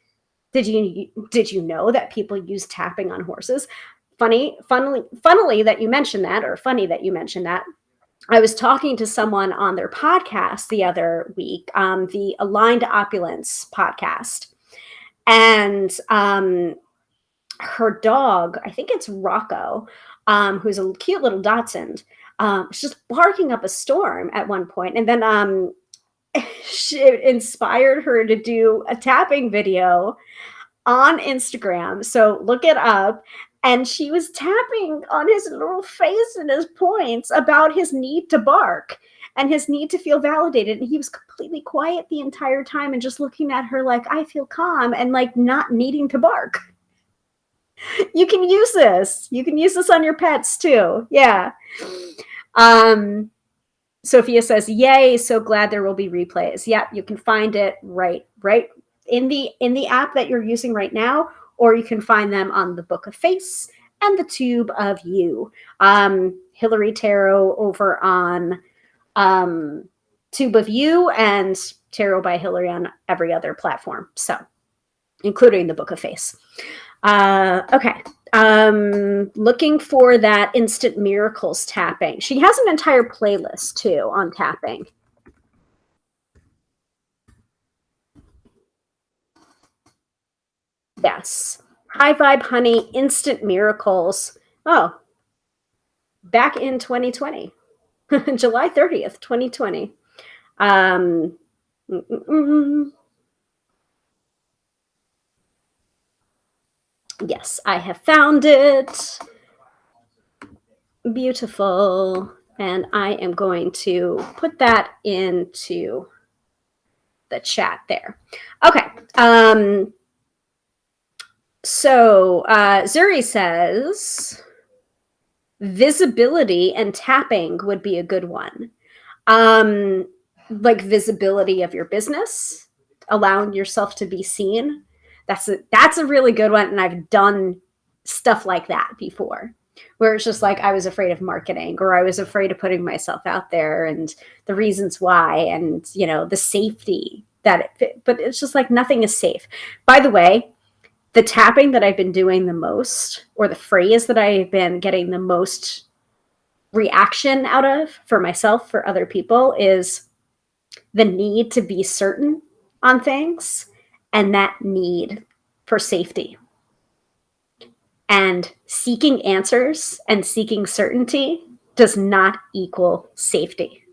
did you know that people use tapping on horses? Funnily that you mentioned that, or funny that you mentioned that. I was talking to someone on their podcast the other week, the Aligned Opulence podcast, and her dog, I think it's Rocco, who's a cute little Dachshund, was just barking up a storm at one point, and then it inspired her to do a tapping video on Instagram. So look it up. And she was tapping on his little face and his points about his need to bark and his need to feel validated. And he was completely quiet the entire time and just looking at her like, I feel calm, and like not needing to bark. You can use this. You can use this on your pets too. Yeah. Sophia says, yay, so glad there will be replays. Yeah, you can find it right in the app that you're using right now, or you can find them on the Book of Face and the Tube of You. Hilary Tarot over on Tube of You, and Tarot by Hilary on every other platform. So, including the Book of Face. Okay. Looking for that instant miracles tapping. She has an entire playlist too on tapping. Yes. High Vibe Honey, Instant Miracles. Oh, back in 2020, July 30th, 2020. Yes, I have found it. Beautiful. And I am going to put that into the chat there. Okay. So Zuri says visibility and tapping would be a good one. Like visibility of your business, allowing yourself to be seen. That's a really good one. And I've done stuff like that before, where it's just like I was afraid of marketing, or I was afraid of putting myself out there, and the reasons why, and the safety that but it's just like nothing is safe. By the way, the tapping that I've been doing the most, or the phrase that I've been getting the most reaction out of for myself, for other people, is the need to be certain on things, and that need for safety. And seeking answers and seeking certainty does not equal safety.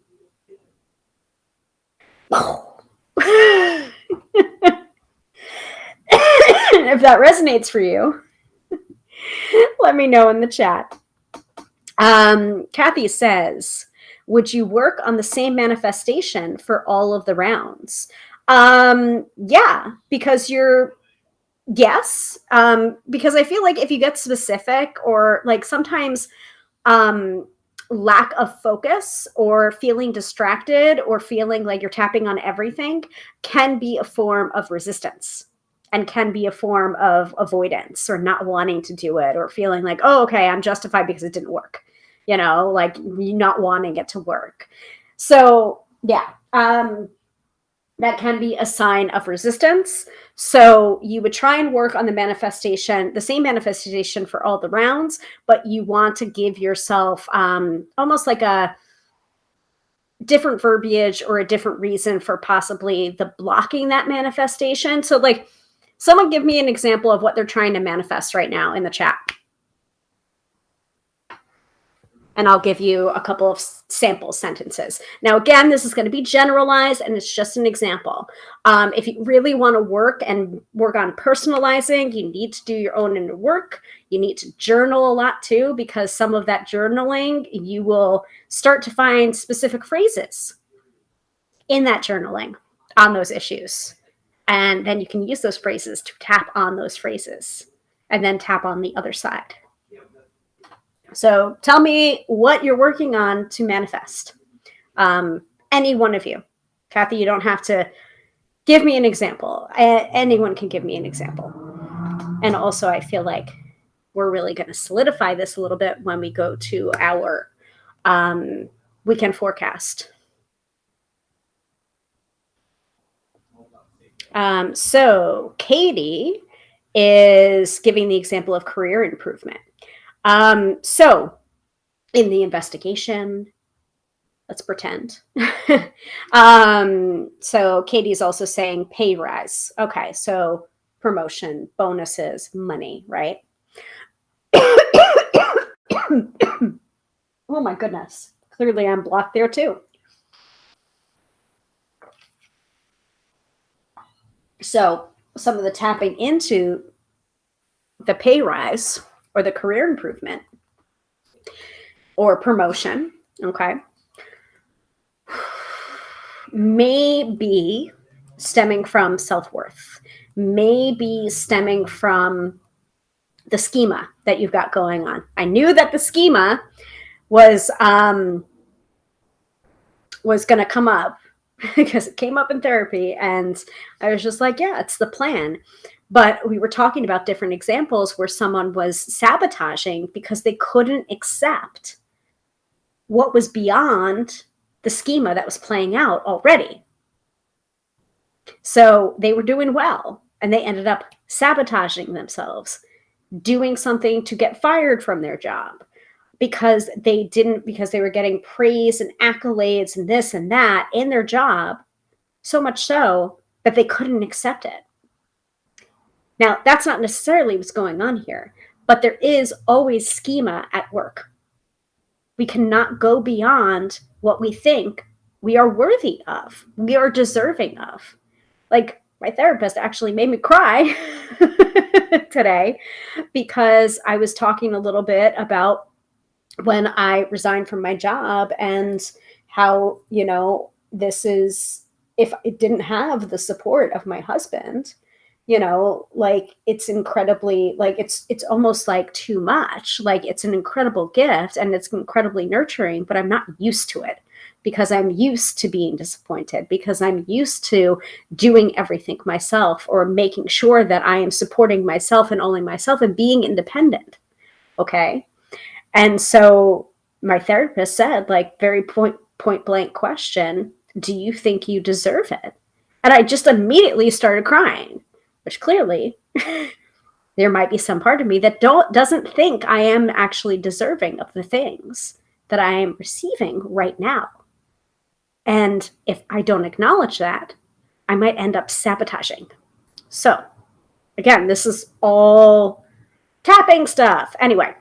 If that resonates for you, let me know in the chat. Kathy says, would you work on the same manifestation for all of the rounds? Yeah, because yes, because I feel like if you get specific, or like sometimes lack of focus, or feeling distracted, or feeling like you're tapping on everything can be a form of resistance, and can be a form of avoidance, or not wanting to do it, or feeling like, oh, okay, I'm justified because it didn't work, like not wanting it to work. So yeah, that can be a sign of resistance. So you would try and work on the same manifestation for all the rounds, but you want to give yourself almost like different verbiage or a different reason for possibly the blocking that manifestation. So like, someone give me an example of what they're trying to manifest right now in the chat. And I'll give you a couple of sample sentences. Now, again, this is going to be generalized and it's just an example. If you really want to work on personalizing, you need to do your own inner work. You need to journal a lot too, because some of that journaling, you will start to find specific phrases in that journaling on those issues. And then you can use those phrases to tap on those phrases and then tap on the other side. So tell me what you're working on to manifest. Any one of you. Kathy, you don't have to give me an example. Anyone can give me an example. And also, I feel like we're really going to solidify this a little bit when we go to our weekend forecast. So Katie is giving the example of career improvement. So in the investigation, let's pretend. So Katie's also saying pay rise. Okay, so promotion, bonuses, money, right? Oh my goodness. Clearly I'm blocked there too. So some of the tapping into the pay rise or the career improvement or promotion, okay, may be stemming from self-worth, may be stemming from the schema that you've got going on. I knew that the schema was going to come up because it came up in therapy, and I was just like, yeah, it's the plan. But we were talking about different examples where someone was sabotaging because they couldn't accept what was beyond the schema that was playing out already. So they were doing well, and they ended up sabotaging themselves, doing something to get fired from their job because they were getting praise and accolades and this and that in their job, so much so that they couldn't accept it. Now, that's not necessarily what's going on here, but there is always schema at work. We cannot go beyond what we think we are worthy of, we are deserving of. Like, my therapist actually made me cry today because I was talking a little bit about when I resigned from my job and how, this is, if it didn't have the support of my husband, like it's incredibly, like it's almost like too much. Like it's an incredible gift and it's incredibly nurturing, but I'm not used to it because I'm used to being disappointed, because I'm used to doing everything myself or making sure that I am supporting myself and only myself and being independent. Okay. And so my therapist said, like, very point blank question, do you think you deserve it? And I just immediately started crying, which clearly there might be some part of me that doesn't think I am actually deserving of the things that I am receiving right now. And if I don't acknowledge that, I might end up sabotaging. So again, this is all tapping stuff. Anyway,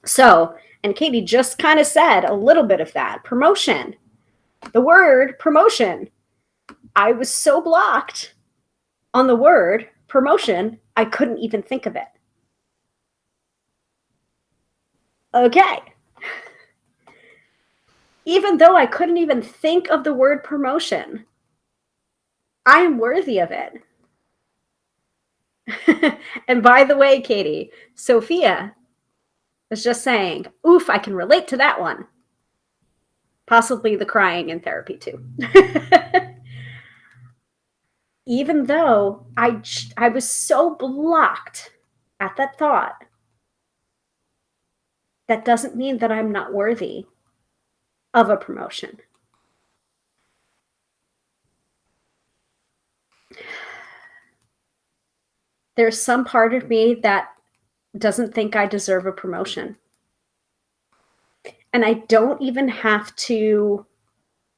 so, and Katie just kind of said a little bit of that. Promotion. The word promotion. I was so blocked on the word promotion, I couldn't even think of it. Okay. Even though I couldn't even think of the word promotion, I am worthy of it. And by the way, Katie, Sophia was just saying, oof, I can relate to that one. Possibly the crying in therapy too. Even though I was so blocked at that thought, that doesn't mean that I'm not worthy of a promotion. There's some part of me that doesn't think I deserve a promotion. And I don't even have to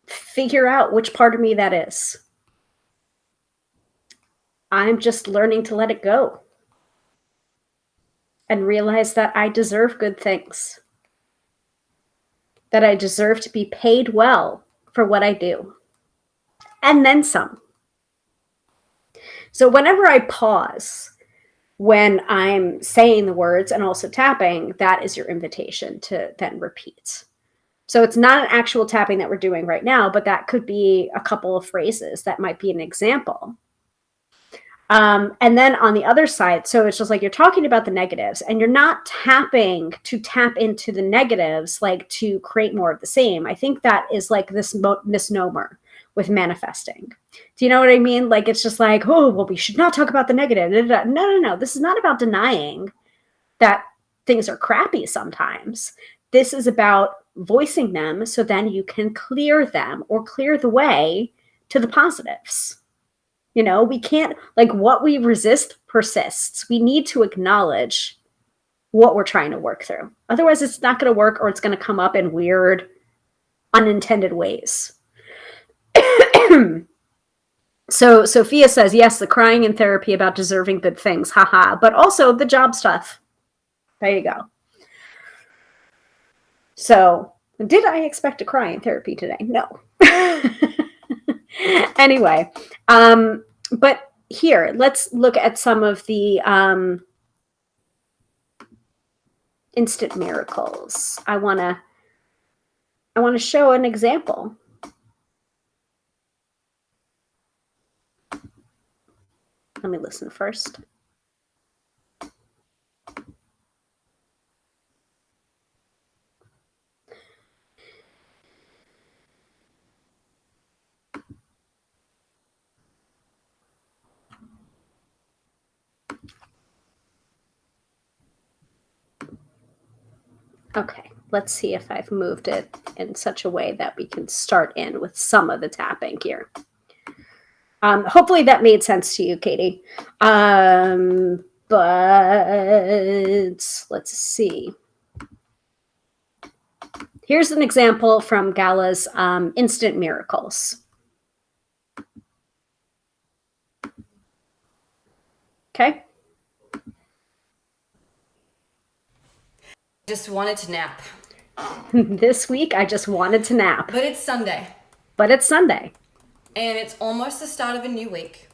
figure out which part of me that is. I'm just learning to let it go and realize that I deserve good things, that I deserve to be paid well for what I do, and then some. So whenever I pause when I'm saying the words and also tapping, that is your invitation to then repeat. So it's not an actual tapping that we're doing right now, but that could be a couple of phrases. That might be an example. And then on the other side, so it's just like you're talking about the negatives and you're not tapping to tap into the negatives, like to create more of the same. I think that is like this misnomer with manifesting. Do you know what I mean? Like, it's just like, oh, well, we should not talk about the negative. No. This is not about denying that things are crappy sometimes. This is about voicing them so then you can clear them or clear the way to the positives. You know, we can't, like, what we resist persists. We need to acknowledge what we're trying to work through. Otherwise, it's not going to work, or it's going to come up in weird, unintended ways. So Sophia says, yes, the crying in therapy about deserving good things, haha, but also the job stuff. There you go. So did I expect to cry in therapy today? No. Anyway, but here, let's look at some of the instant miracles. I want to show an example. Let me listen first. Okay, let's see if I've moved it in such a way that we can start in with some of the tapping here. Hopefully that made sense to you, Katie. But let's see. Here's an example from Gala's Instant Miracles. Okay. Just wanted to nap. This week, I just wanted to nap. But it's Sunday. And it's almost the start of a new week.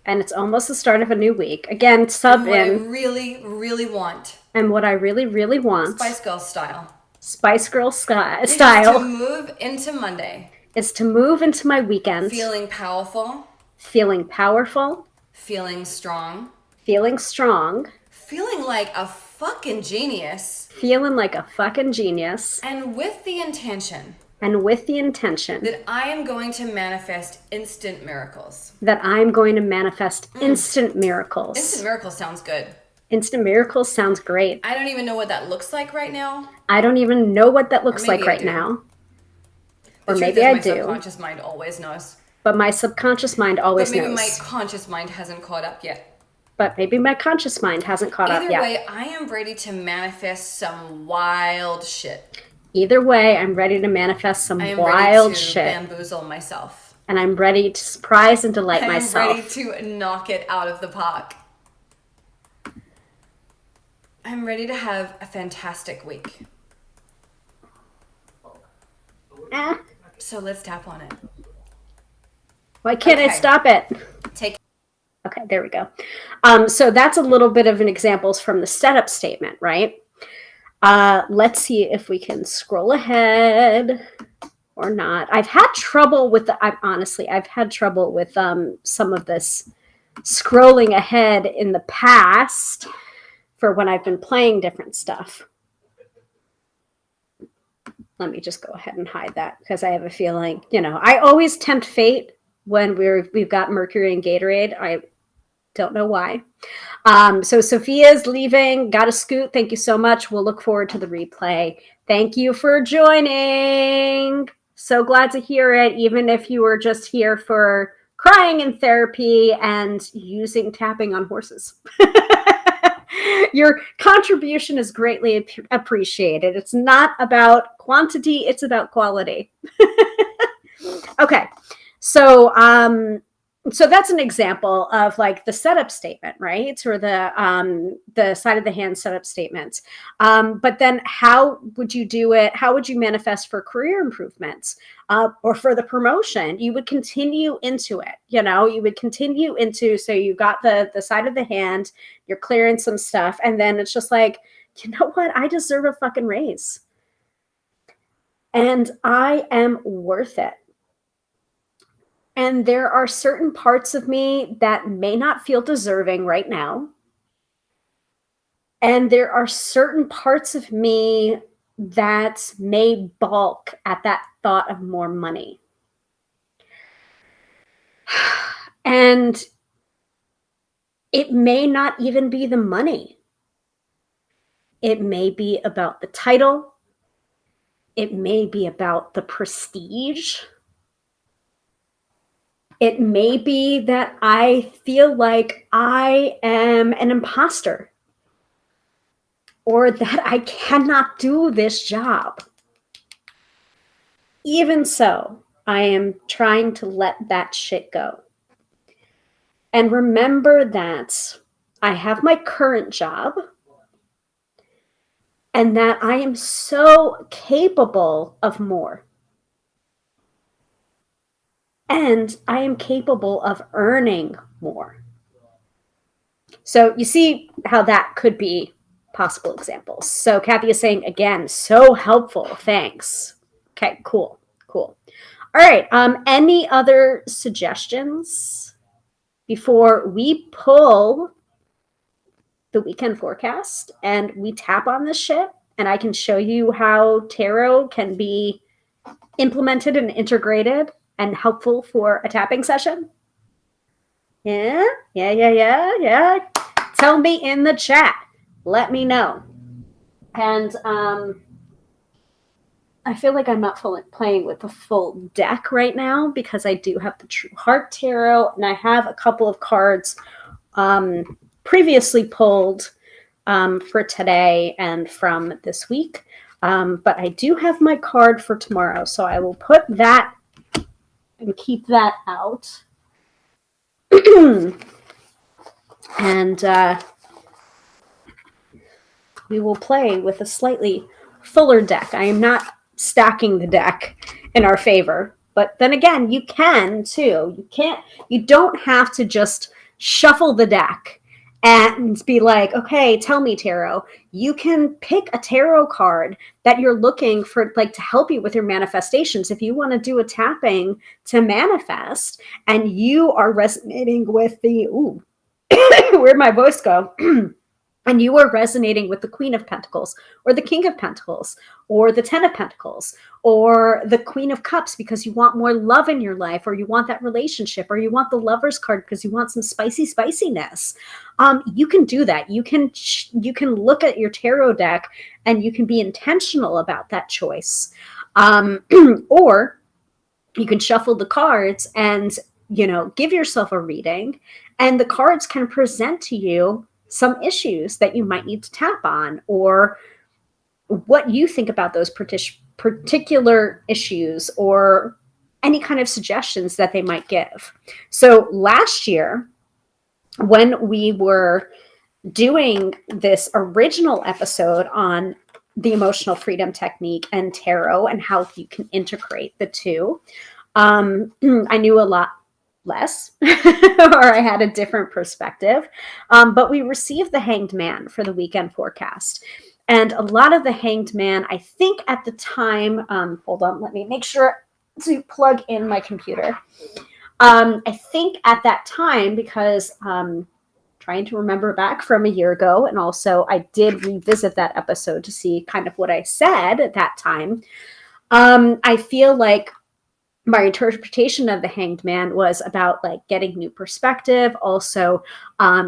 Again, sub and what in. I really, really want. And what I really, really want. Spice Girl style. Spice Girl style. Is to move into Monday. Is to move into my weekend. Feeling powerful. Feeling strong. Feeling like a fucking genius. And with the intention. That I am going to manifest instant miracles. Instant miracles sounds good. Instant miracles sounds great. I don't even know what that looks like right now. Or maybe I do. My subconscious mind always knows. But my subconscious mind always knows. But maybe my conscious mind hasn't caught up yet. Either way, I am ready to manifest some wild shit. Either way, I'm ready to manifest some wild shit. I am ready to bamboozle myself. And I'm ready to surprise and delight myself. I'm ready to knock it out of the park. I'm ready to have a fantastic week. So let's tap on it. Why can't I stop it? Okay, there we go. So that's a little bit of an examples from the setup statement, right? Let's see if we can scroll ahead or not. I've had trouble with I've had trouble with some of this scrolling ahead in the past for when I've been playing different stuff. Let me just go ahead and hide that because I have a feeling, I always tempt fate when we've got Mercury and Gatorade. I don't know why. So Sophia's leaving. Got a scoot. Thank you so much. We'll look forward to the replay. Thank you for joining. So glad to hear it, even if you were just here for crying in therapy and using tapping on horses. Your contribution is greatly appreciated. It's not about quantity, it's about quality. Okay. So, so that's an example of like the setup statement, right? Or the side of the hand setup statement. But then how would you do it? How would you manifest for career improvements or for the promotion? You would continue into it, you know, you would continue into, so you got the side of the hand, you're clearing some stuff. And then it's just like, you know what? I deserve a fucking raise. And I am worth it. And there are certain parts of me that may not feel deserving right now. And there are certain parts of me that may balk at that thought of more money. And it may not even be the money. It may be about the title. It may be about the prestige. It may be that I feel like I am an imposter or that I cannot do this job. Even so, I am trying to let that shit go. And remember that I have my current job and that I am so capable of more. And I am capable of earning more. So you see how that could be possible examples. So Kathy is saying, again, so helpful. Thanks. Okay, cool. All right. Any other suggestions before we pull the weekend forecast and we tap on this shit and I can show you how tarot can be implemented and integrated and helpful for a tapping session? Yeah. Tell me in the chat. Let me know. And I feel like I'm not playing with the full deck right now because I do have the True Heart Tarot and I have a couple of cards previously pulled for today and from this week. But I do have my card for tomorrow, so I will put that and keep that out. And we will play with a slightly fuller deck. I am not stacking the deck in our favor, but then again, you can too. You don't have to just shuffle the deck and be like, okay, tell me, tarot. You can pick a tarot card that you're looking for, like, to help you with your manifestations. If you want to do a tapping to manifest and you are resonating with the, where'd my voice go? And you are resonating with the Queen of Pentacles or the King of Pentacles or the Ten of Pentacles or the Queen of Cups because you want more love in your life or you want that relationship or you want the Lover's card because you want some spiciness. You can do that. You can look at your tarot deck and you can be intentional about that choice. Or you can shuffle the cards and, give yourself a reading and the cards can present to you some issues that you might need to tap on or what you think about those particular issues or any kind of suggestions that they might give. So last year, when we were doing this original episode on the emotional freedom technique and tarot and how you can integrate the two, I knew a lot less or I had a different perspective. But we received the Hanged Man for the weekend forecast. And a lot of the Hanged Man, I think at the time, hold on, let me make sure to plug in my computer. I think at that time, because trying to remember back from a year ago, and also I did revisit that episode to see kind of what I said at that time. I feel like my interpretation of the Hanged Man was about like getting new perspective, also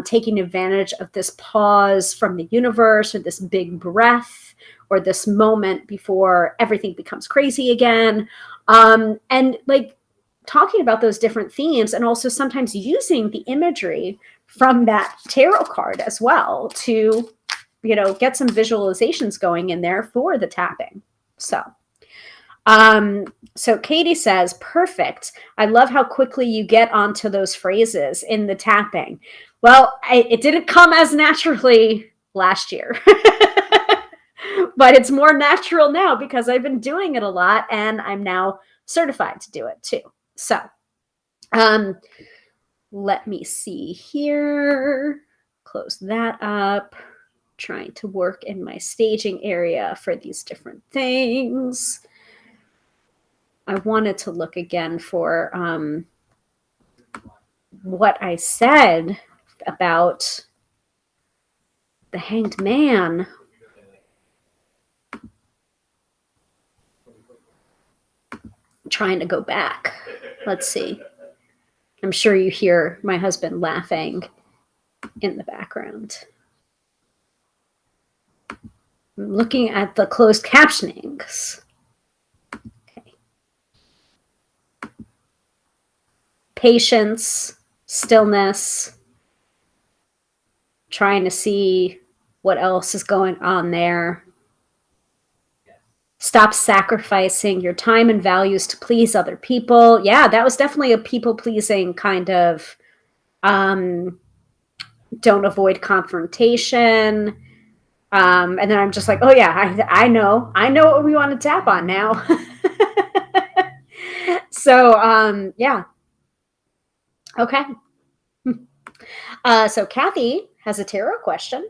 taking advantage of this pause from the universe or this big breath or this moment before everything becomes crazy again. And like talking about those different themes and also sometimes using the imagery from that tarot card as well to, get some visualizations going in there for the tapping. So So Katie says, perfect. I love how quickly you get onto those phrases in the tapping. Well, it didn't come as naturally last year, but it's more natural now because I've been doing it a lot and I'm now certified to do it too. So, let me see here. Close that up. Trying to work in my staging area for these different things. I wanted to look again for what I said about the Hanged Man. I'm trying to go back. Let's see. I'm sure you hear my husband laughing in the background. I'm looking at the closed captionings. Okay. Patience, stillness, trying to see what else is going on there. Stop sacrificing your time and values to please other people. Yeah, that was definitely a people-pleasing kind of don't avoid confrontation. And then I'm just like, oh yeah, I know what we want to tap on now. So yeah. Okay. So Kathy has a tarot question.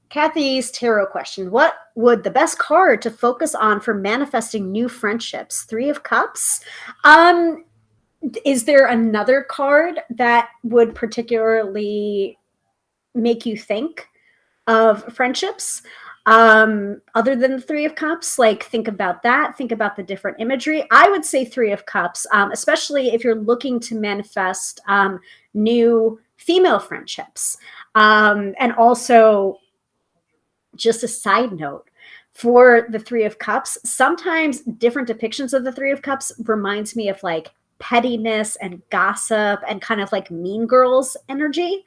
Kathy's tarot question: what would the best card to focus on for manifesting new friendships? 3 of Cups. Is there another card that would particularly make you think of friendships other than the 3 of Cups? Like, think about that. Think about the different imagery. I would say 3 of Cups, especially if you're looking to manifest new female friendships. And also, just a side note, for the 3 of Cups, sometimes different depictions of the 3 of Cups reminds me of like pettiness and gossip and kind of like Mean Girls energy.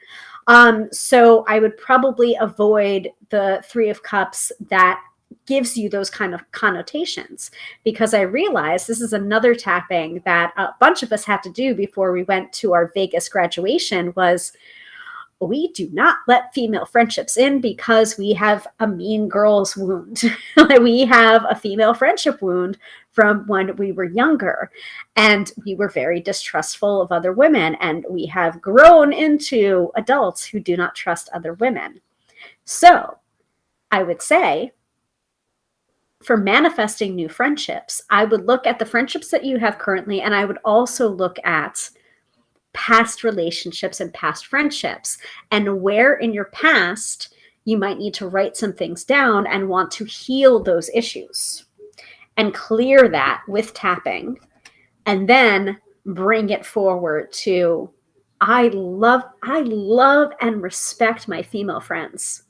So I would probably avoid the 3 of Cups that gives you those kind of connotations, because I realized this is another tapping that a bunch of us had to do before we went to our Vegas graduation was we do not let female friendships in because we have a Mean Girls wound. We have a female friendship wound from when we were younger, and we were very distrustful of other women, and we have grown into adults who do not trust other women. So I would say, for manifesting new friendships, I would look at the friendships that you have currently, and I would also look at past relationships and past friendships, and where in your past you might need to write some things down and want to heal those issues and clear that with tapping, and then bring it forward to I love and respect my female friends.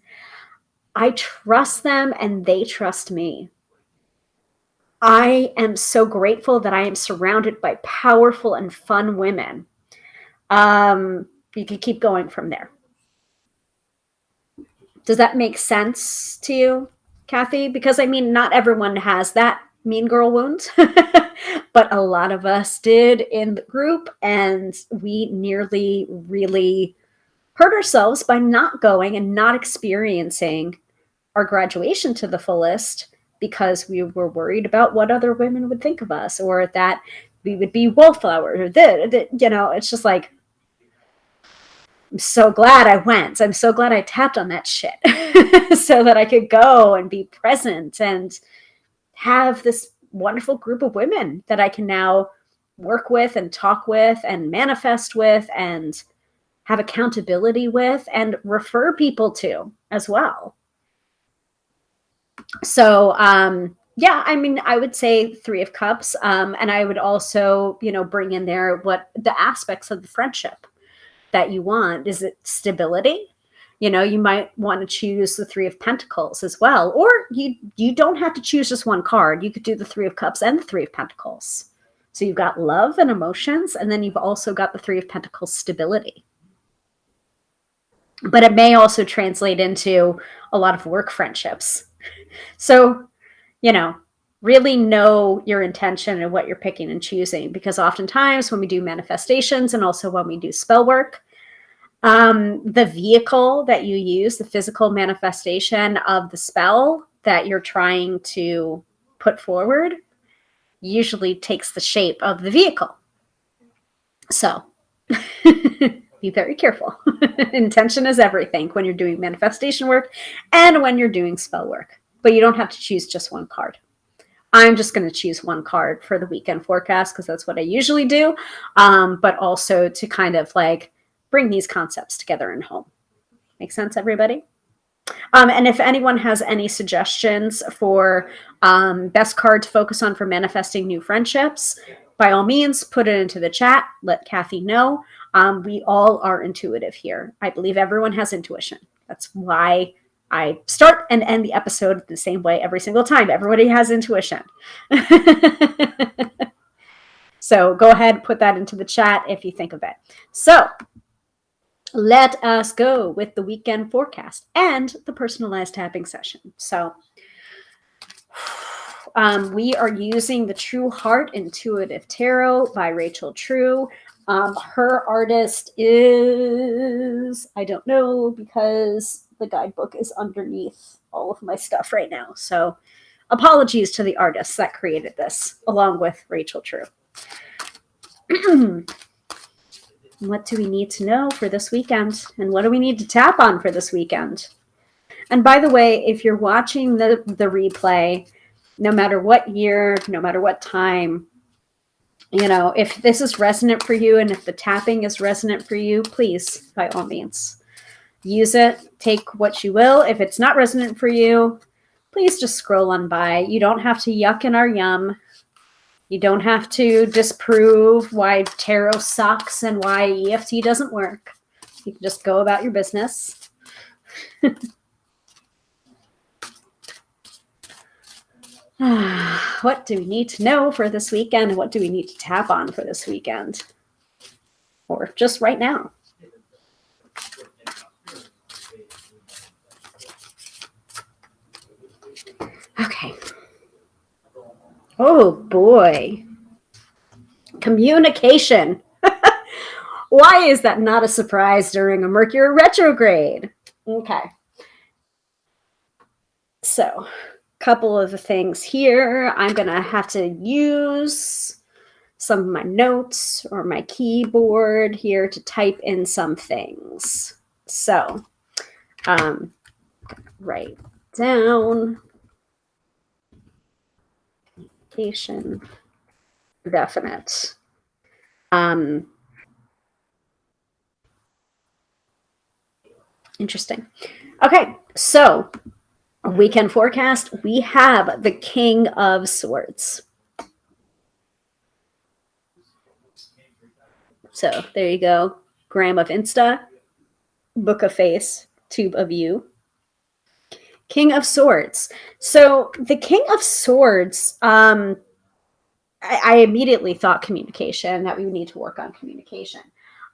I trust them and they trust me. I am so grateful that I am surrounded by powerful and fun women. You can keep going from there. Does that make sense to you, Kathy? Because I mean, not everyone has that mean girl wound, but a lot of us did in the group, and we nearly really hurt ourselves by not going and not experiencing our graduation to the fullest because we were worried about what other women would think of us, or that we would be wallflowers, or that, you know, it's just like, I'm so glad I went. I'm so glad I tapped on that shit so that I could go and be present and have this wonderful group of women that I can now work with and talk with and manifest with and have accountability with and refer people to as well. So, yeah, I mean, I would say 3 of Cups. And I would also, you know, bring in there what the aspects of the friendship that you want. Is it stability? You know, you might want to choose the 3 of Pentacles as well, or you don't have to choose just one card. You could do the 3 of Cups and the 3 of Pentacles. So you've got love and emotions, and then you've also got the 3 of Pentacles stability. But it may also translate into a lot of work friendships. So, you know, really know your intention and what you're picking and choosing, because oftentimes when we do manifestations and also when we do spell work, the vehicle that you use, the physical manifestation of the spell that you're trying to put forward, usually takes the shape of the vehicle. So be very careful. Intention is everything when you're doing manifestation work and when you're doing spell work. But you don't have to choose just one card. I'm just going to choose one card for the weekend forecast because that's what I usually do, but also to kind of like bring these concepts together in home. Make sense, everybody? And if anyone has any suggestions for best card to focus on for manifesting new friendships, by all means, put it into the chat. Let Kathy know. We all are intuitive here. I believe everyone has intuition. That's why I start and end the episode the same way every single time. Everybody has intuition. So go ahead, put that into the chat if you think of it. So let us go with the weekend forecast and the personalized tapping session. So we are using the True Heart Intuitive Tarot by Rachel True. Her artist is, I don't know, because the guidebook is underneath all of my stuff right now. So apologies to the artists that created this, along with Rachel True. What do we need to know for this weekend? And what do we need to tap on for this weekend? And by the way, if you're watching the replay, no matter what year, no matter what time, you know, if this is resonant for you and if the tapping is resonant for you, please, by all means, use it. Take what you will. If it's not resonant for you, please just scroll on by. You don't have to yuck in our yum. You don't have to disprove why tarot sucks and why EFT doesn't work. You can just go about your business. What do we need to know for this weekend? And what do we need to tap on for this weekend? Or just right now? Okay. Oh boy. Communication. Why is that not a surprise during a Mercury retrograde? Okay. So, couple of things here. I'm going to have to use some of my notes or my keyboard here to type in some things. So, write down communication definite. Interesting. Okay, so weekend forecast, we have the King of Swords. So there you go. Gram of Insta, Book of Face, Tube of You. King of Swords. So the King of Swords, I immediately thought communication, that we would need to work on communication.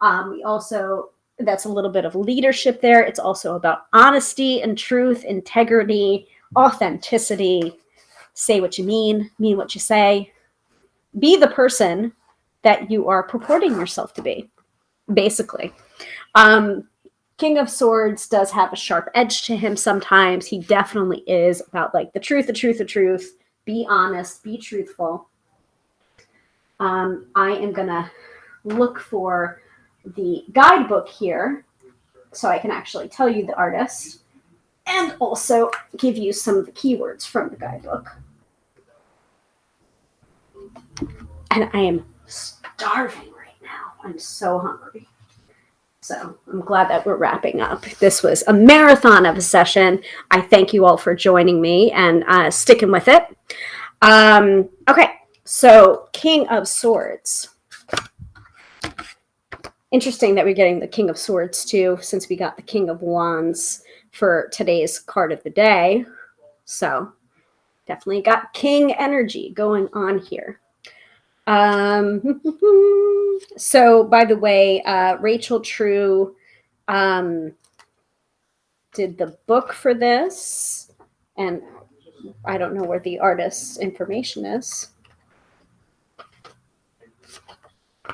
We also, that's a little bit of leadership there. It's also about honesty and truth, integrity, authenticity. Say what you mean what you say. Be the person that you are purporting yourself to be, basically. King of Swords does have a sharp edge to him sometimes. He definitely is about like the truth, the truth, the truth. Be honest, be truthful. I am going to look for the guidebook here so I can actually tell you the artist and also give you some of the keywords from the guidebook. And I am starving right now. I'm so hungry. So I'm glad that we're wrapping up. This was a marathon of a session. I thank you all for joining me and sticking with it. Okay, so King of Swords. Interesting that we're getting the King of Swords too, since we got the King of Wands for today's card of the day. So definitely got King energy going on here. So by the way, Rachel True did the book for this, and I don't know where the artist's information is.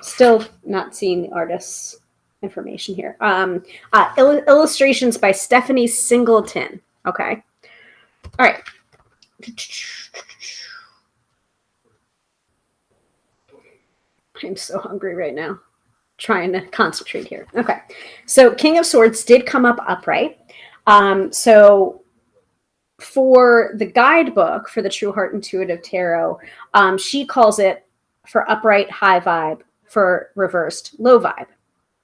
Still not seeing the artist's information here. Illustrations by Stephanie Singleton. Okay. All right. I'm so hungry right now. Trying to concentrate here. Okay. So King of Swords did come up upright. So for the guidebook for the True Heart Intuitive Tarot, she calls it for upright, high vibe, for reversed, low vibe.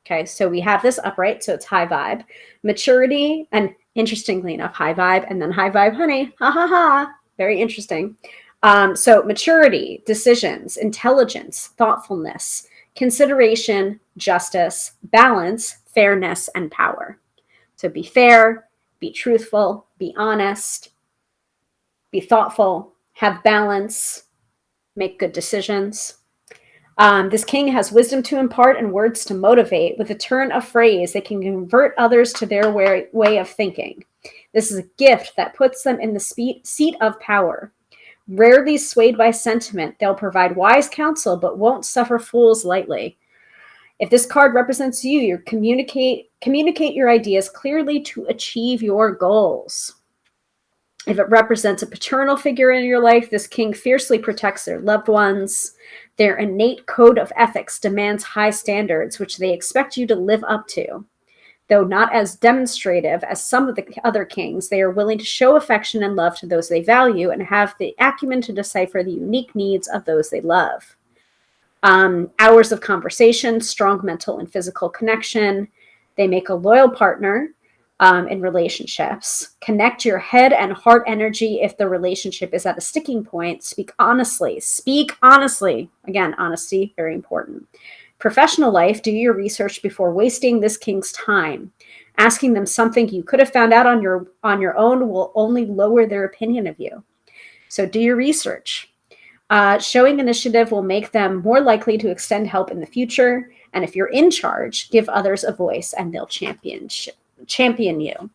Okay, so we have this upright, so it's high vibe. Maturity, and interestingly enough, high vibe, and then high vibe, honey. Ha ha ha. Very interesting. So maturity, decisions, intelligence, thoughtfulness, consideration, justice, balance, fairness, and power. So be fair, be truthful, be honest, be thoughtful, have balance, make good decisions. This king has wisdom to impart and words to motivate. With a turn of phrase, they can convert others to their way of thinking. This is a gift that puts them in the seat of power. Rarely swayed by sentiment, they'll provide wise counsel, but won't suffer fools lightly. If this card represents you, you communicate your ideas clearly to achieve your goals. If it represents a paternal figure in your life, this king fiercely protects their loved ones. Their innate code of ethics demands high standards, which they expect you to live up to. Though not as demonstrative as some of the other kings, they are willing to show affection and love to those they value and have the acumen to decipher the unique needs of those they love. Hours of conversation, strong mental and physical connection. They make a loyal partner in relationships. Connect your head and heart energy if the relationship is at a sticking point. Speak honestly. Speak honestly. Again, honesty, very important. Professional life, do your research before wasting this king's time. Asking them something you could have found out on your own will only lower their opinion of you. So do your research. Showing initiative will make them more likely to extend help in the future. And if you're in charge, give others a voice and they'll champion you.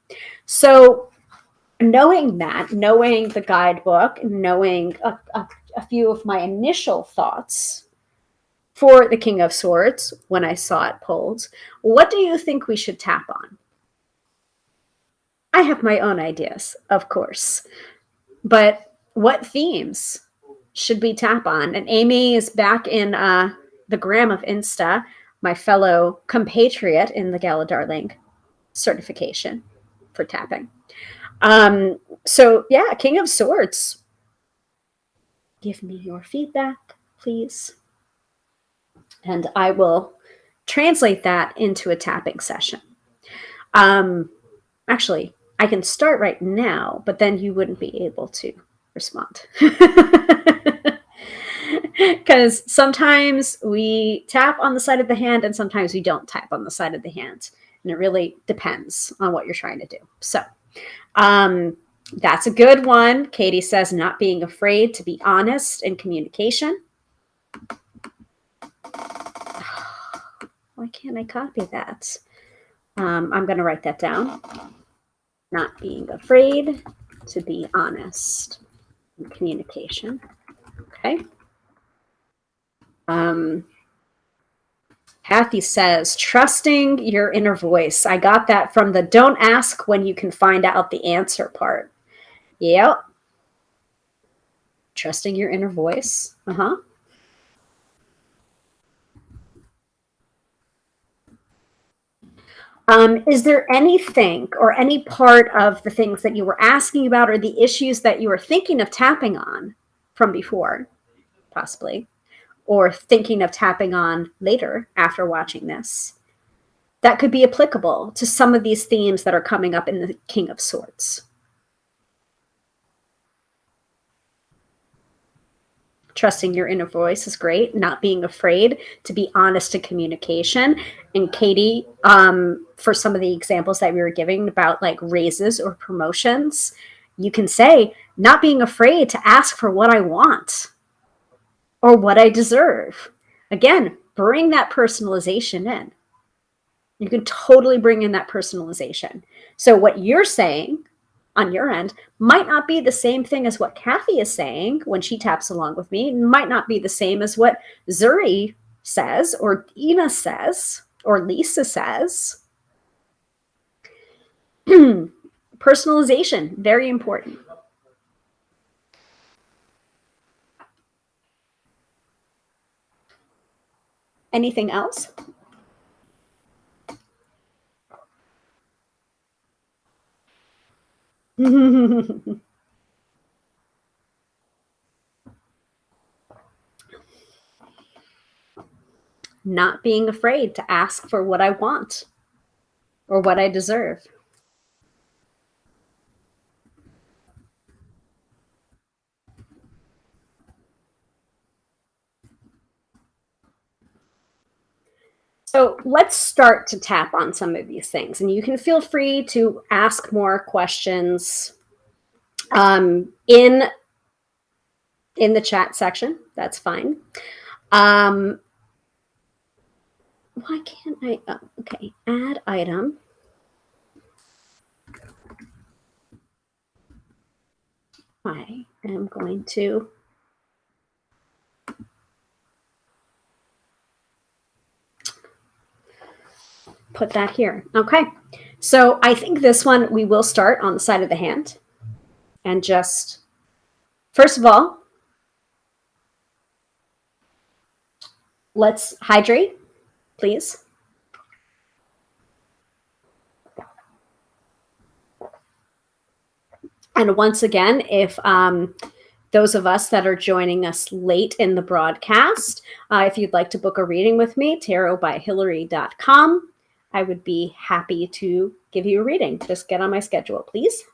So knowing that, knowing the guidebook, knowing a few of my initial thoughts for the King of Swords when I saw it pulled, what do you think we should tap on? I have my own ideas, of course, but what themes should we tap on? And Amy is back in the gram of Insta, my fellow compatriot in the Gala Darling certification for tapping. So yeah, King of Swords. Give me your feedback, please. And I will translate that into a tapping session. Actually, I can start right now, but then you wouldn't be able to respond. Because sometimes we tap on the side of the hand and sometimes we don't tap on the side of the hand. And it really depends on what you're trying to do. So that's a good one. Katie says not being afraid to be honest in communication. Why can't I copy that? I'm going to write that down. Not being afraid to be honest in communication. Okay. Kathy says, trusting your inner voice. I got that from the don't ask when you can find out the answer part. Yep. Trusting your inner voice. Uh-huh. Is there anything or any part of the things that you were asking about or the issues that you were thinking of tapping on from before, possibly, or thinking of tapping on later after watching this, that could be applicable to some of these themes that are coming up in the King of Swords? Trusting your inner voice is great. Not being afraid to be honest in communication. And Katie, for some of the examples that we were giving about like raises or promotions, you can say, not being afraid to ask for what I want or what I deserve. Again, bring that personalization in. You can totally bring in that personalization. So what you're saying, on your end might not be the same thing as what Kathy is saying when she taps along with me. It might not be the same as what Zuri says, or Ina says, or Lisa says. Personalization, very important. Anything else? Not being afraid to ask for what I want or what I deserve. So let's start to tap on some of these things, and you can feel free to ask more questions in the chat section. That's fine. Why can't I? Oh, okay, add item. I am going to put that here. Okay, so I think this one we will start on the side of the hand, and just first of all, let's hydrate, please. And once again, if those of us that are joining us late in the broadcast, if you'd like to book a reading with me, tarotbyhilary.com, I would be happy to give you a reading. Just get on my schedule, please.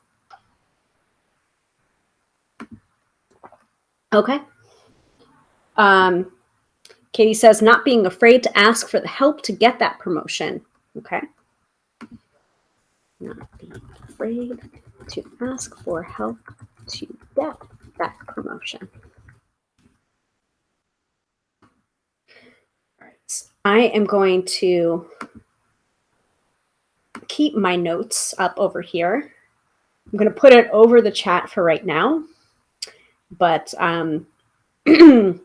Okay. Katie says, not being afraid to ask for the help to get that promotion. Okay. Not being afraid to ask for help to get that promotion. All right. I am going to keep my notes up over here. I'm going to put it over the chat for right now, but I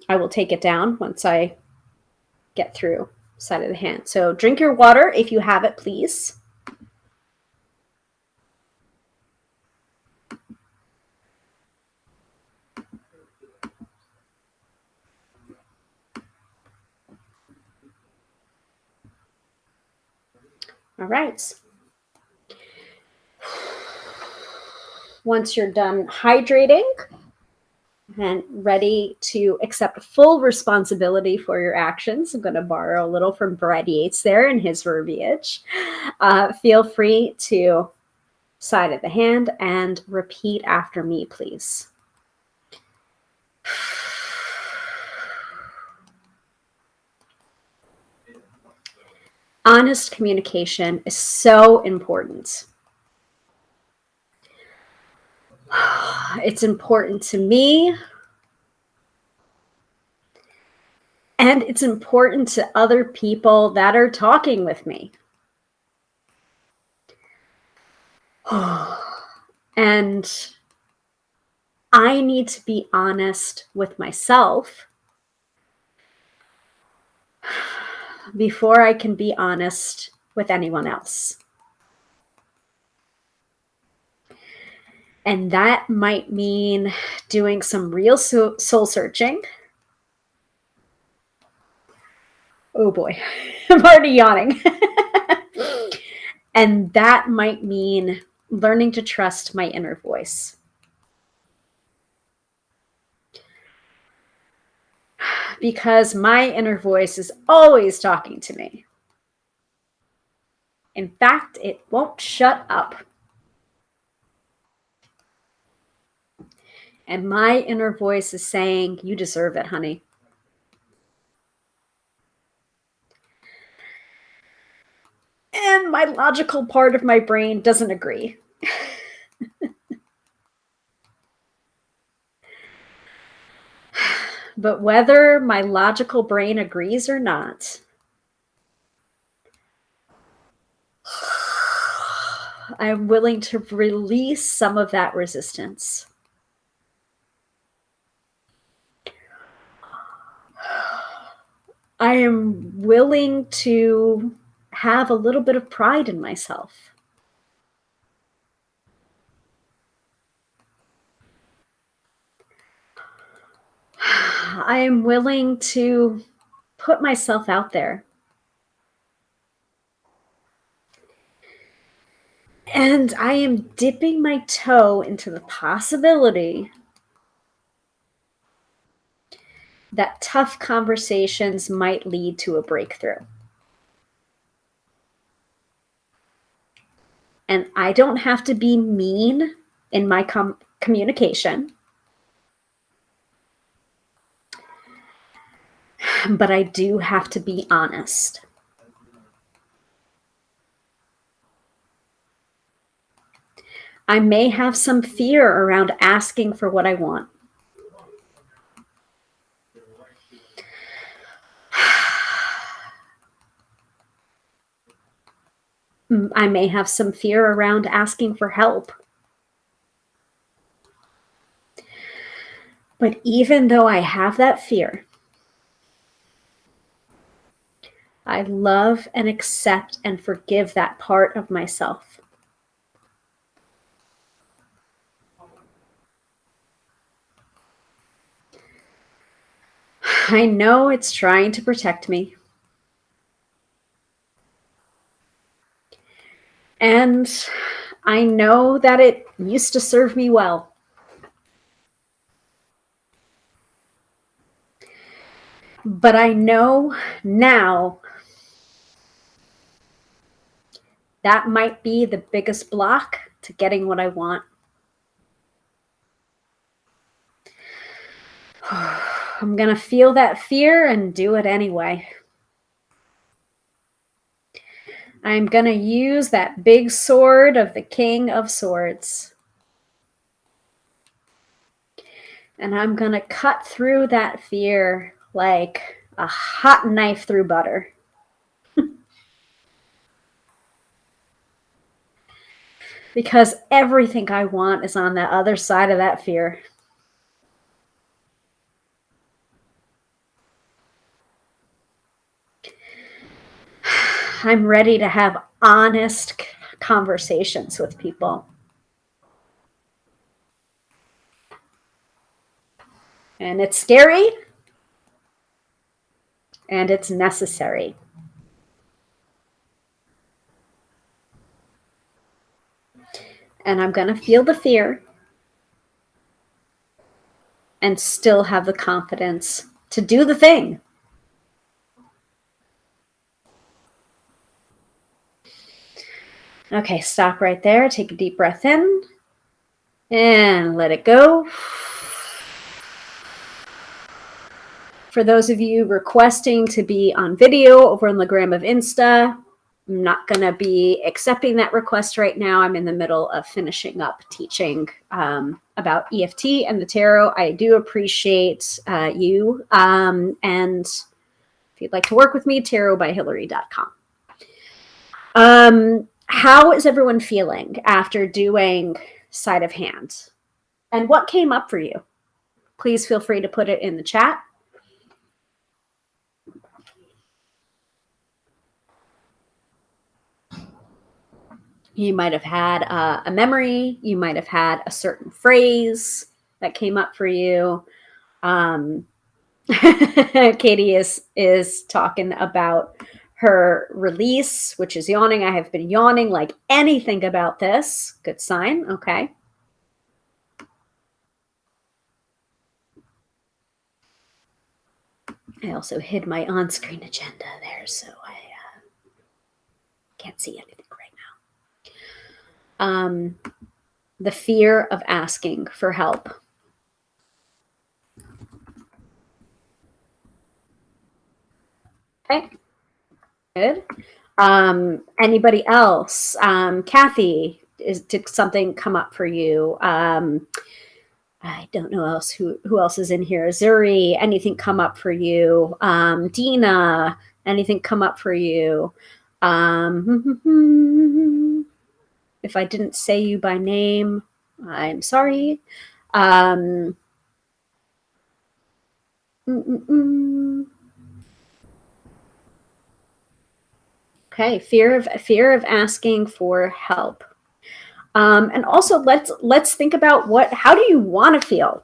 will take it down once I get through side of the hand. So drink your water if you have it, please. All right. Once you're done hydrating and ready to accept full responsibility for your actions, I'm going to borrow a little from Brad Yates there in his verbiage. Feel free to side of the hand and repeat after me, please. Honest communication is so important. It's important to me, and it's important to other people that are talking with me. And I need to be honest with myself before I can be honest with anyone else. And that might mean doing some real soul searching. Oh boy, I'm already yawning. And that might mean learning to trust my inner voice. Because my inner voice is always talking to me. In fact, it won't shut up. And my inner voice is saying, you deserve it, honey. And my logical part of my brain doesn't agree. But whether my logical brain agrees or not, I'm willing to release some of that resistance. I am willing to have a little bit of pride in myself. I am willing to put myself out there. And I am dipping my toe into the possibility that tough conversations might lead to a breakthrough. And I don't have to be mean in my communication, but I do have to be honest. I may have some fear around asking for what I want. I may have some fear around asking for help. But even though I have that fear, I love and accept and forgive that part of myself. I know it's trying to protect me. And I know that it used to serve me well. But I know now that might be the biggest block to getting what I want. I'm going to feel that fear and do it anyway. I'm going to use that big sword of the King of Swords. And I'm going to cut through that fear like a hot knife through butter. Because everything I want is on the other side of that fear. I'm ready to have honest conversations with people. And it's scary. And it's necessary. And I'm going to feel the fear and still have the confidence to do the thing. Okay, stop right there. Take a deep breath in and let it go. For those of you requesting to be on video over on the gram of Insta, I'm not going to be accepting that request right now. I'm in the middle of finishing up teaching about EFT and the tarot. I do appreciate you. And if you'd like to work with me, tarotbyhilary.com. How is everyone feeling after doing sleight of hand? And what came up for you? Please feel free to put it in the chat. You might have had a memory. You might have had a certain phrase that came up for you. Katie is talking about her release, which is yawning. I have been yawning like anything about this. Good sign. Okay. I also hid my on-screen agenda there, so I can't see anything right now. The fear of asking for help. Okay. Good. Anybody else? Kathy, did something come up for you? I don't know who else is in here. Zuri, anything come up for you? Dina, anything come up for you? If If I didn't say you by name, I'm sorry. Okay, fear of asking for help. And also let's think about how do you want to feel?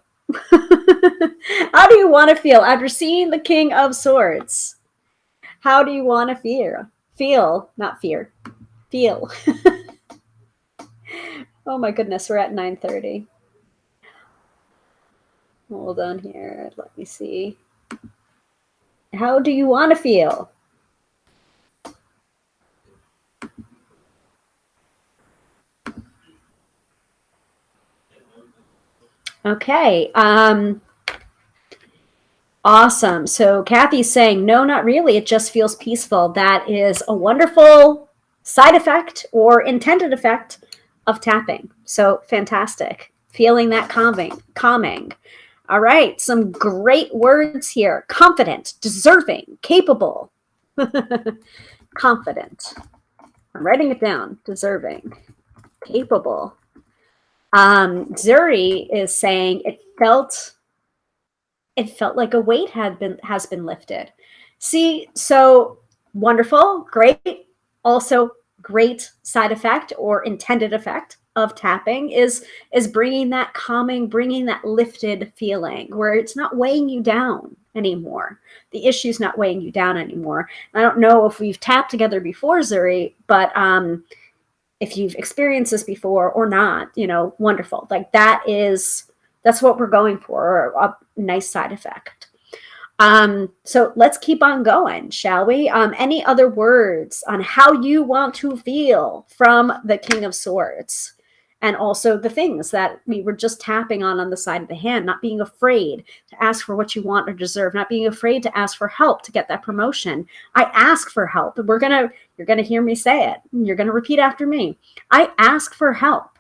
How do you want to feel after seeing the King of Swords? How do you want to feel? Feel, not fear. Feel. Oh my goodness, we're at 9:30. Hold on here. Let me see. How do you want to feel? Okay. Awesome. So Kathy's saying, no, not really. It just feels peaceful. That is a wonderful side effect or intended effect of tapping. So fantastic. Feeling that calming. All right. Some great words here. Confident, deserving, capable. Confident. I'm writing it down. Deserving, capable. Zuri is saying it felt like a weight has been lifted. See, so wonderful, great. Also, great side effect or intended effect of tapping is bringing that calming, bringing that lifted feeling where it's not weighing you down anymore. The issue's not weighing you down anymore. I don't know if we've tapped together before, Zuri, but if you've experienced this before or not, wonderful. Like that's what we're going for, a nice side effect. So let's keep on going, shall we? Any other words on how you want to feel from the King of Swords? And also the things that we were just tapping on the side of the hand, not being afraid to ask for what you want or deserve, not being afraid to ask for help to get that promotion. I ask for help. You're going to hear me say it. You're going to repeat after me. I ask for help.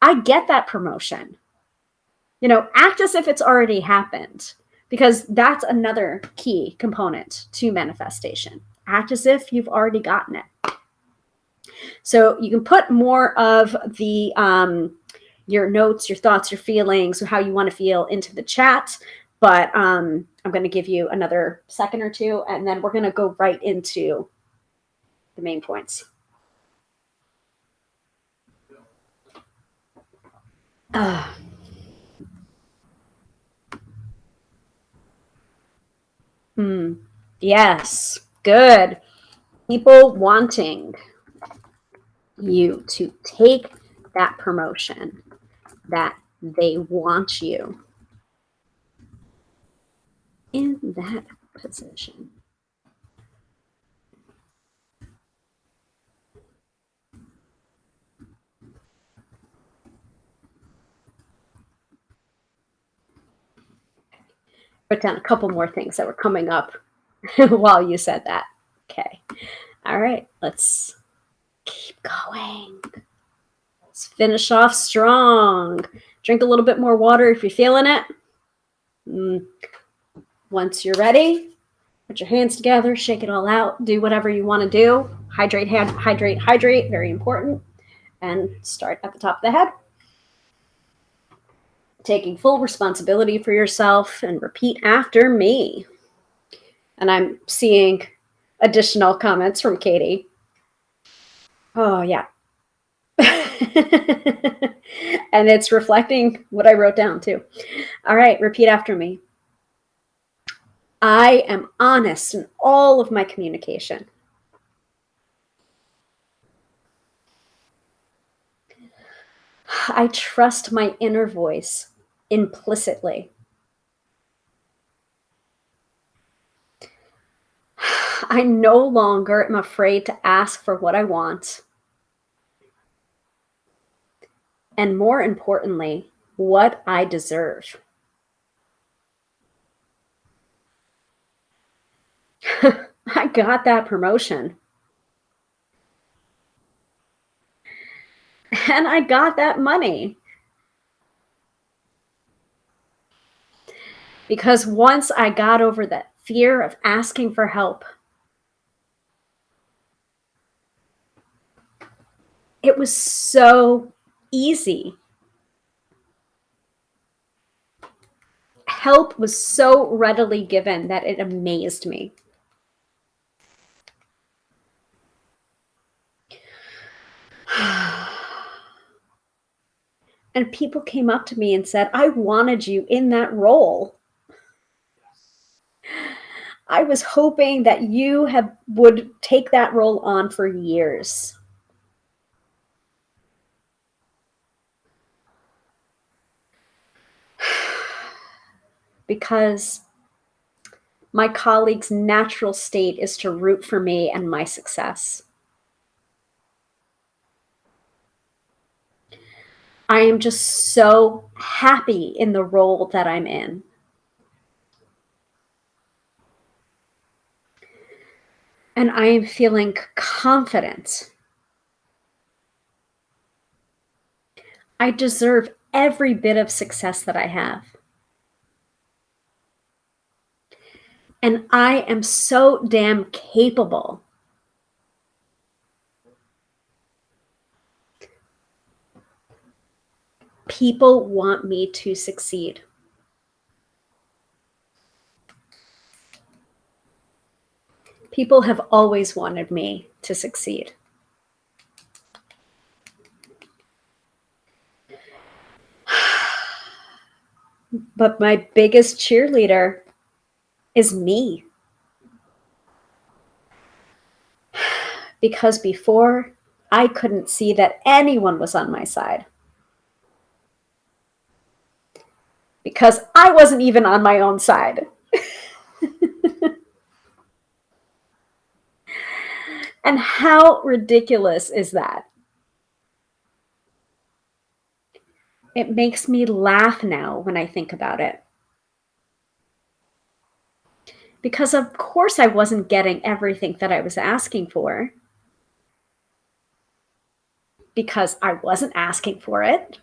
I get that promotion. Act as if it's already happened, because that's another key component to manifestation. Act as if you've already gotten it. So you can put more of the your notes, your thoughts, your feelings, how you want to feel into the chat. But I'm going to give you another second or two, and then we're going to go right into the main points. Yes, good. People wanting you to take that promotion, that they want you in that position. Put down a couple more things that were coming up while you said that. Okay. All right. Let's keep going. Let's finish off strong. Drink a little bit more water if you're feeling it. Once you're ready, put your hands together, shake it all out, do whatever you want to do. Hydrate, hydrate, very important. And start at the top of the head. Taking full responsibility for yourself, and repeat after me. And I'm seeing additional comments from Katie. Oh, yeah. And it's reflecting what I wrote down too. All right, repeat after me. I am honest in all of my communication. I trust my inner voice implicitly. I no longer am afraid to ask for what I want. And more importantly, what I deserve. I got that promotion. And I got that money. Because once I got over that fear of asking for help, It was so easy. Help was so readily given that it amazed me. And people came up to me and said, I wanted you in that role. I was hoping that you would take that role on for years. Because my colleague's natural state is to root for me and my success. I am just so happy in the role that I'm in. And I am feeling confident. I deserve every bit of success that I have. And I am so damn capable. People want me to succeed. People have always wanted me to succeed. But my biggest cheerleader is me. Because before, I couldn't see that anyone was on my side. Because I wasn't even on my own side. And how ridiculous is that? It makes me laugh now when I think about it. Because of course I wasn't getting everything that I was asking for. Because I wasn't asking for it.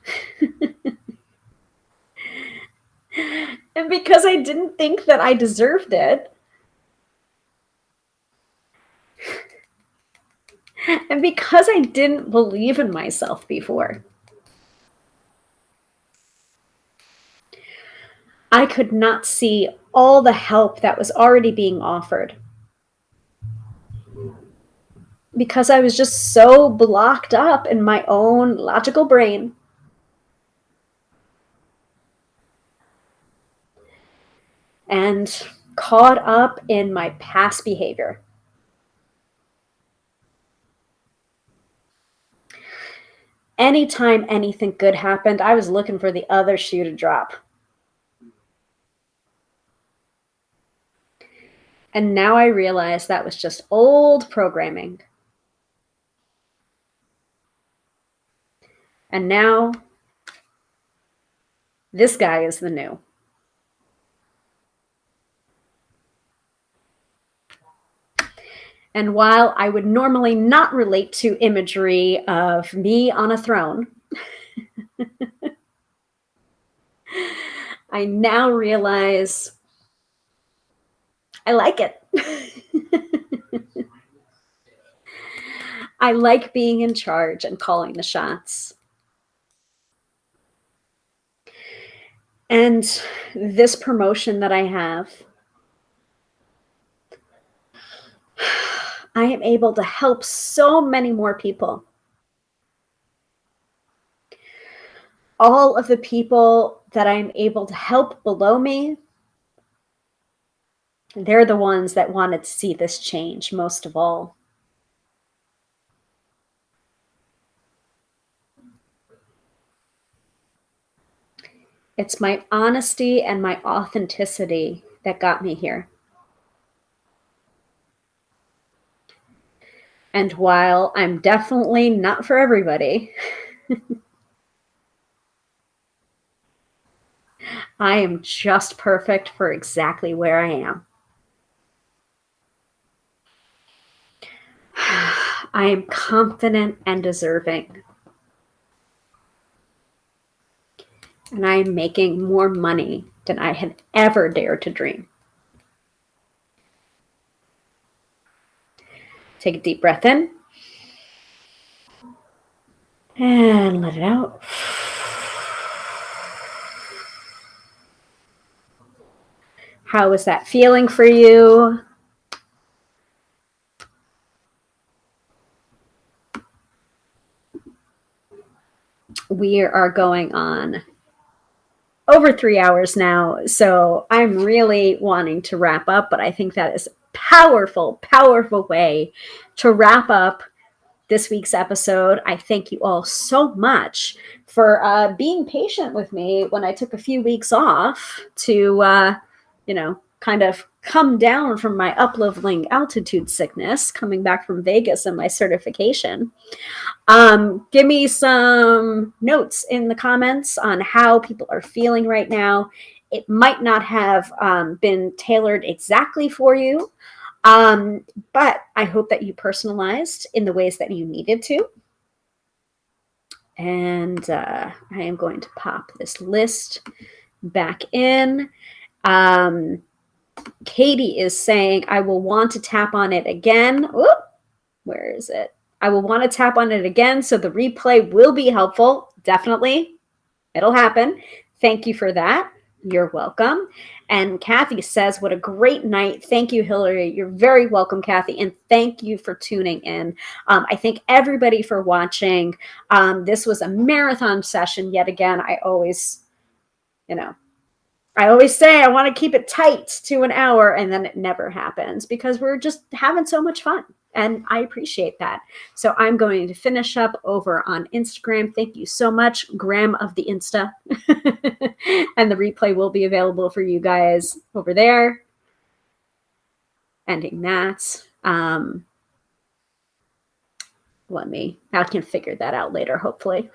And because I didn't think that I deserved it. And because I didn't believe in myself before. I could not see all the help that was already being offered. Because I was just so blocked up in my own logical brain. And caught up in my past behavior. Anytime anything good happened, I was looking for the other shoe to drop. And now I realize that was just old programming. And now, this guy is the new. And while I would normally not relate to imagery of me on a throne, I now realize I like it. I like being in charge and calling the shots. And this promotion that I have, I am able to help so many more people. All of the people that I'm able to help below me, they're the ones that wanted to see this change most of all. It's my honesty and my authenticity that got me here. And while I'm definitely not for everybody, I am just perfect for exactly where I am. I am confident and deserving. And I am making more money than I had ever dared to dream. Take a deep breath in. And let it out. How is that feeling for you? We are going on over 3 hours now, so I'm really wanting to wrap up, but I think that is a powerful, powerful way to wrap up this week's episode. I thank you all so much for being patient with me when I took a few weeks off to, kind of come down from my up-leveling altitude sickness, coming back from Vegas and my certification. Give me some notes in the comments on how people are feeling right now. It might not have been tailored exactly for you, but I hope that you personalized in the ways that you needed to. And I am going to pop this list back in. Katie is saying, I will want to tap on it again. Oop, where is it? I will want to tap on it again, so the replay will be helpful. Definitely. It'll happen. Thank you for that. You're welcome. And Kathy says, what a great night. Thank you, Hilary. You're very welcome, Kathy. And thank you for tuning in. I thank everybody for watching. This was a marathon session yet again. I always say I want to keep it tight to an hour, and then it never happens because we're just having so much fun. And I appreciate that. So I'm going to finish up over on Instagram. Thank you so much, Graham of the Insta. And the replay will be available for you guys over there. Ending that. I can figure that out later, hopefully.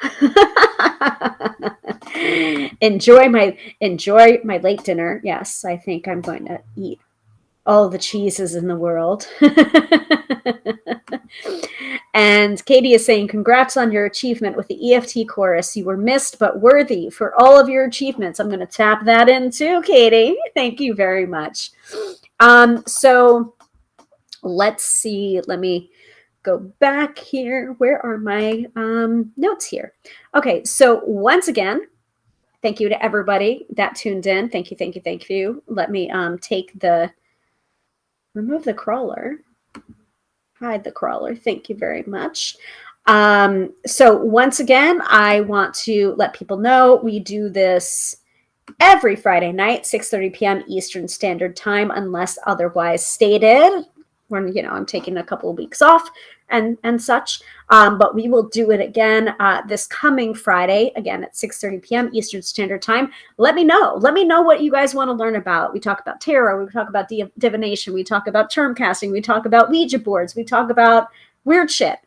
Enjoy my late dinner. Yes, I think I'm going to eat all the cheeses in the world. And Katie is saying, congrats on your achievement with the EFT chorus. You were missed but worthy for all of your achievements. I'm going to tap that in too, Katie. Thank you very much. So let's see. Let me go back here. Where are my notes here? Okay, so once again, thank you to everybody that tuned in. Thank you, thank you, thank you. Let me remove the crawler. Hide the crawler. Thank you very much. So once again, I want to let people know we do this every Friday night, 6:30 p.m. Eastern Standard Time, unless otherwise stated. When I'm taking a couple of weeks off and such, but we will do it again this coming Friday, again at 6:30 p.m. Eastern Standard Time. Let me know what you guys want to learn about. We talk about tarot, we talk about divination, we talk about term casting, we talk about Ouija boards, we talk about weird shit.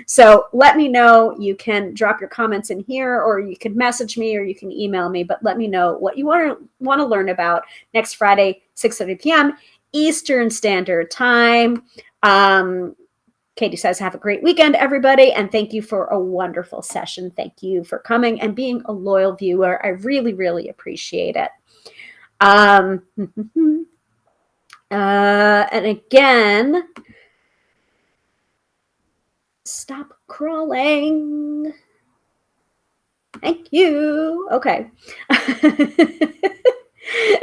So let me know. You can drop your comments in here, or you can message me, or you can email me, but let me know what you want to learn about next Friday, 6:30 p.m. Eastern Standard Time. Katie says, have a great weekend, everybody, and thank you for a wonderful session. Thank you for coming and being a loyal viewer. I really, really appreciate it. And again, stop crawling. Thank you. Okay.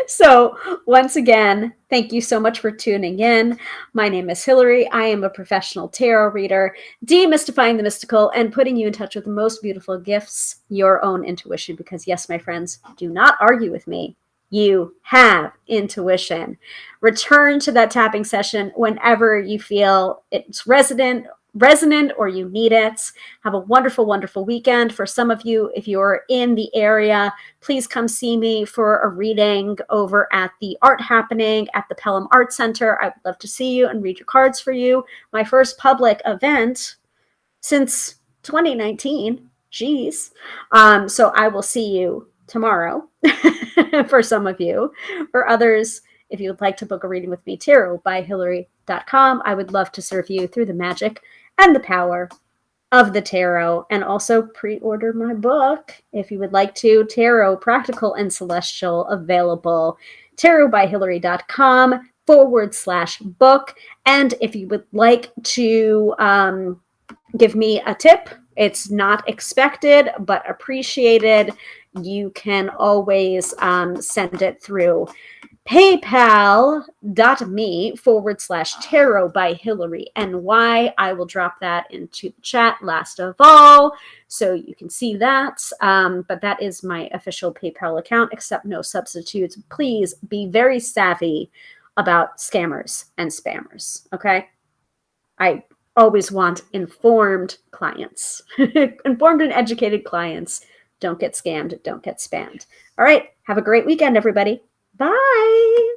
So once again, thank you so much for tuning in. My name is Hilary. I am a professional tarot reader, demystifying the mystical and putting you in touch with the most beautiful gifts, your own intuition. Because yes, my friends, do not argue with me. You have intuition. Return to that tapping session whenever you feel it's resonant or you need it. Have a wonderful, wonderful weekend. For some of you, if you're in the area, please come see me for a reading over at the Art Happening at the Pelham Art Center. I would love to see you and read your cards for you. My first public event since 2019. Jeez. So I will see you tomorrow for some of you. For others, if you would like to book a reading with me, tarotbyhilary.com. I would love to serve you through the magic and the power of the tarot, and also pre-order my book if you would like to. Tarot, Practical and Celestial, available. tarotbyhilary.com/book. And if you would like to give me a tip. It's not expected, but appreciated. You can always send it through paypal.me/tarot by Hilary NY. I will drop that into the chat last of all, so you can see that. But that is my official PayPal account. Accept no substitutes. Please be very savvy about scammers and spammers, okay? I always want informed clients. Informed and educated clients. Don't get scammed. Don't get spammed. All right. Have a great weekend, everybody. Bye.